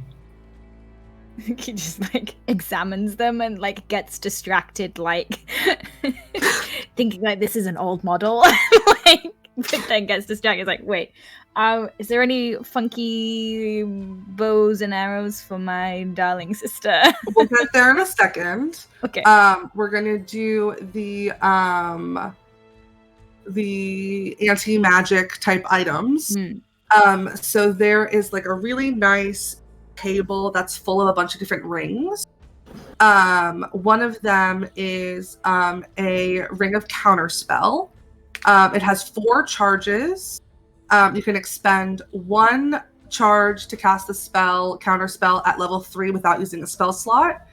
He just like examines them and like gets distracted, like thinking like this is an old model, like, but then gets distracted. It's like, wait, is there any funky bows and arrows for my darling sister? We'll get there in a second. Okay. We're gonna do the anti-magic type items. So there is like a really nice table that's full of a bunch of different rings. One of them is a ring of counterspell. It has 4 charges. You can expend 1 charge to cast the spell, counterspell, at level 3 without using a spell slot.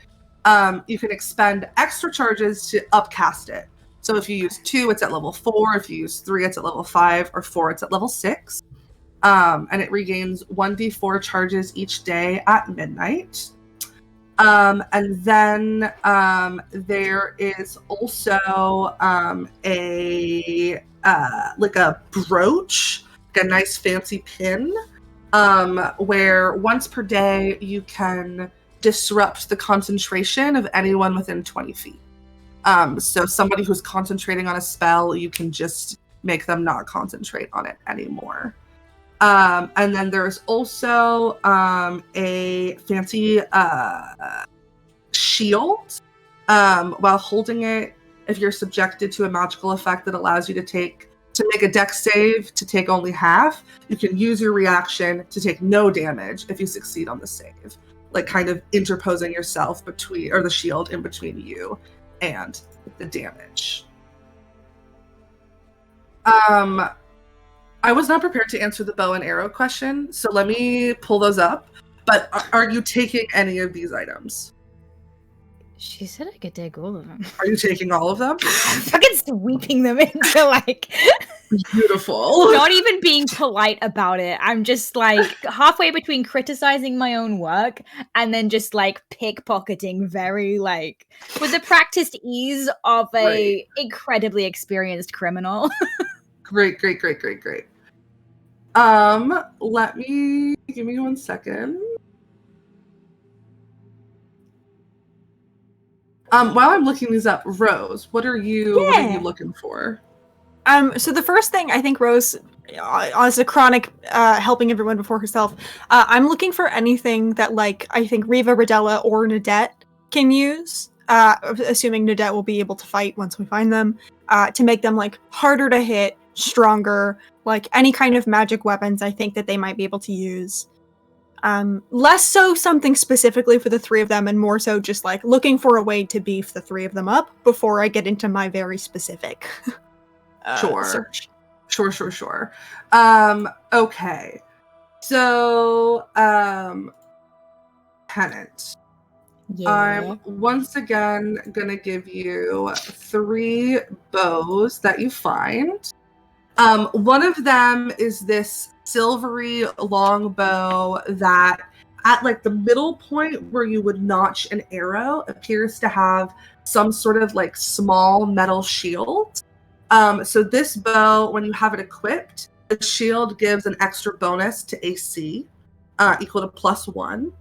You can expend extra charges to upcast it. So if you use 2, it's at level 4. If you use 3, it's at level 5, or 4, it's at level 6. And it regains 1d4 charges each day at midnight. And then there is also a brooch, like a nice fancy pin, where once per day you can disrupt the concentration of anyone within 20 feet. So somebody who's concentrating on a spell, you can just make them not concentrate on it anymore. And then there's also a fancy shield. While holding it, if you're subjected to a magical effect that allows you to make a dex save to take only half, you can use your reaction to take no damage if you succeed on the save. Like kind of interposing yourself between, or the shield in between you and the damage. I was not prepared to answer the bow and arrow question, so let me pull those up. But are you taking any of these items? She said I could take all of them. Are you taking all of them? I'm fucking sweeping them into like Beautiful. not even being polite about it. I'm just like halfway between criticizing my own work and then just like pickpocketing very like with the practiced ease of a incredibly experienced criminal. Great. Give me 1 second. While I'm looking these up, Rose, what are you looking for? So the first thing I think Rose, as a chronic helping everyone before herself, I'm looking for anything that like I think Riva, Radella, or Nadette can use, assuming Nadette will be able to fight once we find them, to make them like harder to hit, stronger, like any kind of magic weapons I think that they might be able to use. Less so something specifically for the 3 of them, and more so just like looking for a way to beef the 3 of them up before I get into my very specific search. Sure. Okay. So, Tenant. Yeah. I'm once again gonna give you 3 bows that you find. One of them is this silvery long bow that at like the middle point where you would notch an arrow appears to have some sort of like small metal shield. So this bow, when you have it equipped, the shield gives an extra bonus to AC, equal to +1.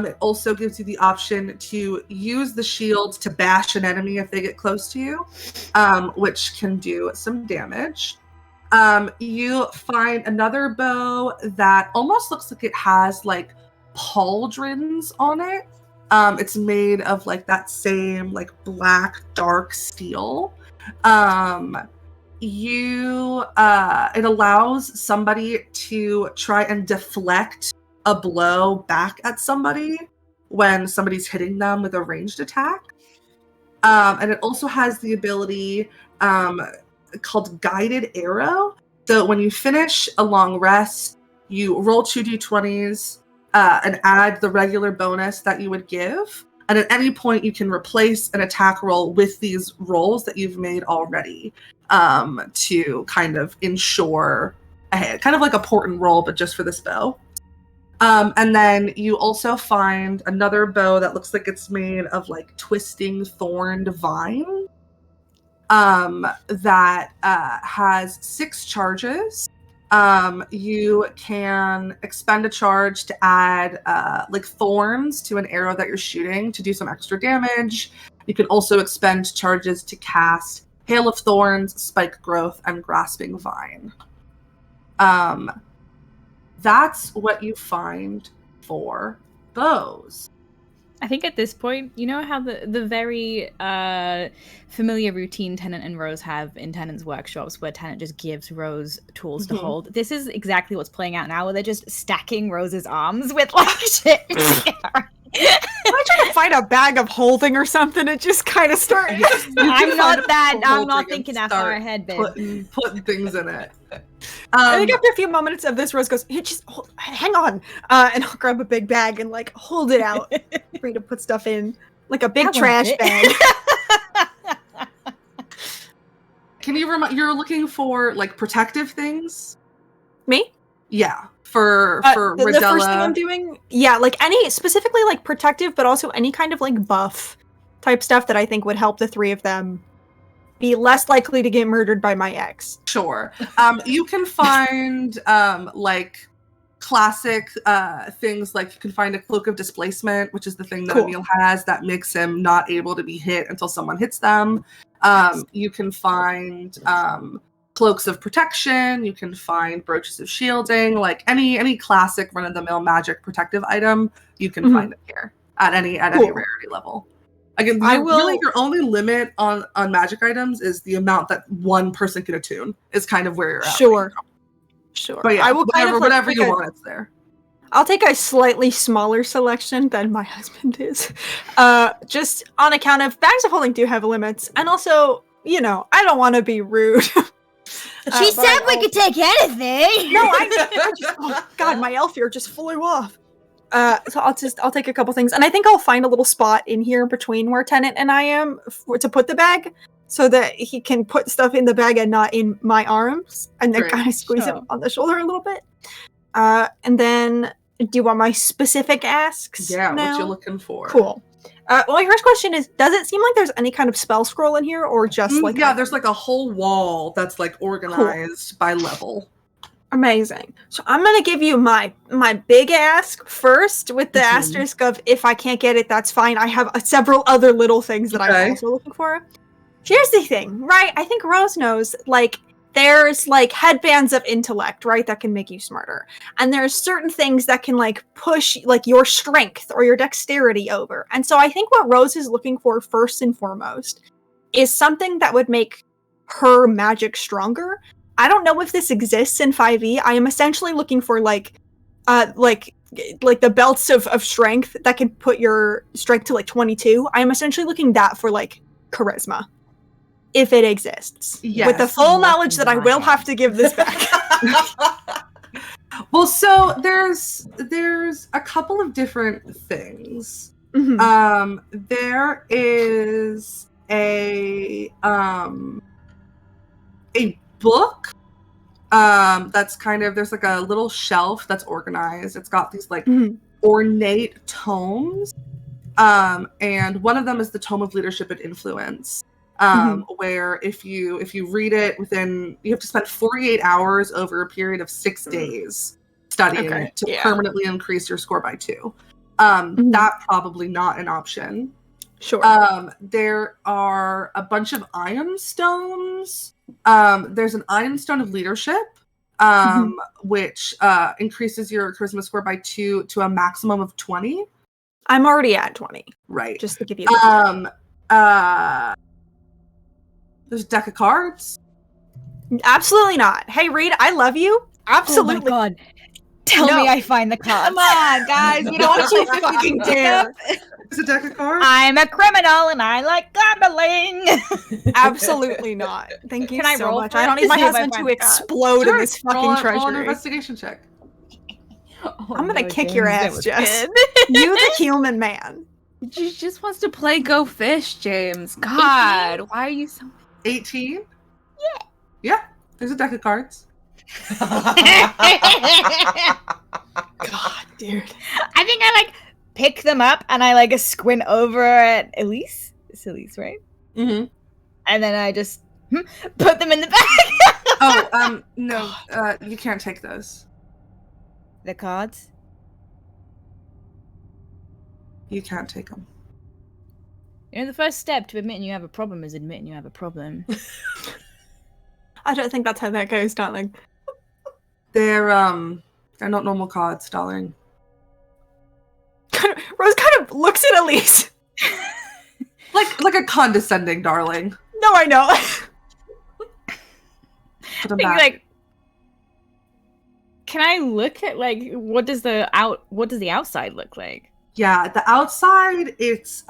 It also gives you the option to use the shield to bash an enemy if they get close to you, which can do some damage. You find another bow that almost looks like it has like pauldrons on it. It's made of like that same like black dark steel. It allows somebody to try and deflect a blow back at somebody when somebody's hitting them with a ranged attack. And it also has the ability called Guided Arrow. So when you finish a long rest, you roll 2d20s and add the regular bonus that you would give. And at any point, you can replace an attack roll with these rolls that you've made already to kind of ensure a hit. Kind of like a port and roll, but just for this bow. And then you also find another bow that looks like it's made of like twisting thorned vine that has 6 charges. You can expend a charge to add like thorns to an arrow that you're shooting to do some extra damage. You can also expend charges to cast Hail of Thorns, Spike Growth, and Grasping Vine. That's what you find for bows. I think at this point, you know how the very familiar routine Tennant and Rose have in Tennant's workshops where Tennant just gives Rose tools to hold? This is exactly what's playing out now, where they're just stacking Rose's arms with like shit. I try to find a bag of holding or something and just kind of start. I'm not thinking that far ahead, babe. Putting things in it. I think after a few moments of this, Rose goes, "Hey, just hang on," and I'll grab a big bag and like hold it out for you to put stuff in, like a big trash bag. Can you you're looking for like protective things? Me? Yeah. For the Radella. first thing I'm doing, yeah, like any specifically like protective, but also any kind of like buff type stuff that I think would help the three of them be less likely to get murdered by my ex. Sure. You can find like classic things, like you can find a Cloak of Displacement, which is the thing that Emil has that makes him not able to be hit until someone hits them. You can find Cloaks of Protection, you can find Brooches of Shielding, like any classic run-of-the-mill magic protective item, you can find it here at any rarity level. Again, really your only limit on magic items is the amount that one person can attune is kind of where you're at. Sure. But yeah, I will whatever you want, it's there. I'll take a slightly smaller selection than my husband is. Just on account of bags of holding do have limits, and also, you know, I don't want to be rude. She said we could take anything. No, I just, oh God, my elf ear just flew off. So I'll take a couple things, and I think I'll find a little spot in here between where Tennant and I am to put the bag, so that he can put stuff in the bag and not in my arms, and then kind of squeeze him on the shoulder a little bit. And then, do you want my specific asks? Yeah, now? what you looking for? Cool. Well, my first question is, does it seem like there's any kind of spell scroll in here, or just like... Yeah, there's like a whole wall that's like organized by level. Amazing. So I'm going to give you my big ask first, with the asterisk of if I can't get it, that's fine. I have several other little things that I'm also looking for. Here's the thing, right? I think Rose knows, like, there's like headbands of intellect, right, that can make you smarter, and there's certain things that can like push like your strength or your dexterity over. And so I think what Rose is looking for first and foremost is something that would make her magic stronger. I don't know if this exists in 5e. I am essentially looking for like the belts of strength that can put your strength to like 22. I am essentially looking that for like charisma, if it exists. Yes, with the full knowledge that I will have to give this back. Well, so there's a couple of different things. There is a book that's kind of, there's like a little shelf that's organized. It's got these like ornate tomes. And one of them is the Tome of Leadership and Influence, where if you read it you have to spend 48 hours over a period of 6 days studying it to permanently increase your score by 2. That probably not an option. Sure. There are a bunch of ion stones. There's an ion stone of leadership, which increases your charisma score by 2 to a maximum of 20. I'm already at 20. Right. Just to give you there's a deck of cards. Absolutely not. Hey, Reed, I love you. Absolutely. Oh my god. Tell me I find the cards. Come on, guys. You don't you fucking dare. It's a deck of cards. I'm a criminal and I like gambling. Absolutely not. Thank you Can I so roll much. for I it don't to need my see if I husband find to the cards? explode in this fucking roll an treasury. investigation check. I'm gonna kick your ass, Jess. You the human man. She just wants to play Go Fish, James. God, why are you so... 18? Yeah. There's a deck of cards. God, dude. I think I like pick them up and I like squint over at Elise. It's Elise, right? Mm-hmm. And then I just put them in the bag. No, you can't take those. The cards? You can't take them. You know, the first step to admitting you have a problem is admitting you have a problem. I don't think that's how that goes, darling. They're not normal cards, darling. Rose kind of looks at Elise. like a condescending darling. No, I know. Put them I think, back. like, can I look at like what does the outside look like? Yeah, the outside, it's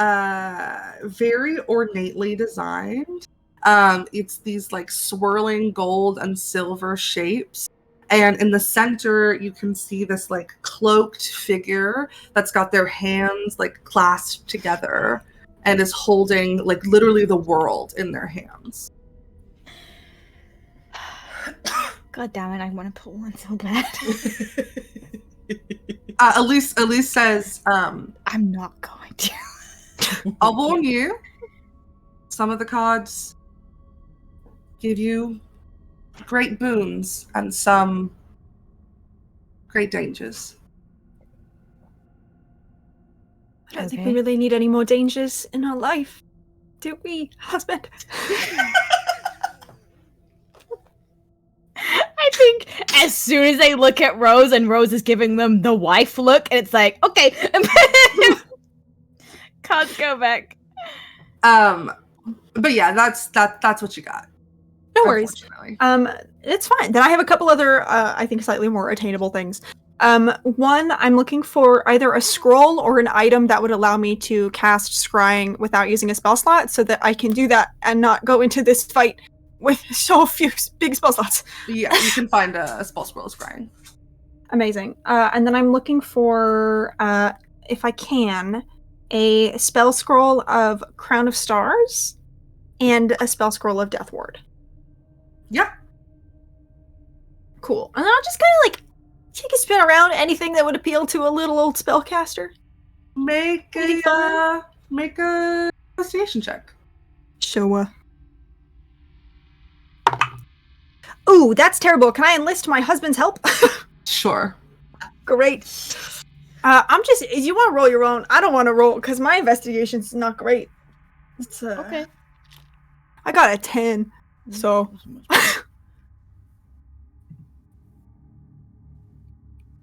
very ornately designed. It's these like swirling gold and silver shapes. And in the center, you can see this like cloaked figure that's got their hands like clasped together and is holding like literally the world in their hands. God damn it, I want to pull one so bad. Elise says, I'm not going to. I'll warn you, some of the cards give you great boons and some great dangers. I don't think we really need any more dangers in our life. Do we, husband? I think as soon as they look at Rose and Rose is giving them the wife look, and it's like, okay, cards go back. But yeah, that's what you got. No worries. Unfortunately. It's fine. Then I have a couple other, I think, slightly more attainable things. One, I'm looking for either a scroll or an item that would allow me to cast scrying without using a spell slot, so that I can do that and not go into this fight with so few big spell slots. Yeah, you can find a spell scroll scrying. Amazing. And then I'm looking for, if I can, a spell scroll of Crown of Stars and a spell scroll of Death Ward. Yeah. Cool. And then I'll just kind of like take a spin around anything that would appeal to a little old spellcaster. Make a investigation check. Showa. Ooh, that's terrible. Can I enlist my husband's help? Sure. Great. If you want to roll your own, I don't want to roll because my investigation's not great. It's Okay. I got a 10, so.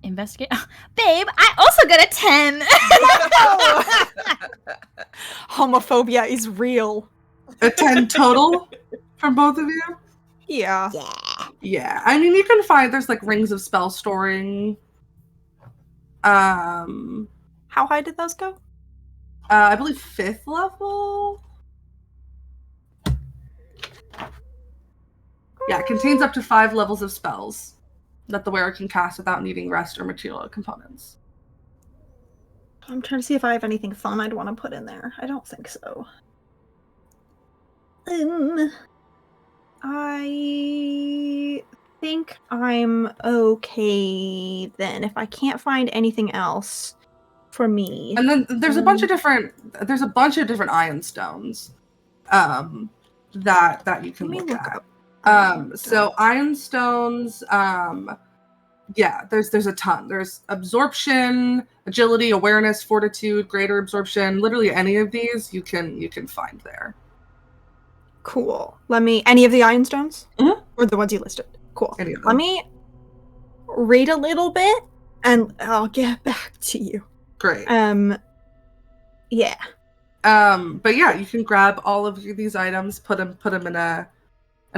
Investigate. Babe, I also got a 10. Homophobia is real. A 10 total from both of you? Yeah. Yeah. I mean, you can find there's like rings of spell storing. How high did those go? I believe 5th level. Yeah, it contains up to 5 levels of spells that the wearer can cast without needing rest or material components. I'm trying to see if I have anything fun I'd want to put in there. I don't think so. I think I'm okay then. If I can't find anything else, for me. And then there's a bunch of different iron stones that you can look at. So iron stones, there's a ton. There's absorption, agility, awareness, fortitude, greater absorption. Literally any of these you can find there. Cool. Any of the iron stones? Mhm. Or the ones you listed? Cool. Any of them. Let me read a little bit and I'll get back to you. Great. Yeah. But yeah, you can grab all of these items, put them in a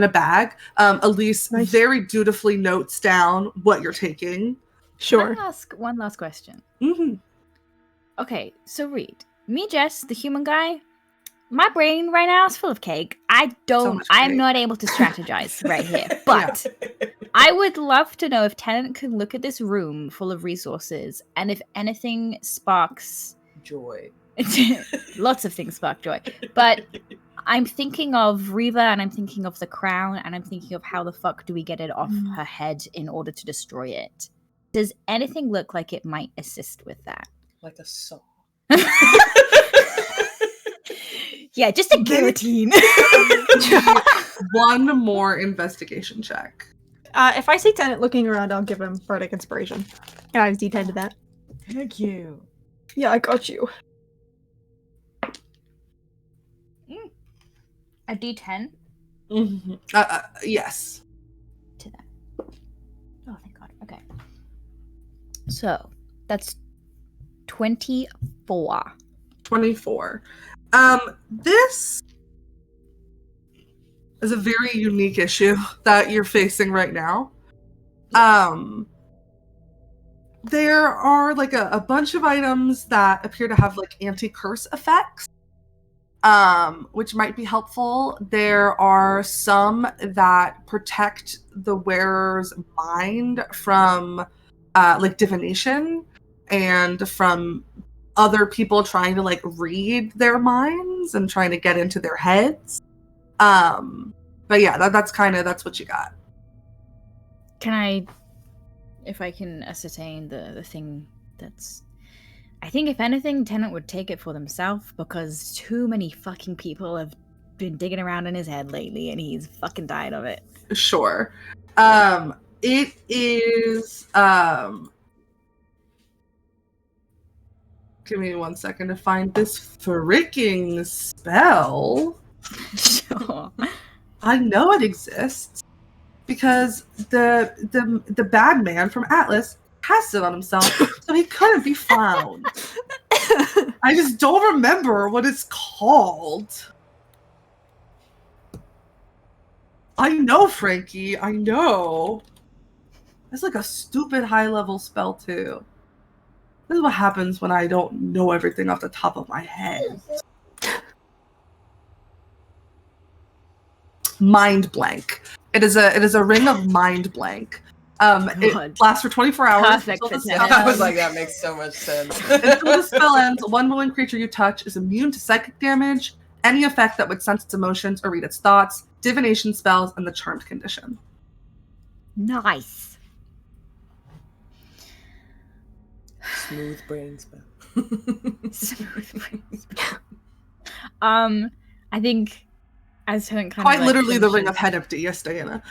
bag. Elise very dutifully notes down what you're taking. Sure. One last question. Mm-hmm. Okay, so Reed, me, Jess, the human guy, my brain right now is full of cake. I'm not able to strategize right here. But I would love to know if Tennant can look at this room full of resources and if anything sparks Joy. Lots of things spark joy. But I'm thinking of Reva and I'm thinking of the crown and I'm thinking of how the fuck do we get it off her head in order to destroy it. Does anything look like it might assist with that? Like a saw. Yeah, just a guillotine. One more investigation check. If I see Tennant looking around, I'll give him Bardic Inspiration. And I have D10 to that. Thank you. Yeah, I got you. A D10? Mm-hmm. Yes. To that. Oh, thank God. Okay. So, that's 24. 24. This is a very unique issue that you're facing right now. There are like a bunch of items that appear to have like anti-curse effects, which might be helpful. There are some that protect the wearer's mind from like divination and from other people trying to like read their minds and trying to get into their heads. But yeah, that's what you got. Can I, if I can ascertain the thing that's, I think if anything, Tennant would take it for themselves because too many fucking people have been digging around in his head lately and he's fucking tired of it. Sure. It is, give me 1 second to find this freaking spell. Sure. I know it exists because the bad man from Atlas cast it on himself, so he couldn't be found. I just don't remember what it's called. I know, Frankie. I know. It's like a stupid high-level spell, too. This is what happens when I don't know everything off the top of my head. Mind blank. It is a ring of mind blank. It lasts for 24 hours. Perfect for Tennant. I was like, that makes so much sense. Until the spell ends, one willing creature you touch is immune to psychic damage, any effect that would sense its emotions or read its thoughts, divination spells, and the charmed condition. Nice. Smooth brain spell. I think as Tennant kind Quite of literally the ring of head empty, yes, Diana.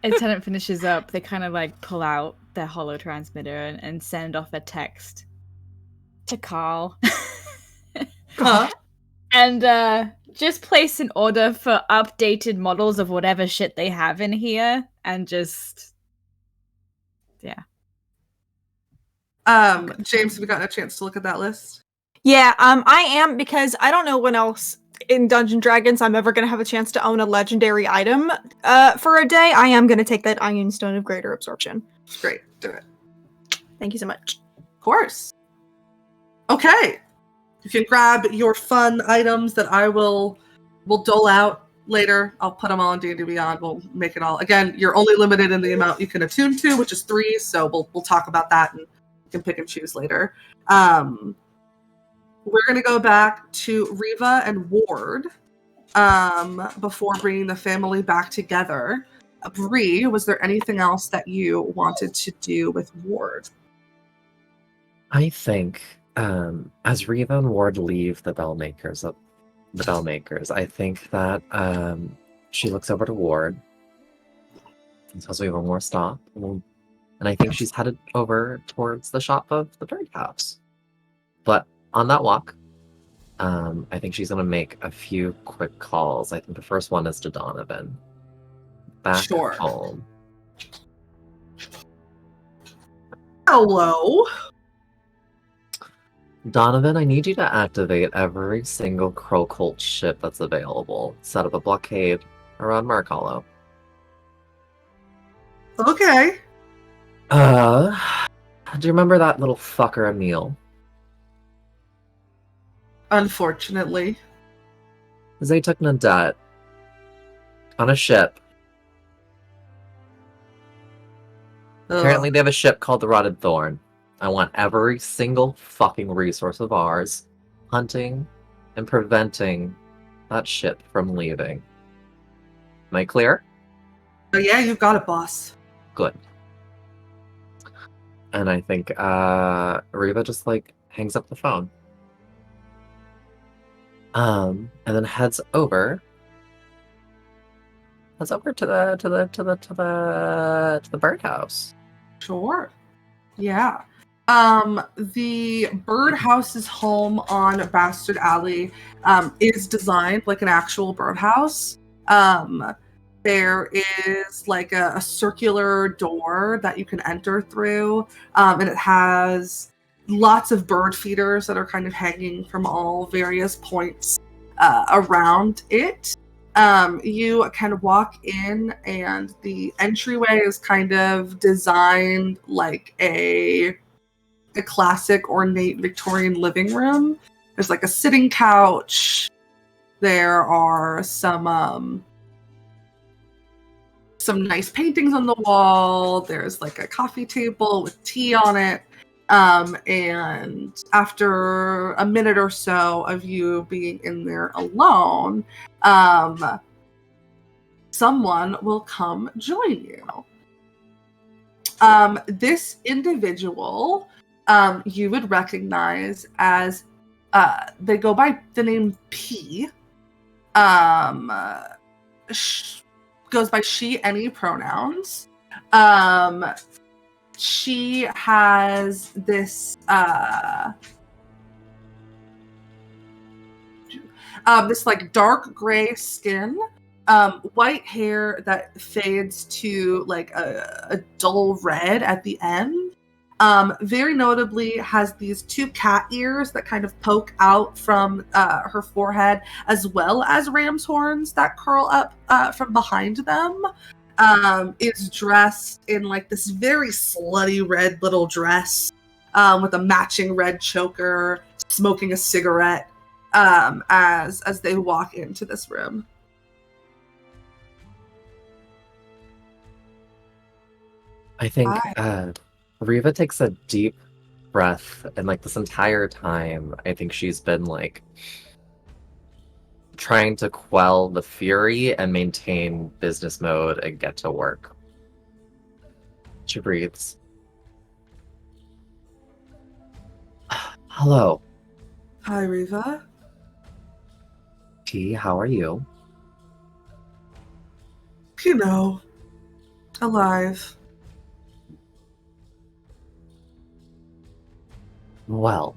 As Tennant finishes up, they kind of like pull out their holo transmitter and send off a text to Carl. Huh? And just place an order for updated models of whatever shit they have in here and just James, have you gotten a chance to look at that list? Yeah, I am, because I don't know when else in Dungeons & Dragons I'm ever going to have a chance to own a legendary item for a day. I am going to take that Iron Stone of Greater Absorption. Great, do it. Thank you so much. Of course. Okay. You can grab your fun items that we'll dole out later. I'll put them all in D&D Beyond. We'll make it all. Again, you're only limited in the amount you can attune to, which is 3, so we'll talk about that and you can pick and choose later. We're going to go back to Reva and Ward before bringing the family back together. Bree, was there anything else that you wanted to do with Ward? I think, as Riva and Ward leave the Bellmakers, I think that she looks over to Ward and says we have one more stop. And I think she's headed over towards the shop of the birdhouse. But on that walk, I think she's going to make a few quick calls. I think the first one is to Donovan. Back Sure. home. Hello. Donovan, I need you to activate every single Crowcolt ship that's available. Set up a blockade around Mark Hollow. Okay. Do you remember that little fucker Emil? Unfortunately. They took Nadet on a ship. Apparently they have a ship called the Rotted Thorn. I want every single fucking resource of ours hunting and preventing that ship from leaving. Am I clear? Yeah, you got it, boss. Good. And I think Riva just like hangs up the phone. And then heads over to the birdhouse. Sure. Yeah. The birdhouse's home on Bastard Alley is designed like an actual birdhouse. There is like a circular door that you can enter through, and it has lots of bird feeders that are kind of hanging from all various points around it. You can walk in, and the entryway is kind of designed like a classic ornate Victorian living room. There's like a sitting couch. There are some nice paintings on the wall. There's like a coffee table with tea on it. And after a minute or so of you being in there alone, someone will come join you. This individual you would recognize as they go by the name P. Goes by she, any pronouns. She has this this like dark gray skin, white hair that fades to like a dull red at the end. Very notably has these two cat ears that kind of poke out from her forehead, as well as ram's horns that curl up from behind them. Is dressed in like this very slutty red little dress with a matching red choker, smoking a cigarette as they walk into this room. I think Riva takes a deep breath, and like this entire time, I think she's been like trying to quell the fury and maintain business mode and get to work. She breathes. Hello. Hi, Riva. T, how are you? You know, alive. Well,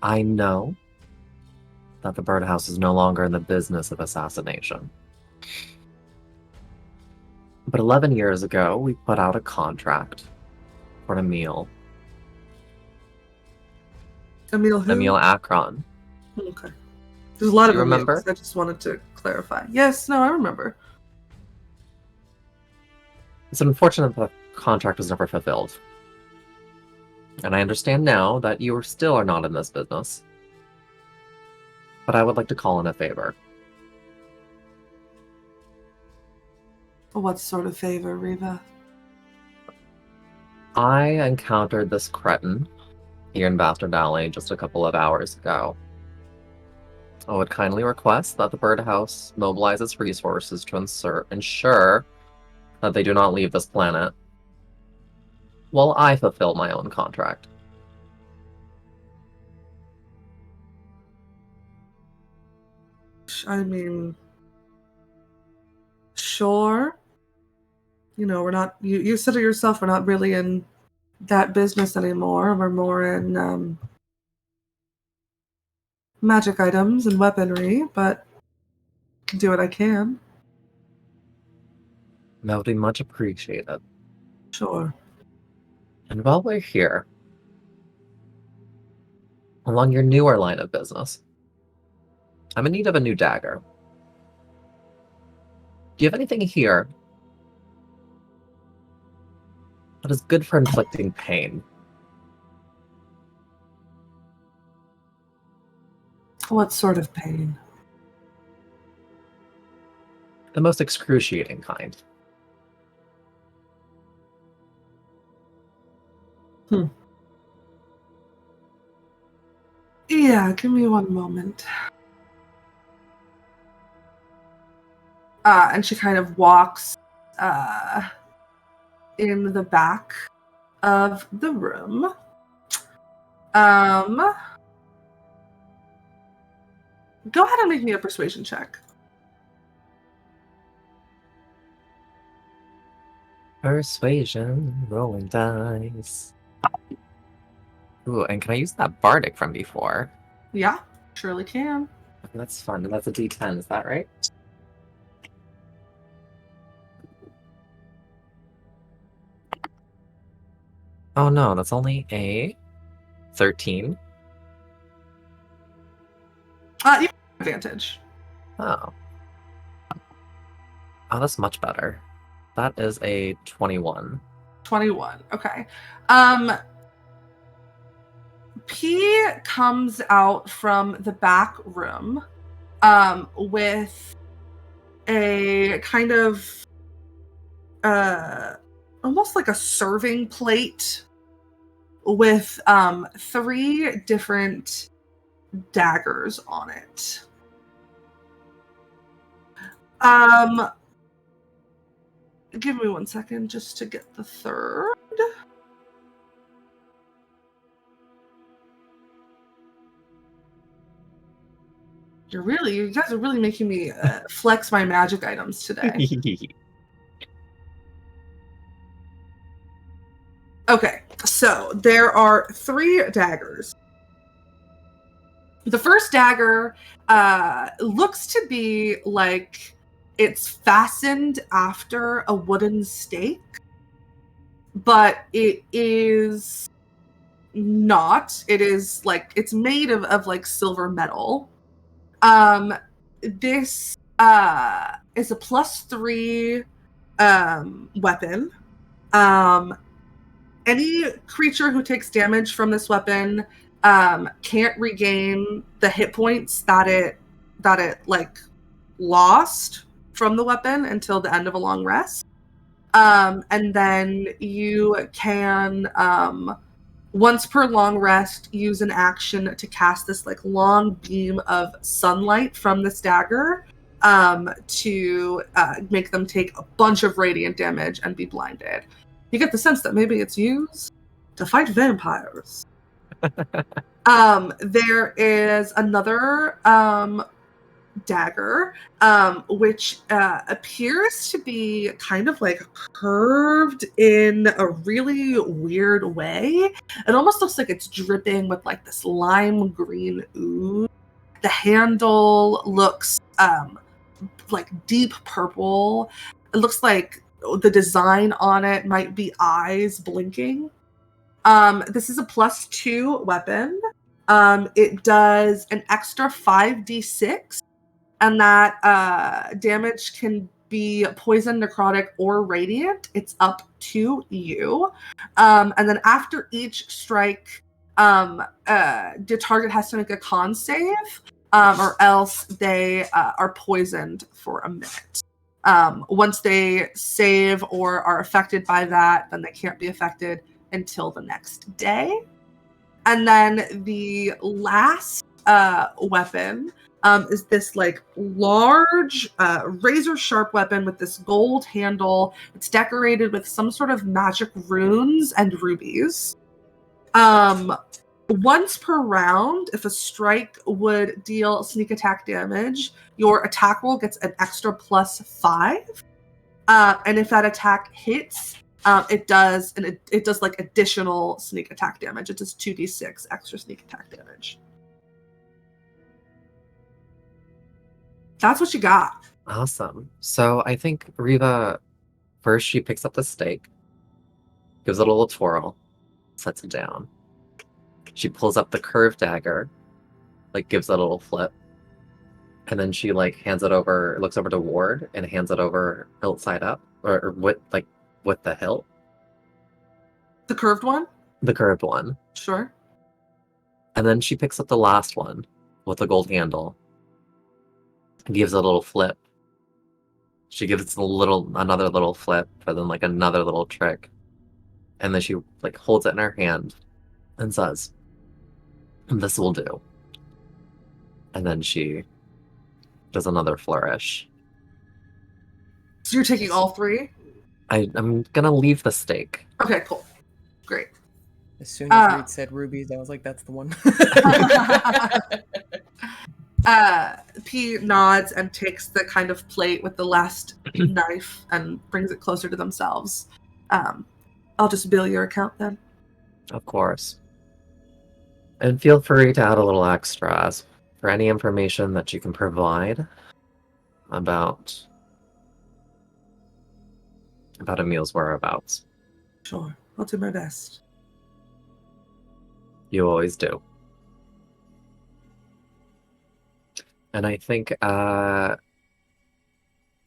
I know that the birdhouse is no longer in the business of assassination. But 11 years ago, we put out a contract for Emil. Emil who? Emil Akron. Okay. There's a lot of You Emils. remember? I just wanted to clarify. Yes, no, I remember. It's unfortunate that the contract was never fulfilled. And I understand now that you still are not in this business. But I would like to call in a favor. What sort of favor, Riva? I encountered this cretin here in Bastard Alley just a couple of hours ago. I would kindly request that the birdhouse mobilize its resources to ensure that they do not leave this planet. while I fulfill my own contract. I mean, sure. You know, we're not. You said it yourself. We're not really in that business anymore. We're more in magic items and weaponry, but I can do what I can. That would be much appreciated. Sure. And while we're here, along your newer line of business, I'm in need of a new dagger. Do you have anything here that is good for inflicting pain? What sort of pain? The most excruciating kind. Yeah, give me one moment. And she kind of walks in the back of the room. Go ahead and make me a persuasion check. Persuasion, rolling dice. Ooh, and can I use that bardic from before? Yeah, surely can. That's fun. That's a D10, is that right? Oh no, that's only a 13. You have advantage. Oh. Oh, that's much better. That is a 21. 21. Okay. P comes out from the back room with a kind of almost like a serving plate with 3 different daggers on it. Give me 1 second just to get the third. You guys are really making me flex my magic items today. Okay, so there are 3 daggers. The first dagger looks to be like it's fastened after a wooden stake, but it is not. It is like it's made of like silver metal. This is a +3 weapon. Any creature who takes damage from this weapon can't regain the hit points that it like lost from the weapon until the end of a long rest. And then you can once per long rest use an action to cast this like long beam of sunlight from this dagger to make them take a bunch of radiant damage and be blinded. You get the sense that maybe it's used to fight vampires. There is another dagger, which appears to be kind of like curved in a really weird way. It almost looks like it's dripping with like this lime green ooze. The handle looks like deep purple. It looks like the design on it might be eyes blinking. This is a +2 weapon. It does an extra 5d6, and that damage can be poison, necrotic, or radiant. It's up to you. And then after each strike, the target has to make a con save, or else they are poisoned for a minute. Once they save or are affected by that, then they can't be affected until the next day. And then the last weapon is this like large razor sharp weapon with this gold handle. It's decorated with some sort of magic runes and rubies. Once per round, if a strike would deal sneak attack damage, your attack roll gets an extra +5. And if that attack hits, it does like additional sneak attack damage. It does 2d6 extra sneak attack damage. That's what you got. Awesome. So I think Riva, first she picks up the stake, gives it a little twirl, sets it down. She pulls up the curved dagger, like gives it a little flip, and then she like hands it over, looks over to Ward and hands it over hilt side up, or with the hilt. The curved one? The curved one. Sure. And then she picks up the last one with the gold handle and gives it a little flip. She gives it another little flip, and then like another little trick. And then she like holds it in her hand and says, "This will do." And then she does another flourish. So you're taking all 3? I'm gonna leave the stake. Okay, cool. Great. As soon as Reed said rubies, I was like, that's the one. P nods and takes the kind of plate with the last knife and brings it closer to themselves. I'll just bill your account then. Of course. And feel free to add a little extra for any information that you can provide about Emil's whereabouts. Sure, I'll do my best. You always do. And I think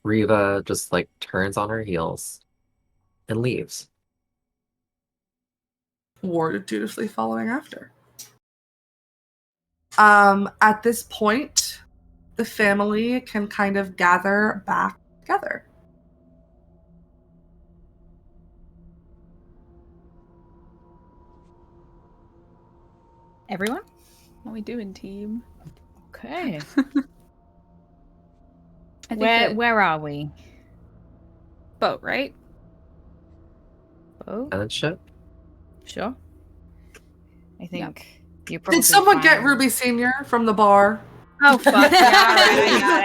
Riva just like turns on her heels and leaves. Ward dutifully following after. At this point, the family can kind of gather back together. Everyone? What we doing, team? Okay. I think Where are we? boat, right? Oh, And it's shit. sure. I think you probably Did someone get find- Ruby Senior from the bar? Oh fuck! Yeah, I got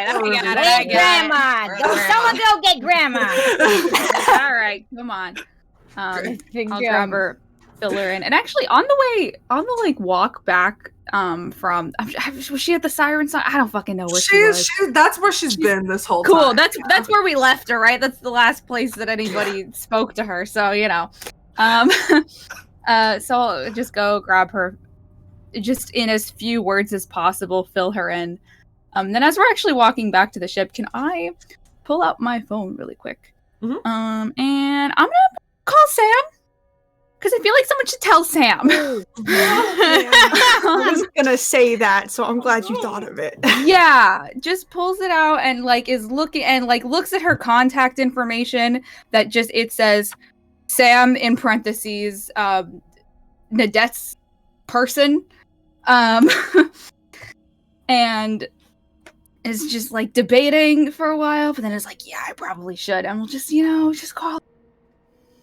it. Hey, Grandma! Someone go get Grandma! All right, come on. I think, I'll grab her, fill her in, and actually on the like walk back from was she at the siren sign? I don't fucking know where she was. That's where she's been this whole time. Cool. That's where we left her, right? That's the last place that anybody spoke to her. So you know, so I'll just go grab her, just in as few words as possible, fill her in. Then as we're actually walking back to the ship, can I pull out my phone really quick? Mhm. And I'm gonna call Sam. Because I feel like someone should tell Sam. I was gonna say that, so I'm glad you thought of it. Yeah, just pulls it out and like is looking and like looks at her contact information that just it says Sam in parentheses, Nadette's person, and is just like debating for a while, but then it's like, yeah, I probably should, and we'll just just call.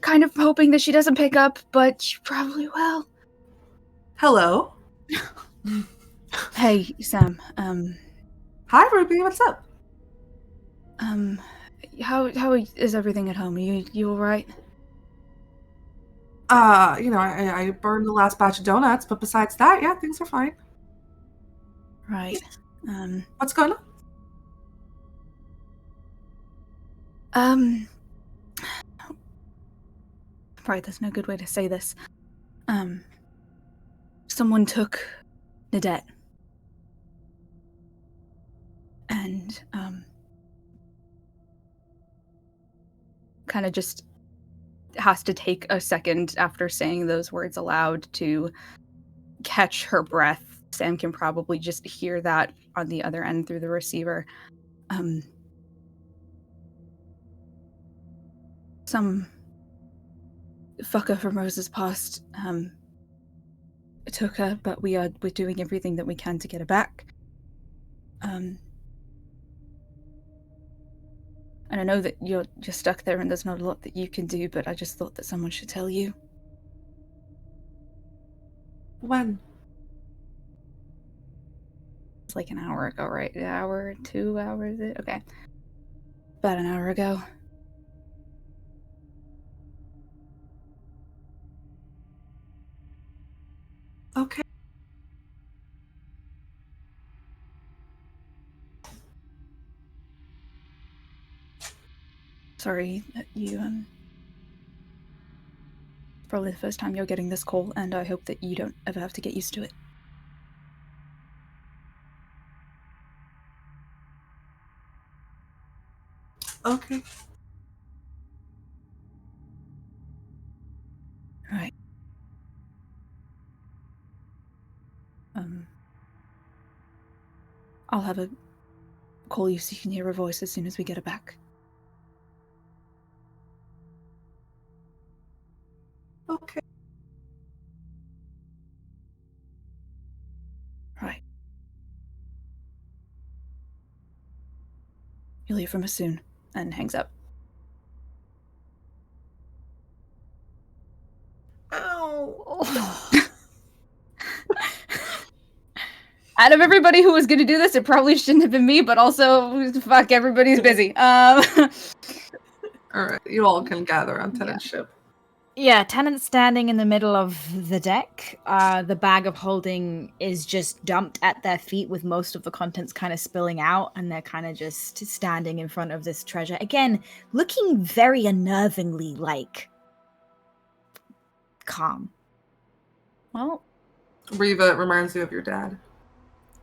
Kind of hoping that she doesn't pick up, but she probably will. Hello. Hey, Sam. Hi, Ruby. What's up? How is everything at home? You all right? I burned the last batch of donuts, but besides that, yeah, things are fine. Right. What's going on? Right, there's no good way to say this. Someone took Nadette. And, kind of just has to take a second after saying those words aloud to catch her breath. Sam can probably just hear that on the other end through the receiver. Some fucker from Rose's past took her, but we're doing everything that we can to get her back. And I know that you're stuck there and there's not a lot that you can do, but I just thought that someone should tell you. When? It's like an hour ago, right? An hour, 2 hours? Okay. About an hour ago. Okay. Sorry that you, probably the first time you're getting this call, and I hope that you don't ever have to get used to it. Okay. Right. I'll have a call you so you can hear her voice as soon as we get her back. Okay. Right. You'll hear from us soon, and hangs up. Oh. Out of everybody who was going to do this, it probably shouldn't have been me, but also, fuck, everybody's busy. All right, you all can gather on Tenant's ship. Yeah, Tenant's standing in the middle of the deck. The bag of holding is just dumped at their feet with most of the contents kind of spilling out, and they're kind of just standing in front of this treasure. Again, looking very unnervingly, like, calm. Well, Reva, it reminds you of your dad.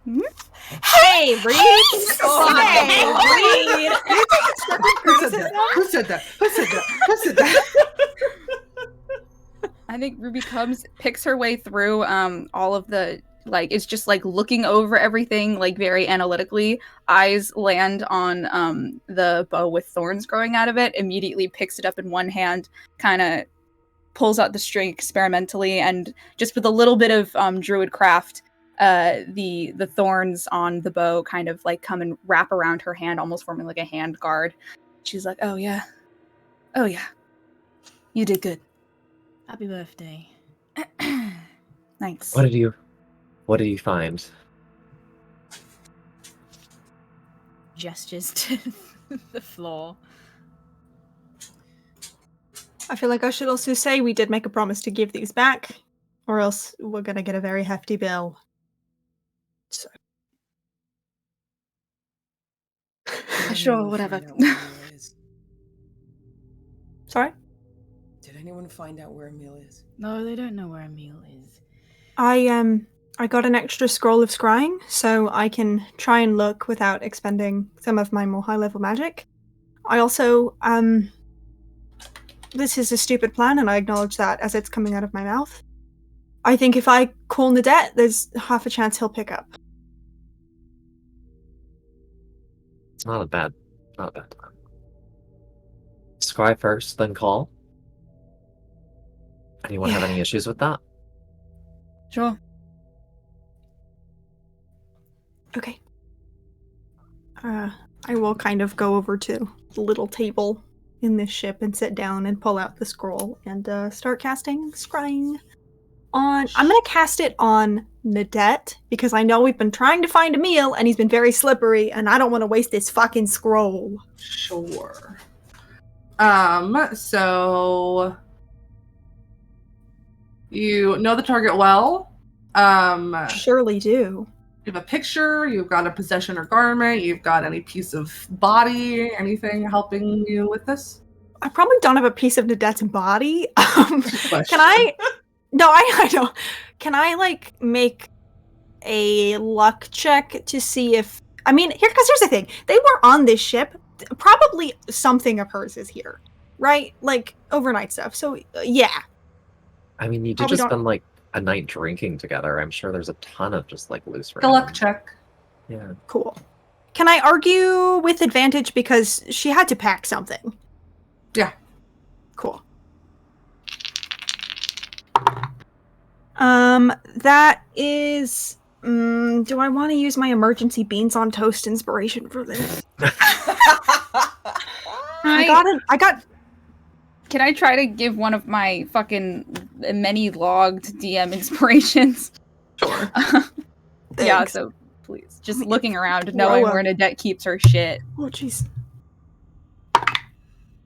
Hey, Reed! Hey, Reed! Who said that? Who said that? Who said that? Who said that? I think Ruby picks her way through all of the, like, it's just like looking over everything, like very analytically. Eyes land on the bow with thorns growing out of it, immediately picks it up in one hand, kind of pulls out the string experimentally, and just with a little bit of druid craft, the thorns on the bow kind of like come and wrap around her hand, almost forming like a hand guard. She's like, oh yeah, you did good. Happy birthday. Thanks. What did you find? Gestures to the floor. I feel like I should also say we did make a promise to give these back, or else we're gonna get a very hefty bill. So. Sure, whatever. Sorry? Did anyone find out where Emil is? No, they don't know where Emil is. I got an extra scroll of scrying, so I can try and look without expending some of my more high-level magic. I also, this is a stupid plan, and I acknowledge that as it's coming out of my mouth. I think if I call Nadette, there's half a chance he'll pick up. It's not a bad plan. Scry first, then call. Anyone have any issues with that? Sure. Okay. I will kind of go over to the little table in this ship and sit down and pull out the scroll and start casting scrying on. I'm gonna cast it on Nadette because I know we've been trying to find Emil and he's been very slippery and I don't want to waste this fucking scroll. Sure. So you know the target well. Surely do. You have a picture, you've got a possession or garment, you've got any piece of body, anything helping you with this? I probably don't have a piece of Nadette's body. Can I? No, I don't. Can I like make a luck check to see if? I mean, here's the thing. They were on this ship. Probably something of hers is here, right? Like overnight stuff. So yeah. I mean, you did Probably just don't- spend like a night drinking together. I'm sure there's a ton of just like loose. The luck random- check. Yeah. Cool. Can I argue with advantage because she had to pack something? Yeah. Cool. That is Do I want to use my emergency beans on toast inspiration for this? I got. Can I try to give one of my fucking many logged DM inspirations? Sure. Yeah, so please. Just looking around, knowing where Nadette keeps her shit. Oh, jeez.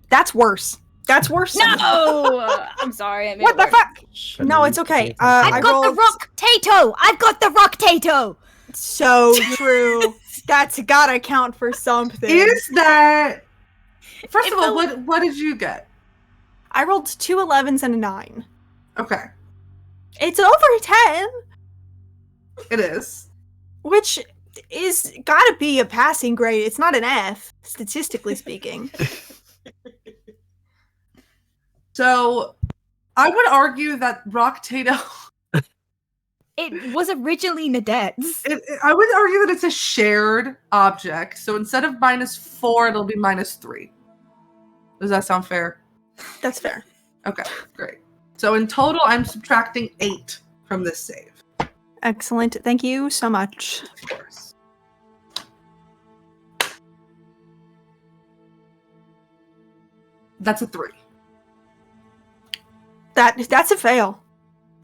That's worse. That's worse. No! I'm sorry. I made What it the worse. fuck? No, it's okay. I've got the rock-tato! I've got the rock-tato! So true. That's gotta count for something. Is that... First of all, what did you get? I rolled 2 11s and a 9. Okay. It's over 10. It is. Which is gotta be a passing grade. It's not an F, statistically speaking. So, I would argue that Rock Tato... It was originally Nadette's. I would argue that it's a shared object. So instead of -4, it'll be -3. Does that sound fair? That's fair. Okay, great. So in total, I'm subtracting 8 from this save. Excellent. Thank you so much. Of course. That's a 3. That's a fail.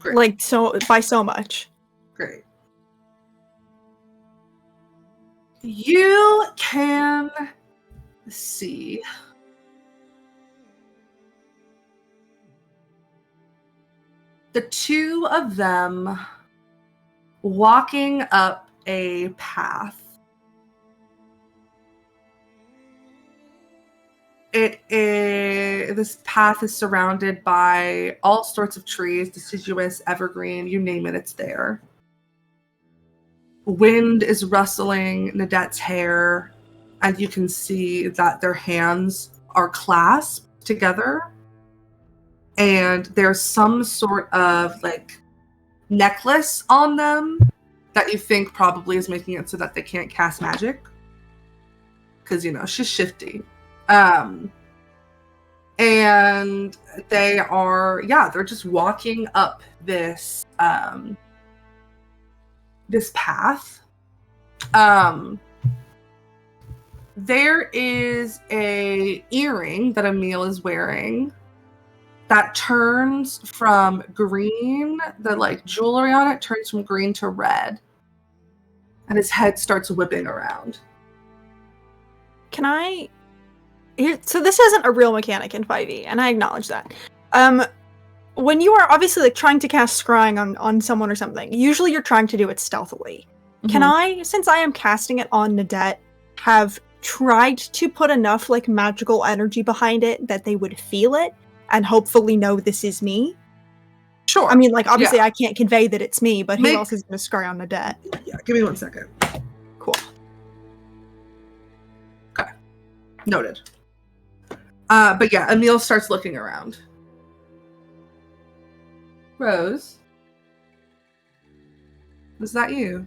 Great. Like, so by so much. Great. You can see the two of them walking up a path. This path is surrounded by all sorts of trees, deciduous, evergreen, you name it, it's there. Wind is rustling Nadette's hair, and you can see that their hands are clasped together. And there's some sort of like necklace on them that you think probably is making it so that they can't cast magic. Because, you know, she's shifty. And they are, they're just walking up this this path. There is a earring that Emil is wearing that turns from green, the like jewelry on it turns from green to red. And his head starts whipping around. Can I... So this isn't a real mechanic in 5e, and I acknowledge that. When you are obviously like trying to cast scrying on someone or something, usually you're trying to do it stealthily. Mm-hmm. Can I, since I am casting it on Nadette, have tried to put enough like magical energy behind it that they would feel it and hopefully know this is me? Sure. I mean, like, obviously I can't convey that it's me, but who else is going to scry on Nadette? Yeah, give me 1 second. Cool. Okay. Noted. But yeah, Emil starts looking around. Rose? Was that you?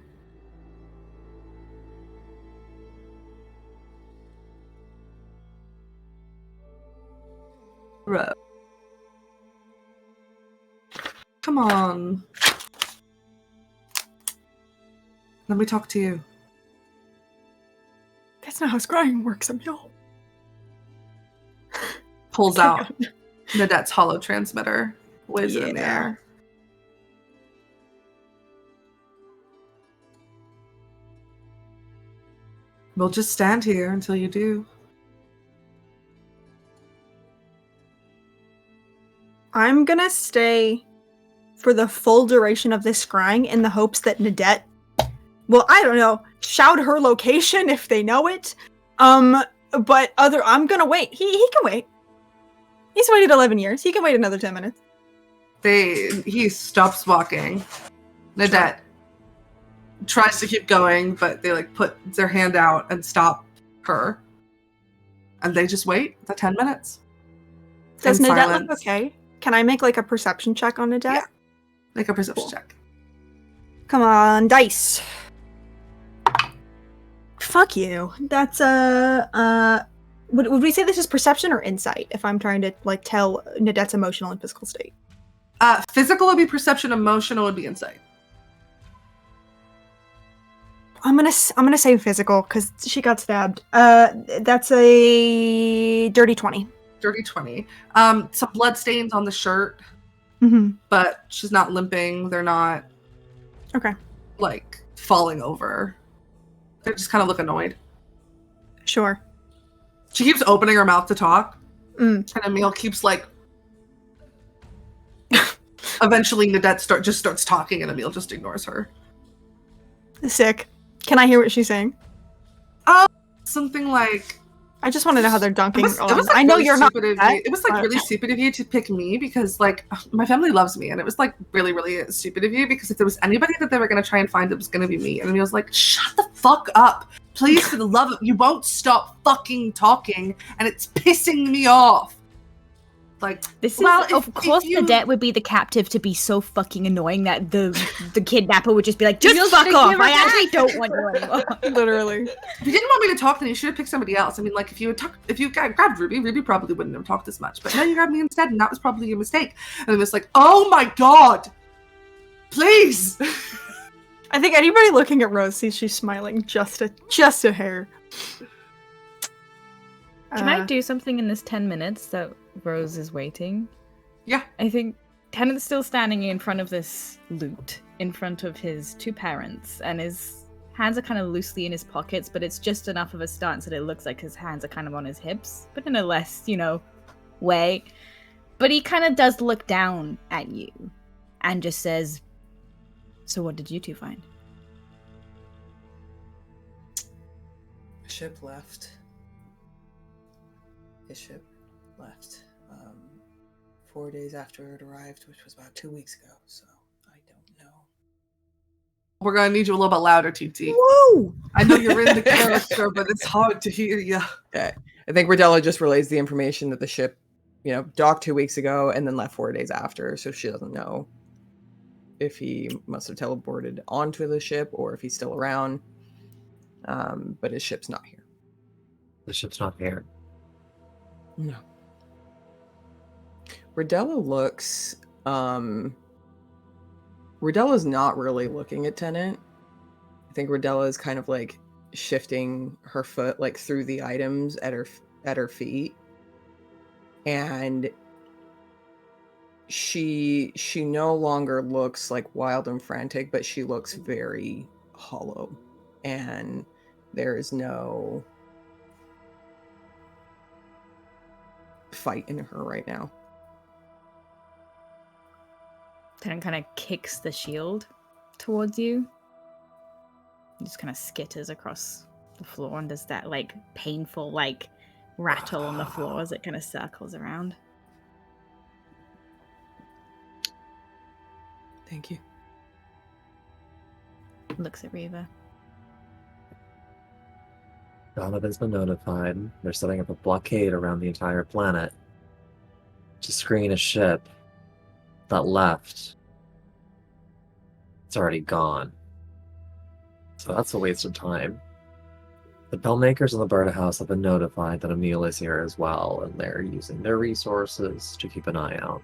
Rose. Come on. Let me talk to you. That's not how scrying works, Emil. Pulls out Nadette's holo transmitter. Whiz in there. We'll just stand here until you do. I'm gonna stay for the full duration of this scrying in the hopes that Nadette will, I don't know, shout her location if they know it. But I'm gonna wait. He can wait. He's waited 11 years. He can wait another 10 minutes. He stops walking. Nadette tries to keep going, but they like put their hand out and stop her. And they just wait the 10 minutes. Does Nadette look okay? Can I make like a perception check on Nadette? Yeah. Make a perception check. Come on, dice. Fuck you. That's would we say this is perception or insight if I'm trying to like tell Nadette's emotional and physical state? Physical would be perception, emotional would be insight. I'm gonna say physical because she got stabbed. That's a dirty 20. Dirty 20. Some blood stains on the shirt, Mm-hmm. but she's not limping. They're not Okay. like falling over. They just kind of look annoyed. Sure. She keeps opening her mouth to talk, Mm. and Emil keeps like. Eventually, Nadette starts talking, and Emil just ignores her. Sick. Can I hear what she's saying? Something like. I just want to know how they're dunking. It was, like, I know really you're not. stupid of you. It was like really stupid of you to pick me because like my family loves me, and it was like really, really stupid of you because if there was anybody that they were gonna try and find, it was gonna be me. And he was like, "Shut the fuck up, please, for the love of you won't stop fucking talking, and it's pissing me off." Like This is, well, if- of course, if you- Nadette would be the captive to be so fucking annoying that the kidnapper would just be like, just You'll fuck stick off. him or I actually don't want you anymore. Literally. If you didn't want me to talk, then you should have picked somebody else. I mean, like if you grabbed Ruby, Ruby probably wouldn't have talked as much. But no, you grabbed me instead, and that was probably your mistake. And it was like, oh my god, please. I think anybody looking at Rose sees she's smiling just a hair. Can I do something in this 10 minutes that Rose is waiting? Yeah. I think Tennant's still standing in front of this loot, in front of his two parents, and his hands are kind of loosely in his pockets, but it's just enough of a stance that it looks like his hands are kind of on his hips, but in a less, way. But he kind of does look down at you and just says, so what did you two find? The ship left. His ship left 4 days after it arrived, which was about 2 weeks ago, so I don't know. We're gonna need you a little bit louder, TT. Woo! I know you're in the character, but it's hard to hear you. Okay. I think Rodella just relays the information that the ship, docked 2 weeks ago and then left 4 days after, so she doesn't know if he must have teleported onto the ship or if he's still around. But his ship's not here. The ship's not here. No. Rodella looks. Rodella's not really looking at Tennant. I think Rodella is kind of like shifting her foot like through the items at her feet, and she no longer looks like wild and frantic, but she looks very hollow, and there is no fight in her right now. Tennant kind of kicks the shield towards you. He just kind of skitters across the floor and does that like painful like rattle on the floor as it kind of circles around. Thank you. Looks at Reva. Donovan's been notified. They're setting up a blockade around the entire planet to screen a ship that left. It's already gone. So that's a waste of time. The Bellmakers and the Birdhouse have been notified that Emil is here as well, and they're using their resources to keep an eye out.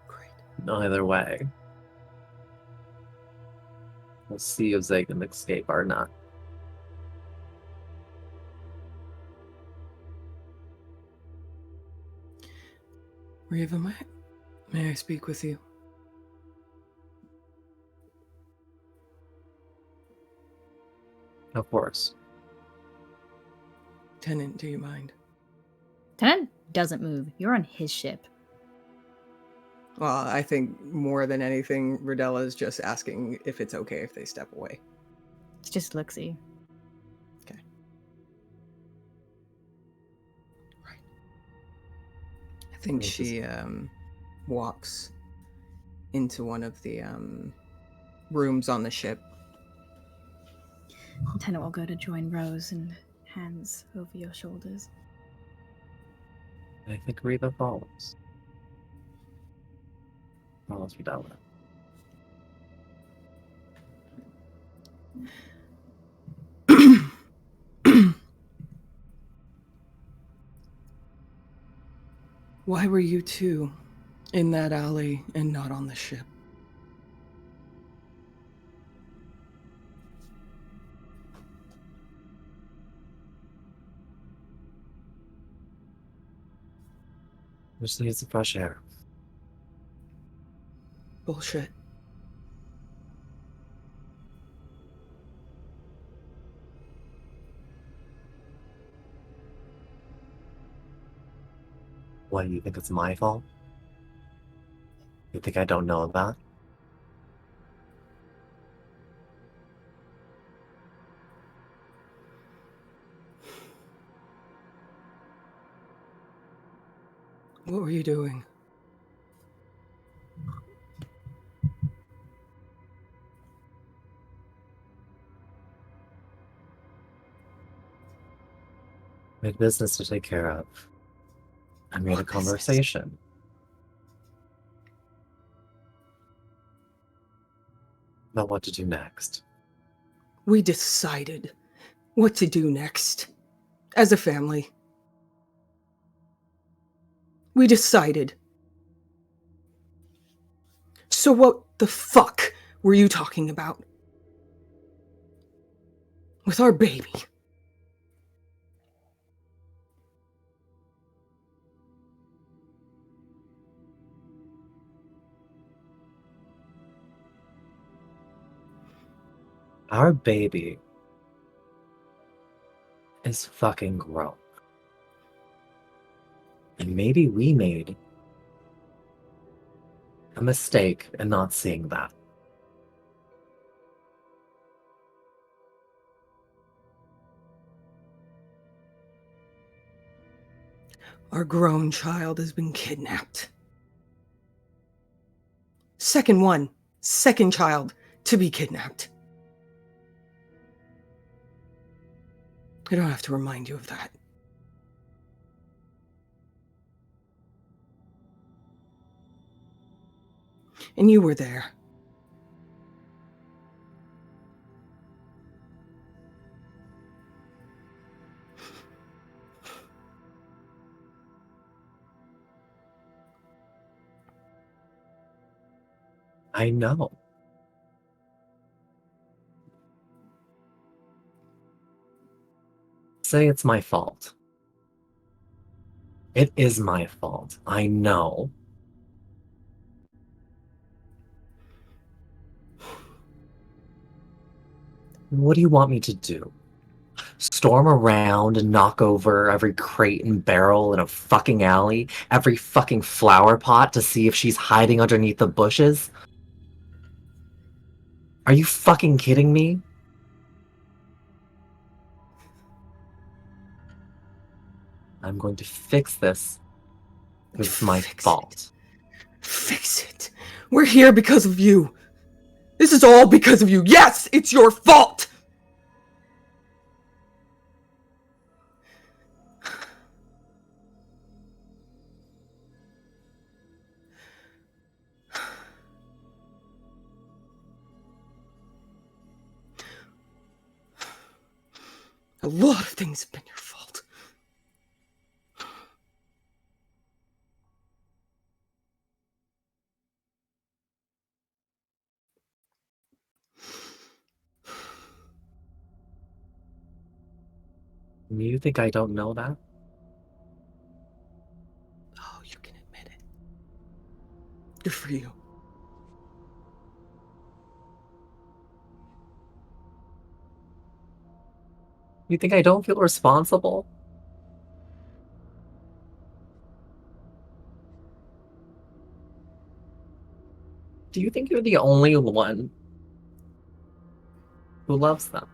Great. Either way, we'll see if they can escape or not. Reva, may I speak with you? Of course. Tennant, do you mind? Tennant doesn't move. You're on his ship. Well, I think more than anything, Rodella is just asking if it's okay if they step away. It's just looksy. Okay. Right. I think This she walks into one of the rooms on the ship. Tennant will go to join Rose and hands over your shoulders. I think Reva follows. Follows Rodella. Why were you two in that alley and not on the ship? Just needs some fresh air. Bullshit. What, you think it's my fault? You think I don't know that? What were you doing? I had business to take care of. I made a What business? conversation. About what to do next. We decided what to do next. As a family. We decided. So what the fuck were you talking about? With our baby. Our baby is fucking grown. And maybe we made a mistake in not seeing that. Our grown child has been kidnapped. Second child to be kidnapped. I don't have to remind you of that. And you were there. I know. Say it's my fault. It is my fault. I know. What do you want me to do? Storm around and knock over every crate and barrel in a fucking alley, every fucking flower pot to see if she's hiding underneath the bushes? Are you fucking kidding me? I'm going to fix this. It's my fault. Fix it. We're here because of you. This is all because of you. Yes, it's your fault. A lot of things have been your fault. You think I don't know that? Oh, you can admit it. Good for you. You think I don't feel responsible? Do you think you're the only one who loves them?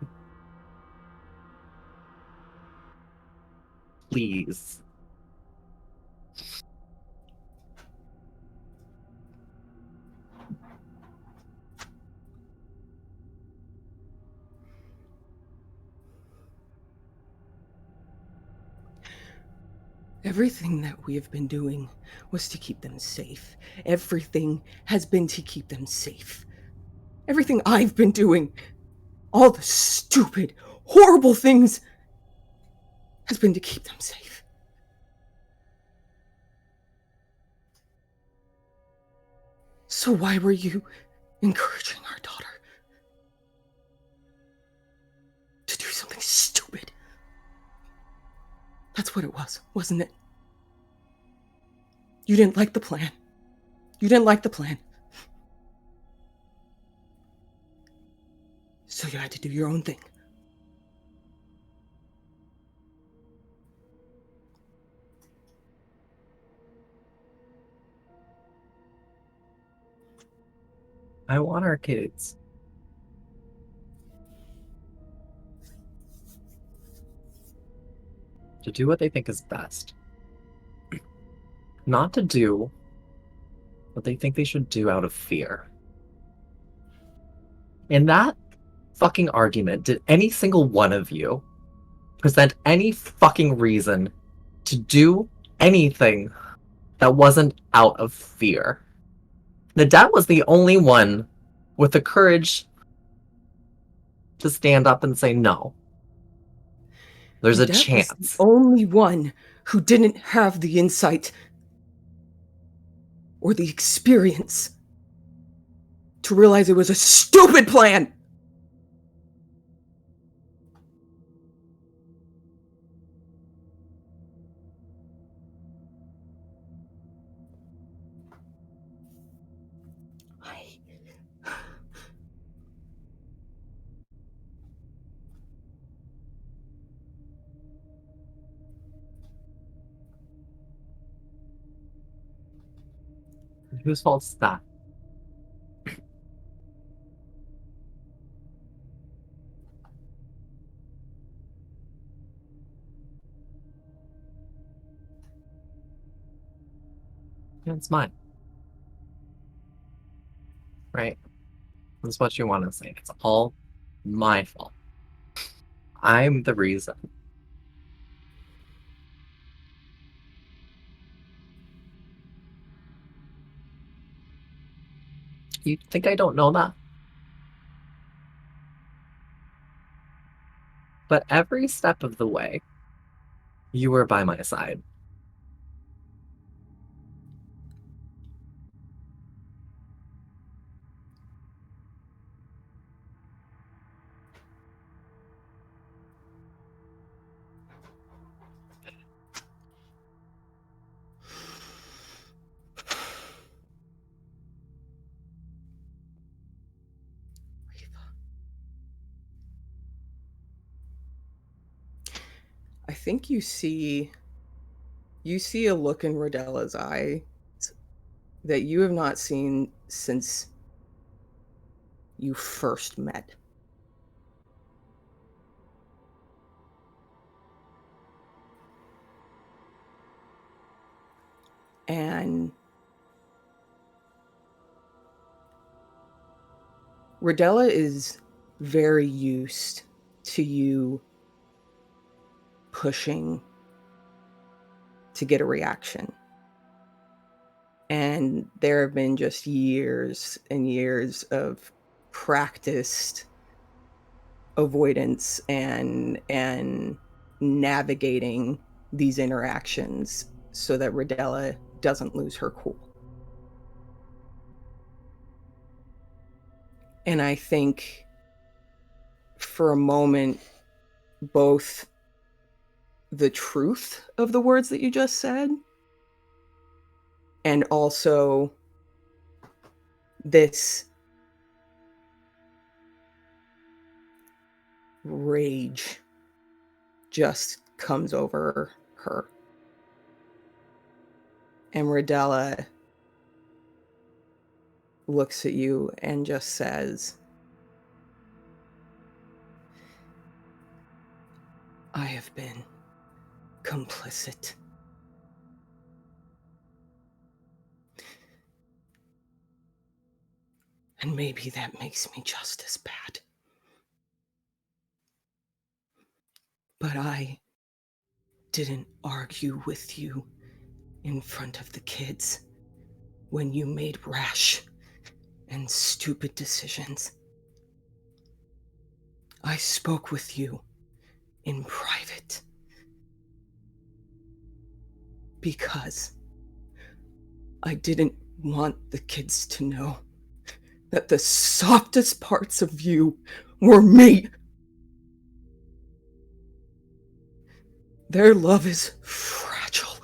Please. Everything that we have been doing was to keep them safe. Everything has been to keep them safe. Everything I've been doing, all the stupid, horrible things, has been to keep them safe. So why were you encouraging our daughter to do something stupid? That's what it was, wasn't it? You didn't like the plan. You didn't like the plan. So you had to do your own thing. I want our kids to do what they think is best. Not to do what they think they should do out of fear. In that fucking argument, did any single one of you present any fucking reason to do anything that wasn't out of fear? Nadat was the only one with the courage to stand up and say no. There's a chance. Was the only one who didn't have the insight or the experience to realize it was a stupid plan. Whose fault is that? It's mine. Right? That's what you want to say. It's all my fault. I'm the reason. You think I don't know that? But every step of the way, you were by my side. I think you see a look in Rodella's eye that you have not seen since you first met. And Rodella is very used to you pushing to get a reaction. And there have been just years and years of practiced avoidance and navigating these interactions so that Rodella doesn't lose her cool. And I think for a moment, both the truth of the words that you just said and also this rage just comes over her. And Rodella looks at you and just says, I have been complicit. And maybe that makes me just as bad. But I didn't argue with you in front of the kids when you made rash and stupid decisions. I spoke with you in private because I didn't want the kids to know that the softest parts of you were me. Their love is fragile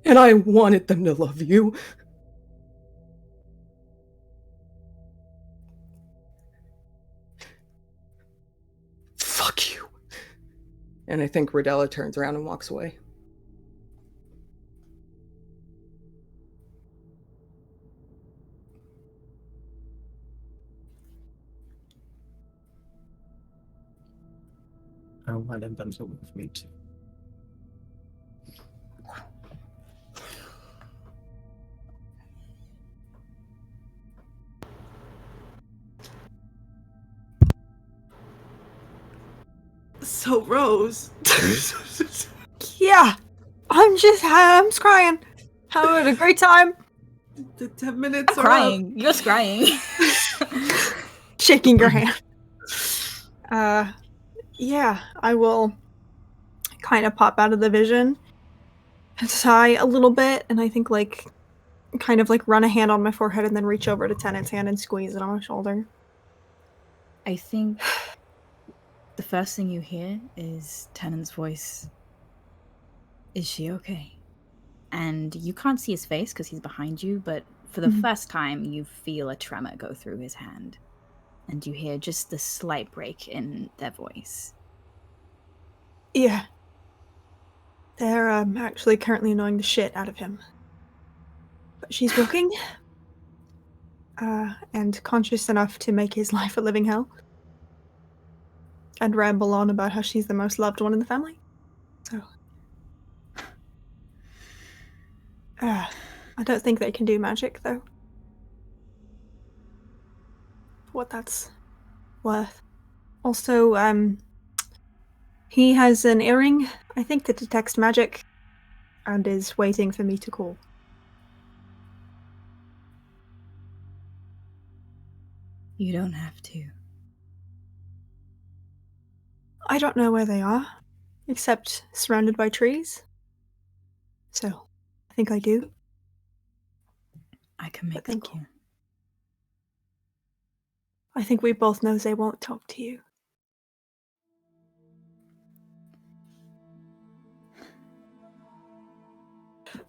And I wanted them to love you. Fuck you. And I think Rodella turns around and walks away. I wanted them to love me too. So, Rose. Yeah, I'm just crying. Having a great time. The 10 minutes I'm are crying. You're crying. Shaking your hand. Yeah, I will kind of pop out of the vision and sigh a little bit, and I think kind of run a hand on my forehead and then reach over to Tennant's hand and squeeze it on my shoulder. I think the first thing you hear is Tennant's voice. Is she okay? And you can't see his face because he's behind you, but for the first time, you feel a tremor go through his hand. And you hear just the slight break in their voice. Yeah. They're actually currently annoying the shit out of him. But she's walking. And conscious enough to make his life a living hell. And ramble on about how she's the most loved one in the family. So. I don't think they can do magic, though. What that's worth. Also, he has an earring, I think, that detects magic, and is waiting for me to call. You don't have to. I don't know where they are, except surrounded by trees. So, I think I do. I can make the thank call. you. I think we both know they won't talk to you.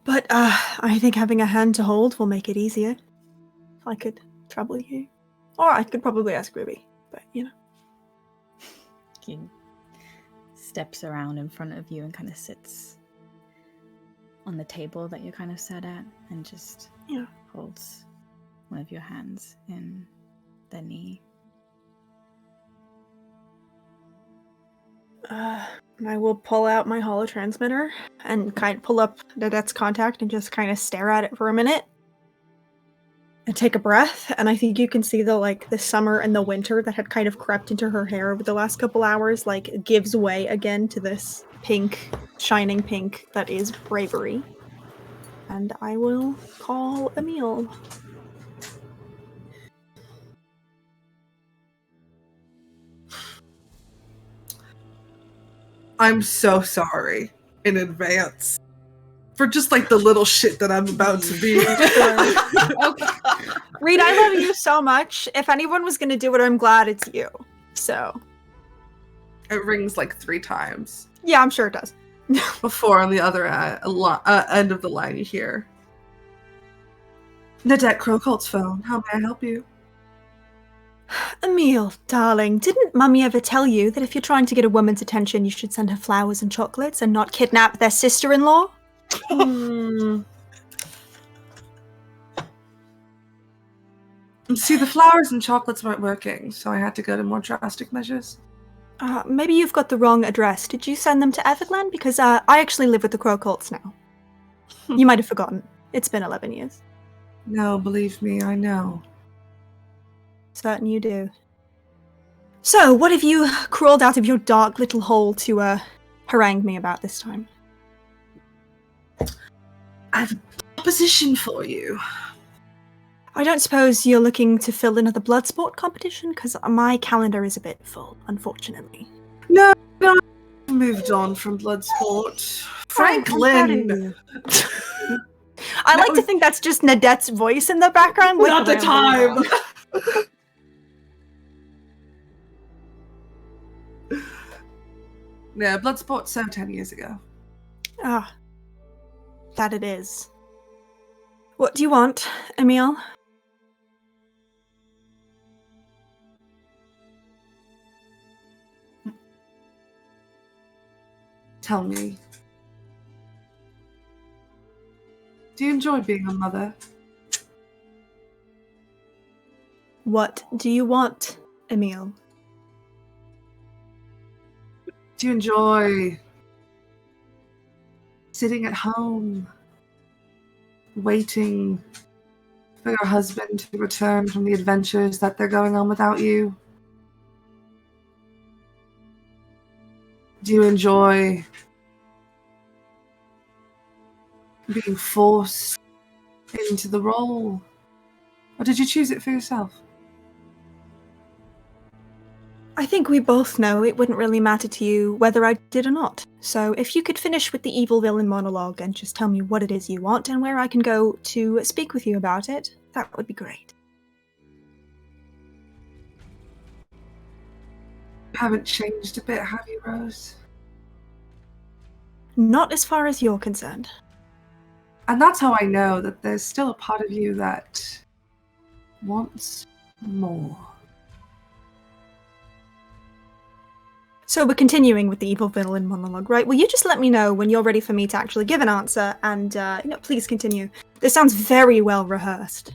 But, I think having a hand to hold will make it easier. If I could trouble you. Or I could probably ask Ruby, but, you know. He steps around in front of you and kind of sits on the table that you're kind of sat at and just holds one of your hands in the knee. I will pull out my holotransmitter and kind of pull up Nadette's contact and just kind of stare at it for a minute. And take a breath, and I think you can see the summer and the winter that had kind of crept into her hair over the last couple hours, gives way again to this pink, shining pink that is bravery. And I will call Emil. I'm so sorry in advance for just the little shit that I'm about to be. Okay. Reed, I love you so much. If anyone was going to do it, I'm glad it's you. So. It rings 3 times. Yeah, I'm sure it does. Before on the other end of the line you hear, Nadette Crowcolts phone. How may I help you? Emil, darling, didn't Mummy ever tell you that if you're trying to get a woman's attention, you should send her flowers and chocolates and not kidnap their sister-in-law? See, the flowers and chocolates weren't working, so I had to go to more drastic measures. Maybe you've got the wrong address. Did you send them to Everglen? Because I actually live with the Crowcolts now. You might have forgotten. It's been 11 years. No, believe me, I know. Certain you do. So, what have you crawled out of your dark little hole to harangue me about this time? I have a proposition for you. I don't suppose you're looking to fill another blood sport competition? Because my calendar is a bit full, unfortunately. No, I moved on from blood sport. Franklin! I like to think that's just Nadette's voice in the background. Not the time! Yeah, blood sport so 10 years ago. That it is. What do you want, Emil? Tell me. Do you enjoy being a mother? What do you want, Emil? Do you enjoy sitting at home, waiting for your husband to return from the adventures that they're going on without you? Do you enjoy being forced into the role? Or did you choose it for yourself? I think we both know it wouldn't really matter to you whether I did or not. So if you could finish with the evil villain monologue and just tell me what it is you want and where I can go to speak with you about it, that would be great. You haven't changed a bit, have you, Rose? Not as far as you're concerned. And that's how I know that there's still a part of you that wants more. So we're continuing with the evil villain monologue, right? Will you just let me know when you're ready for me to actually give an answer and, please continue. This sounds very well rehearsed.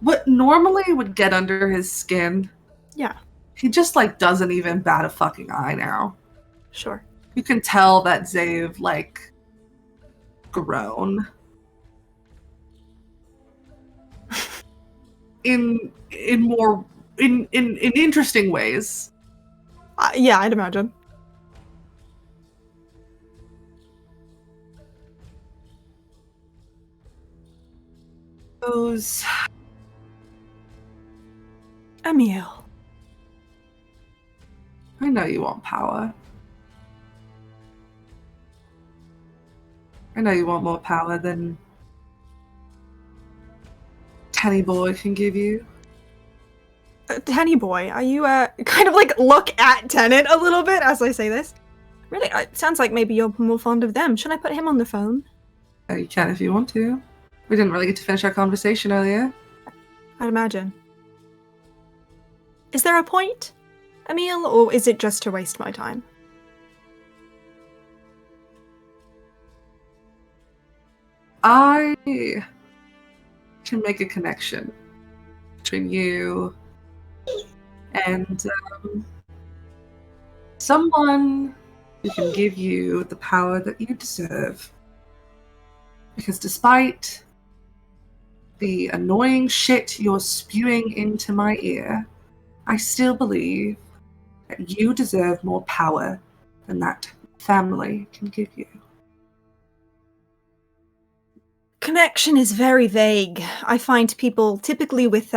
What normally would get under his skin, Yeah, he just, doesn't even bat a fucking eye now. sure. You can tell that Zave, grown. in interesting ways. Yeah, I'd imagine. Those... Emil. I know you want power. I know you want more power than Tenny Boy can give you. Tenny Boy, are you, kind of, look at Tenet a little bit as I say this? Really, it sounds like maybe you're more fond of them. Should I put him on the phone? You can if you want to. We didn't really get to finish our conversation earlier. I'd imagine. Is there a point, Emil, or is it just to waste my time? I can make a connection between you and someone who can give you the power that you deserve. Because despite the annoying shit you're spewing into my ear, I still believe that you deserve more power than that family can give you. Connection is very vague. I find people, typically with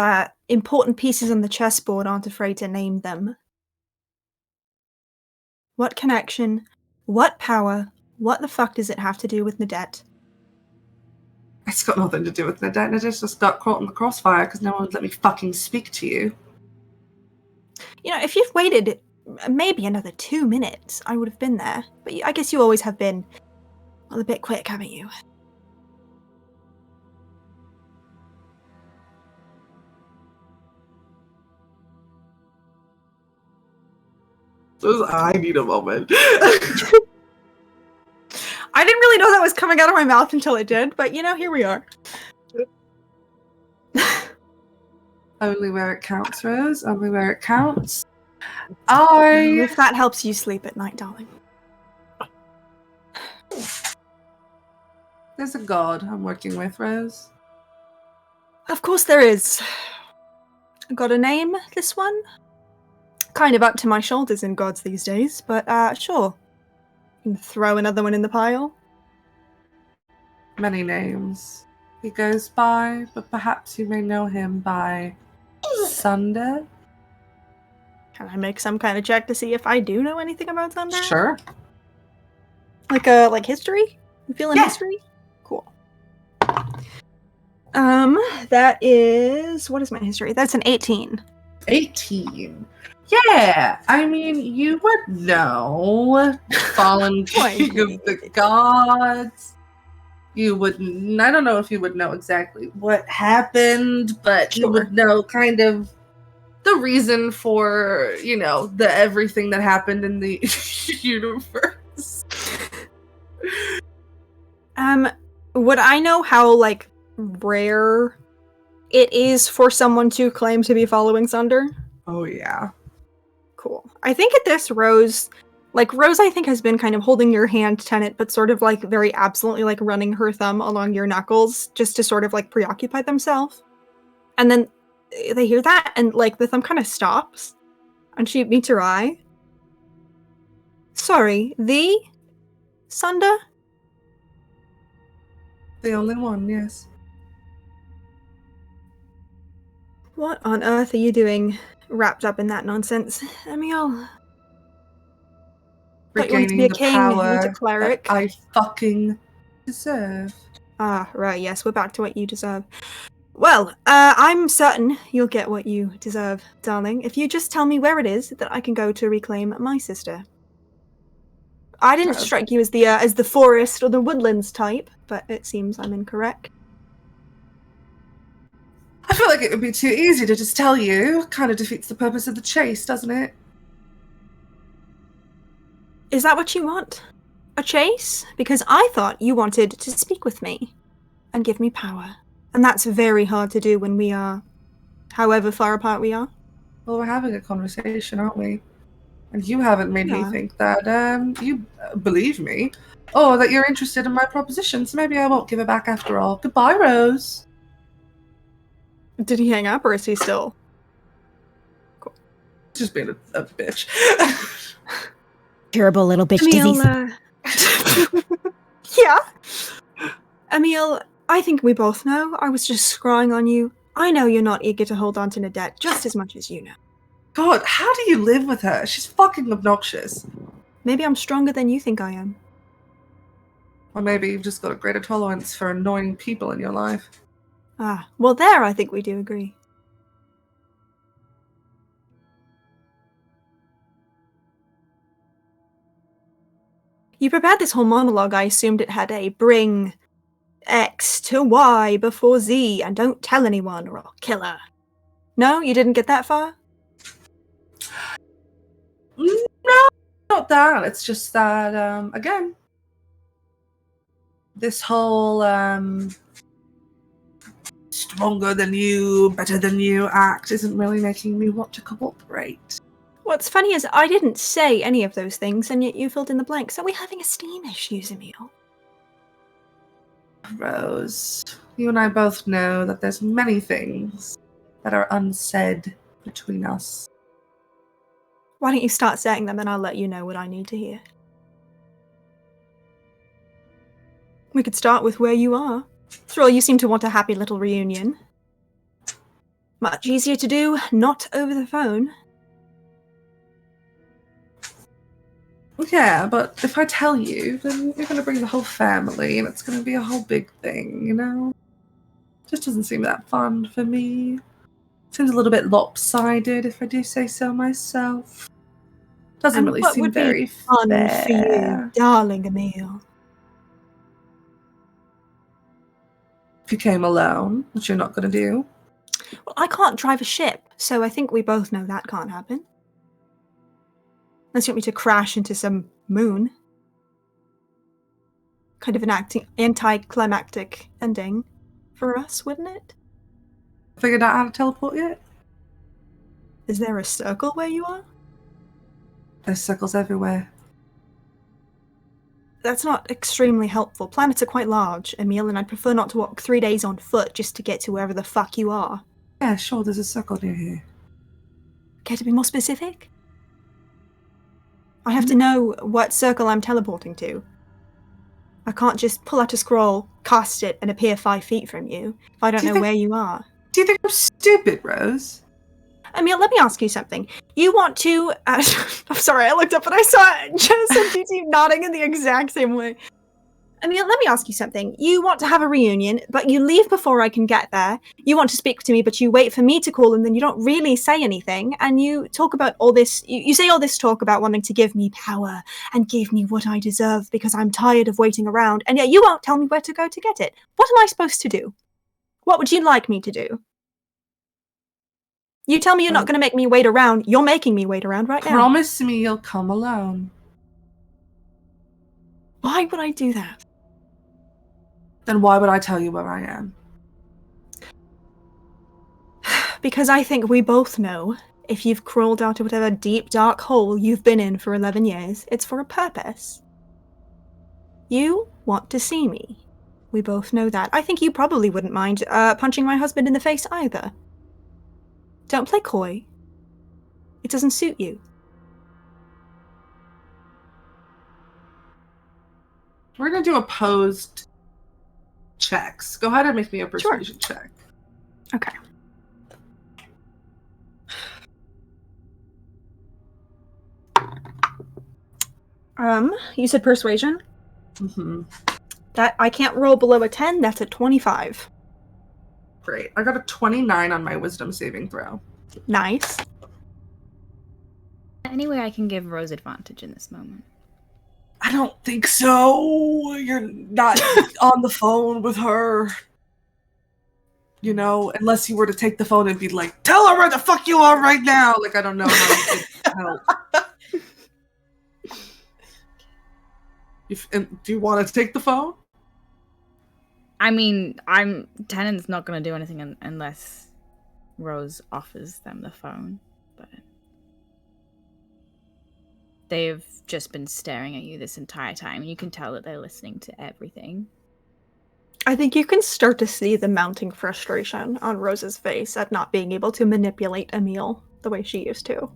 important pieces on the chessboard, aren't afraid to name them. What connection? What power? What the fuck does it have to do with Nadette? It's got nothing to do with Nadette. Nadette just got caught in the crossfire because no one would let me fucking speak to you. You know, if you'd waited maybe another 2 minutes, I would have been there. But I guess you always have been, well, a bit quick, haven't you? I need a moment. I didn't really know that was coming out of my mouth until it did, but here we are. Only where it counts, Rose. Only where it counts. If that helps you sleep at night, darling. There's a god I'm working with, Rose. Of course there is. Got a name, this one? Kind of up to my shoulders in gods these days, but sure. You can throw another one in the pile. Many names he goes by, but perhaps you may know him by Sunday? Can I make some kind of check to see if I do know anything about Sunday? Sure. Like history? You feeling history? Cool. That is... What is my history? That's an 18. 18. Yeah, I mean, you would know. Fallen king of the gods. You would, I don't know if you would know exactly what happened, but you would know kind of the reason for, the everything that happened in the universe. Would I know how, rare it is for someone to claim to be following Sunder? Oh, yeah. Cool. I think at this, Rose, I think has been kind of holding your hand, Tenet, but sort of, very absently, running her thumb along your knuckles, just to sort of, preoccupy themselves. And then they hear that, and, the thumb kind of stops, and she meets her eye. Sorry, the Sunder? The only one, yes. What on earth are you doing wrapped up in that nonsense, Emil? Regaining be a the king, power not a cleric. that I fucking deserve. Ah, right, yes, we're back to what you deserve. Well, I'm certain you'll get what you deserve, darling, if you just tell me where it is that I can go to reclaim my sister. I didn't strike you as the forest or the woodlands type, but it seems I'm incorrect. I feel like it would be too easy to just tell you. Kind of defeats the purpose of the chase, doesn't it? Is that what you want? A chase? Because I thought you wanted to speak with me and give me power. And that's very hard to do when we are however far apart we are. Well, we're having a conversation, aren't we? And you haven't made me think that you believe me, or that you're interested in my proposition, so maybe I won't give it back after all. Goodbye, Rose. Did he hang up, or is he still? Cool. Just being a bitch. Terrible little bitch Emil, yeah. Emil, I think we both know. I was just scrying on you. I know you're not eager to hold on to Nadette just as much as you know. God, how do you live with her? She's fucking obnoxious. Maybe I'm stronger than you think I am. Or maybe you've just got a greater tolerance for annoying people in your life. Ah, well there I think we do agree. You prepared this whole monologue. I assumed it had a bring X to Y before Z and don't tell anyone or I'll kill her. No, you didn't get that far? No, not that. It's just that, again, this whole stronger than you, better than you act isn't really making me want to cooperate. What's funny is I didn't say any of those things, and yet you filled in the blanks. Are we having esteem issues, Emil? Rose, you and I both know that there's many things that are unsaid between us. Why don't you start saying them, and I'll let you know what I need to hear. We could start with where you are. After all, you seem to want a happy little reunion. Much easier to do, not over the phone. Yeah, but if I tell you, then you're going to bring the whole family, and it's going to be a whole big thing, you know? Just doesn't seem that fun for me. Seems a little bit lopsided, if I do say so myself. Doesn't really seem very fun fair. For you, darling Emil? If you came alone, which you're not going to do. Well, I can't drive a ship, so I think we both know that can't happen. Unless you want me to crash into some moon. Kind of an anticlimactic ending for us, wouldn't it? Figured out how to teleport yet? Is there a circle where you are? There's circles everywhere. That's not extremely helpful. Planets are quite large, Emil, and I'd prefer not to walk 3 days on foot just to get to wherever the fuck you are. Yeah, sure, there's a circle near here. Care to be more specific? I have to know what circle I'm teleporting to. I can't just pull out a scroll, cast it, and appear 5 feet from you if I don't know where you are. Do you think I'm stupid, Rose? Emil, let me ask you something. You want to... I'm sorry, I looked up and I saw Jess and TT nodding in the exact same way. Emil, let me ask you something. You want to have a reunion, but you leave before I can get there. You want to speak to me, but you wait for me to call, and then you don't really say anything. And you talk about all this. You say all this talk about wanting to give me power and give me what I deserve because I'm tired of waiting around. And yet you won't tell me where to go to get it. What am I supposed to do? What would you like me to do? You tell me you're not going to make me wait around. You're making me wait around right now. Promise me you'll come alone. Why would I do that? Then why would I tell you where I am? Because I think we both know if you've crawled out of whatever deep, dark hole you've been in for 11 years, it's for a purpose. You want to see me. We both know that. I think you probably wouldn't mind punching my husband in the face either. Don't play coy. It doesn't suit you. We're going to do opposed checks. Go ahead and make me a persuasion check. Okay. You said persuasion? Mm-hmm. That I can't roll below a 10, that's a 25. Great. I got a 29 on my wisdom saving throw. Nice. Anyway, I can give Rose advantage in this moment. I don't think so. You're not on the phone with her. You know, unless you were to take the phone and be like, tell her where the fuck you are right now. Like, I don't know how you could help. Do you want to take the phone? I mean, Tenon's not going to do anything unless Rose offers them the phone, but they've just been staring at you this entire time. You can tell that they're listening to everything. I think you can start to see the mounting frustration on Rose's face at not being able to manipulate Emil the way she used to.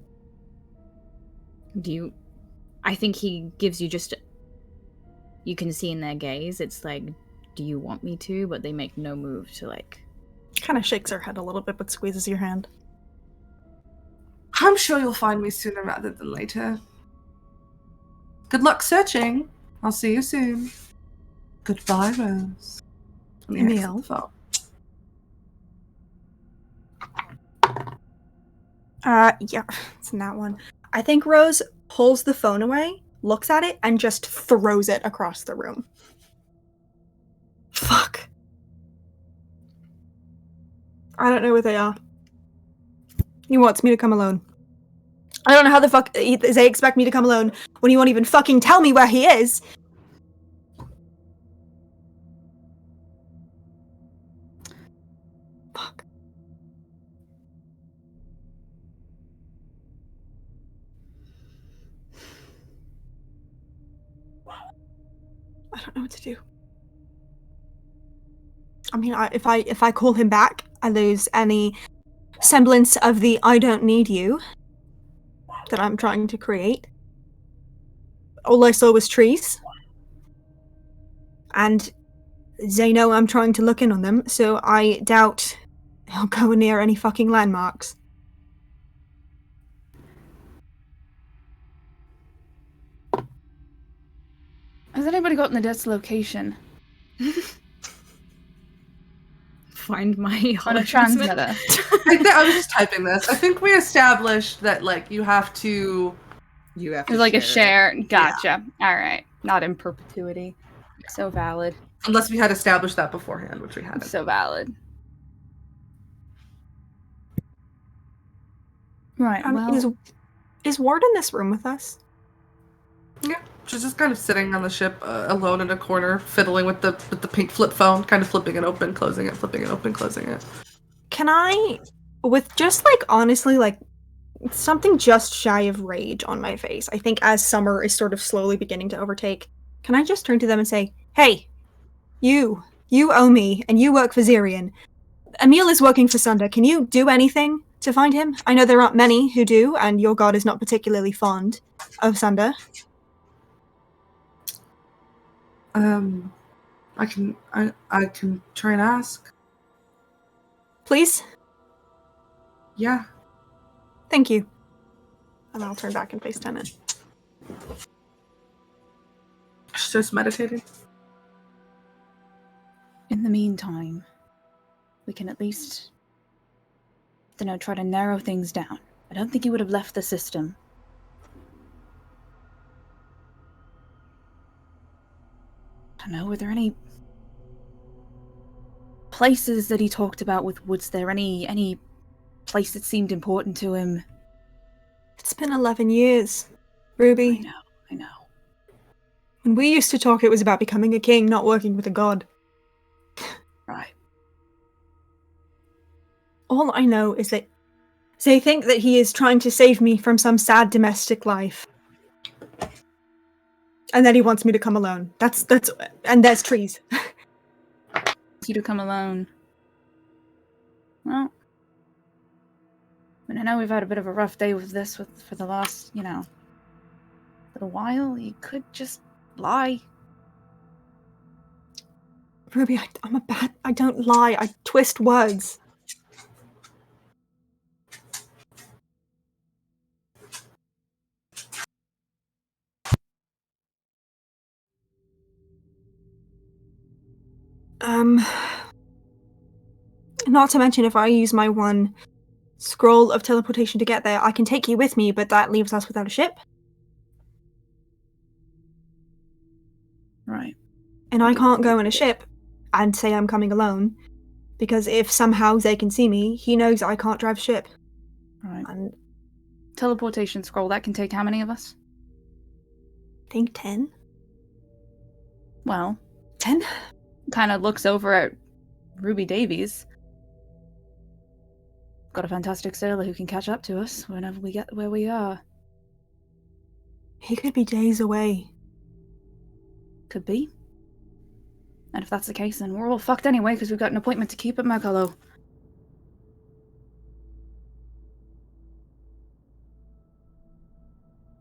I think he gives you just... You can see in their gaze, it's like, do you want me to? But they make no move to, like... Kind of shakes her head a little bit, but squeezes your hand. I'm sure you'll find me sooner rather than later. Good luck searching. I'll see you soon. Goodbye, Rose. Emil. The phone. Yeah, it's not one. I think Rose pulls the phone away, looks at it, and just throws it across the room. Fuck. I don't know where they are. He wants me to come alone. I don't know how the fuck they expect me to come alone when he won't even fucking tell me where he is. Fuck. I don't know what to do. I mean, if I call him back, I lose any semblance of the I don't need you that I'm trying to create. All I saw was trees. And they know I'm trying to look in on them, so I doubt he'll go near any fucking landmarks. Has anybody gotten the death's location? Find my On a holotransmitter. transmitter. I was just typing this. I think we established that, like, you have to... You have to It's like a share it. share. Gotcha. All right. Not in perpetuity. So valid. Unless we had established that beforehand, which we hadn't. So valid. Right. Well, Is Ward in this room with us? Yeah, she's just kind of sitting on the ship, alone in a corner, fiddling with the pink flip phone, kind of flipping it open, closing it, flipping it open, closing it. Can I, with just like honestly like something just shy of rage on my face, I think as summer is sort of slowly beginning to overtake, can I just turn to them and say, hey, you owe me and you work for Zirian. Emil is working for Sunder. Can you do anything to find him? I know there aren't many who do, and your god is not particularly fond of Sunder. I can try and ask. Please? Yeah. Thank you. And I'll turn back and face Tennant. She's just meditating. In the meantime, we can at least, try to narrow things down. I don't think he would have left the system. I don't know, were there any places that he talked about with Woods there? Any place that seemed important to him? It's been 11 years, Ruby. I know. When we used to talk, it was about becoming a king, not working with a god. Right. All I know is that they think that he is trying to save me from some sad domestic life. And that he wants me to come alone. And there's trees. You to come alone. Well, I know we've had a bit of a rough day with this for the last, little while. You could just lie. Ruby, I don't lie. I twist words. Not to mention, if I use my one scroll of teleportation to get there, I can take you with me, but that leaves us without a ship. Right. And I can't go in a ship and say I'm coming alone, because if somehow they can see me, he knows I can't drive ship. Right. And Teleportation scroll, that can take how many of us? I think 10. Well, 10? kind of looks over at Ruby Davies. Got a fantastic sailor who can catch up to us whenever we get where we are. He could be days away. Could be. And if that's the case, then we're all fucked anyway, because we've got an appointment to keep at Mercalo.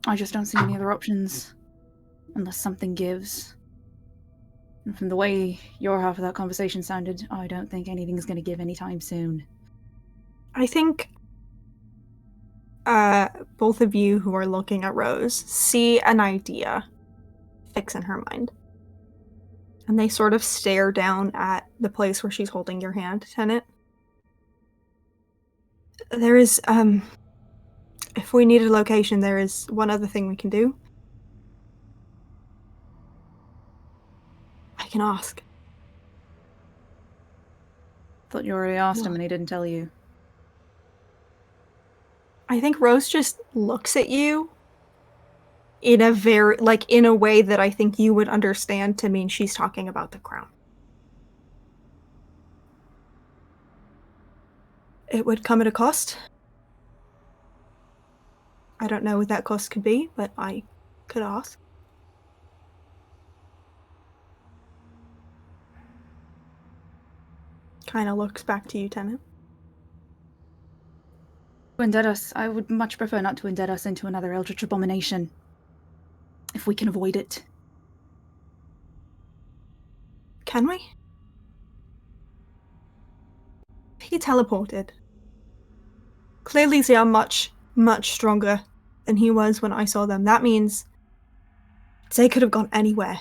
I just don't see any other options. Unless something gives. And from the way your half of that conversation sounded, I don't think anything's going to give anytime soon. I think both of you who are looking at Rose see an idea fix in her mind. And they sort of stare down at the place where she's holding your hand, Tenet. There is, if we need a location, there is one other thing we can do. I can ask. Thought you already asked him and he didn't tell you. I think Rose just looks at you in a way that I think you would understand to mean she's talking about the crown. It would come at a cost. I don't know what that cost could be, but I could ask. Kind of looks back to you, Tenet. To indent us, I would much prefer not to indent us into another eldritch abomination. If we can avoid it. Can we? He teleported. Clearly they are much, much stronger than he was when I saw them. That means they could have gone anywhere.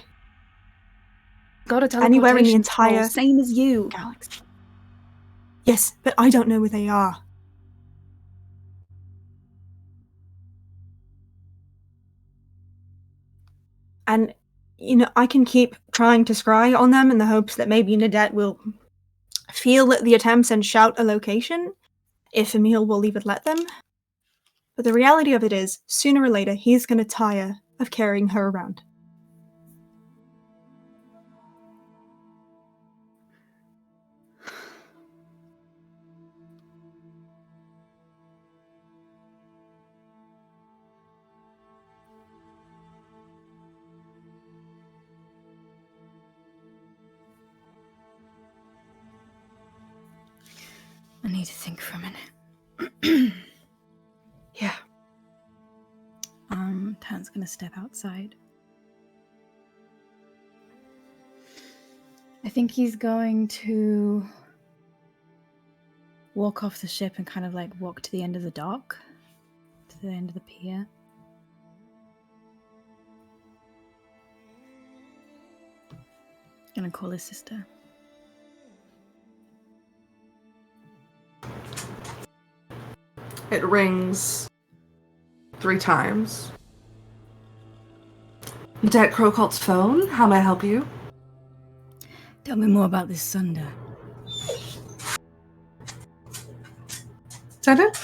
Got a teleportation Anywhere in the scroll, entire same as you. galaxy. Yes, but I don't know where they are. And, I can keep trying to scry on them in the hopes that maybe Nadette will feel the attempts and shout a location, if Emil will even let them. But the reality of it is, sooner or later, he's going to tire of carrying her around. I need to think for a minute. Yeah. Tan's gonna step outside. I think he's going to walk off the ship and kind of walk to the end of the dock, to the end of the pier. Gonna call his sister. It rings 3 times. Lieutenant Crowcolt's phone. How may I help you? Tell me more about this Sunder. Lieutenant?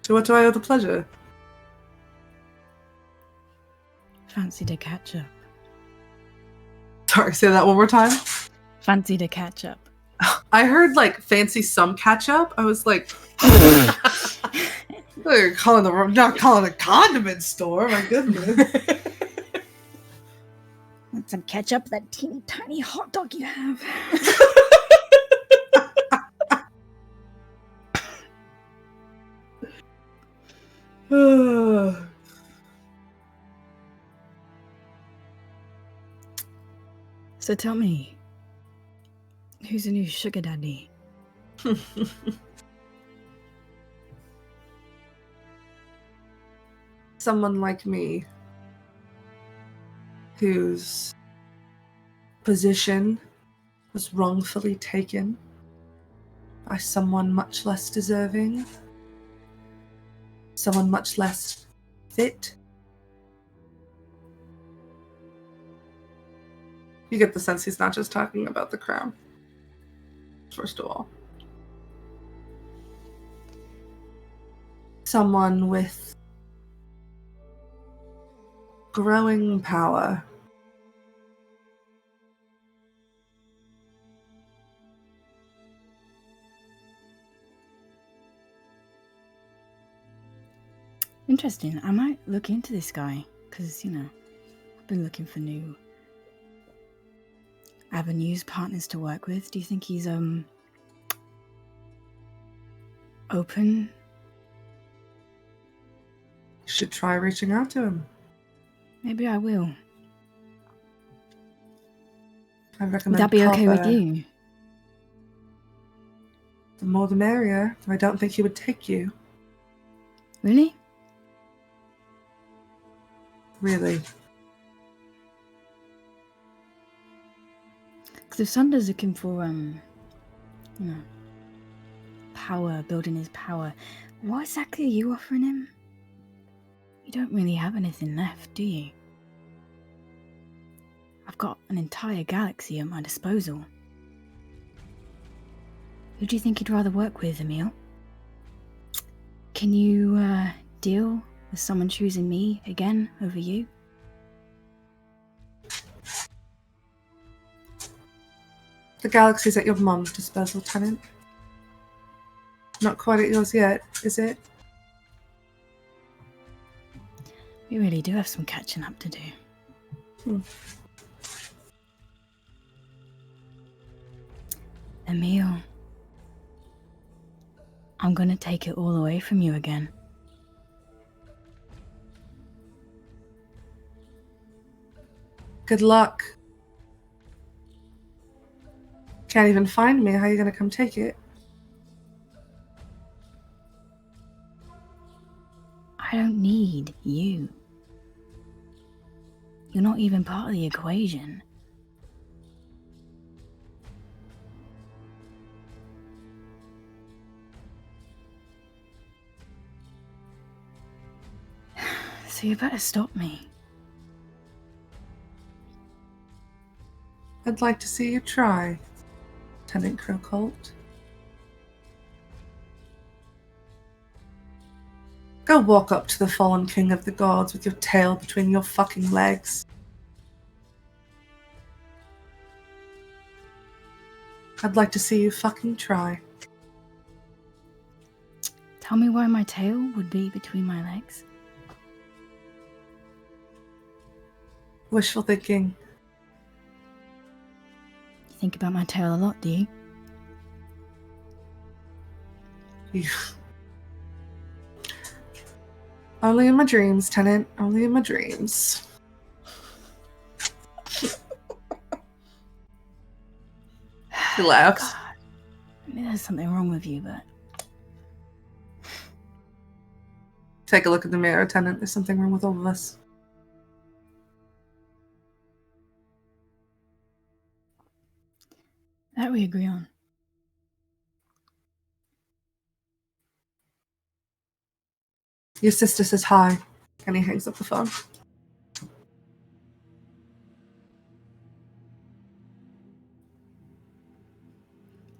To what do I owe the pleasure? Fancy to catch up. Sorry, say that one more time. Fancy to catch up. I heard like fancy some catch up. I was like, you're not calling a condiment store. My goodness. Want some ketchup? That teeny tiny hot dog you have. So tell me, who's the new sugar daddy? Someone like me, whose position was wrongfully taken by someone much less deserving, someone much less fit. You get the sense he's not just talking about the crown, first of all. Someone with growing power. Interesting. I might look into this guy, because, you know, I've been looking for new avenues, partners to work with. Do you think he's, open? You should try reaching out to him. Maybe I will. I Would recommend that be okay with proper- you? The more the merrier. I don't think he would take you, Really? really. Because if Sunder's looking for, you know, power, building his power, what exactly are you offering him? You don't really have anything left, do you? I've got an entire galaxy at my disposal. Who do you think you'd rather work with, Emil? Can you, deal with someone choosing me again over you? The galaxy's at your mom's disposal, Lieutenant. Not quite at yours yet, is it? We really do have some catching up to do. Emil, I'm gonna take it all away from you again. Good luck. Can't even find me. How are you gonna come take it? I don't need you. You're not even part of the equation. So you better stop me. I'd like to see you try, Lieutenant Crowcolt. Go walk up to the fallen king of the gods with your tail between your fucking legs. I'd like to see you fucking try. Tell me why my tail would be between my legs. Wishful thinking. You think about my tail a lot, do you? You... Only in my dreams, Tenant. Only in my dreams. He laughs. God. Maybe there's something wrong with you, but Take a look in the mirror, Tenant. There's something wrong with all of us. That we agree on. Your sister says hi, and he hangs up the phone.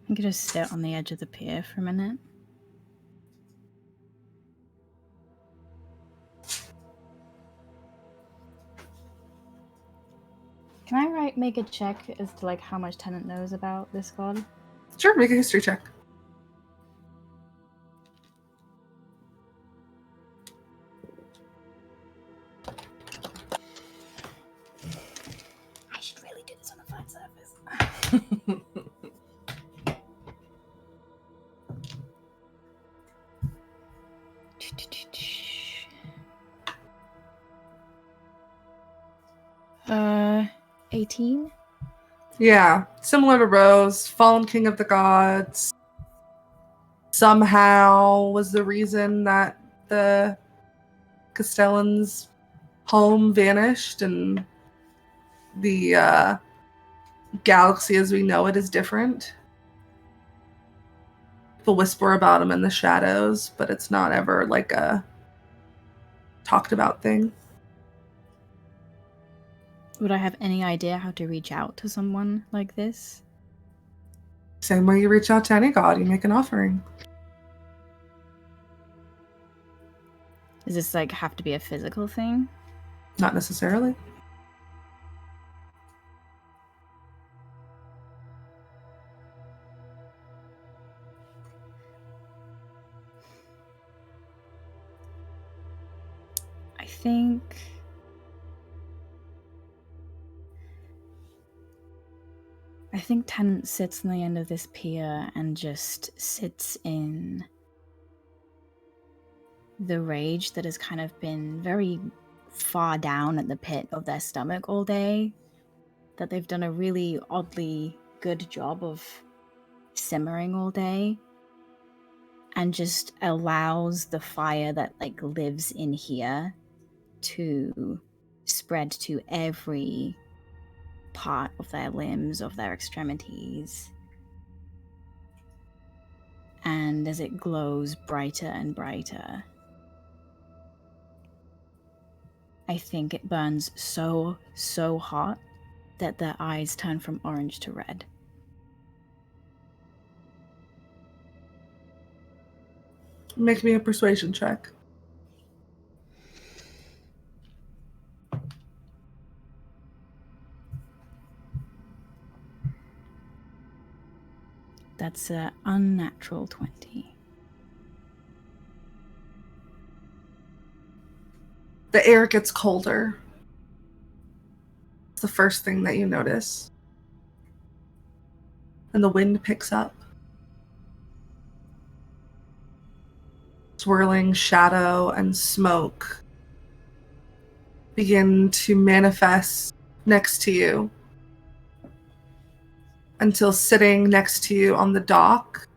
I could just sit on the edge of the pier for a minute. Can I make a check as to like how much Tennant knows about this god? Sure, make a history check. I should really do this on a flat surface. 18? Yeah, similar to Rose, fallen king of the gods. Somehow was the reason that the Castellan's home vanished and the galaxy as we know it is different. People whisper about him in the shadows, but it's not ever like a talked about thing. Would I have any idea how to reach out to someone like this? Same way you reach out to any god, you make an offering. Does this like have to be a physical thing? Not necessarily. I think Tennant sits on the end of this pier and just sits in the rage that has kind of been very far down at the pit of their stomach all day. That they've done a really oddly good job of simmering all day. And just allows the fire that like lives in here to spread to every part of their limbs, of their extremities. And as it glows brighter and brighter, I think it burns so hot that their eyes turn from orange to red. Make me a persuasion check. That's an unnatural 20. The air gets colder. It's the first thing that you notice. And the wind picks up. Swirling shadow and smoke begin to manifest next to you until sitting next to you on the dock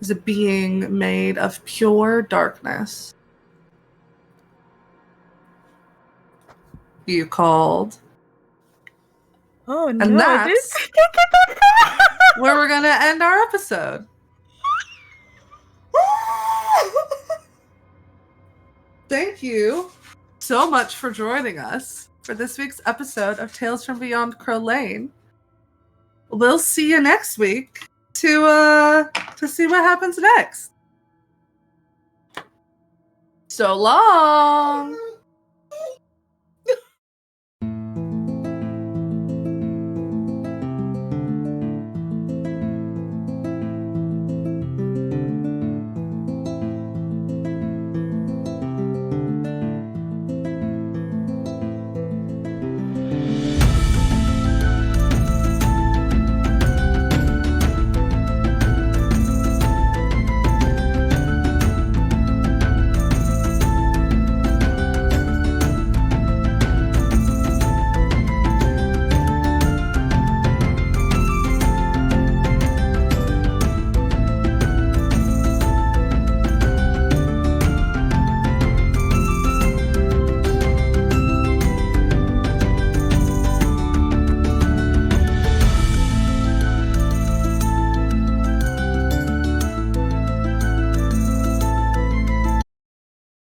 is a being made of pure darkness. You called. Oh no! And that's where we're going to end our episode. Thank you so much for joining us for this week's episode of Tales from Beyond Crow Lane. We'll see you next week to see what happens next. So long!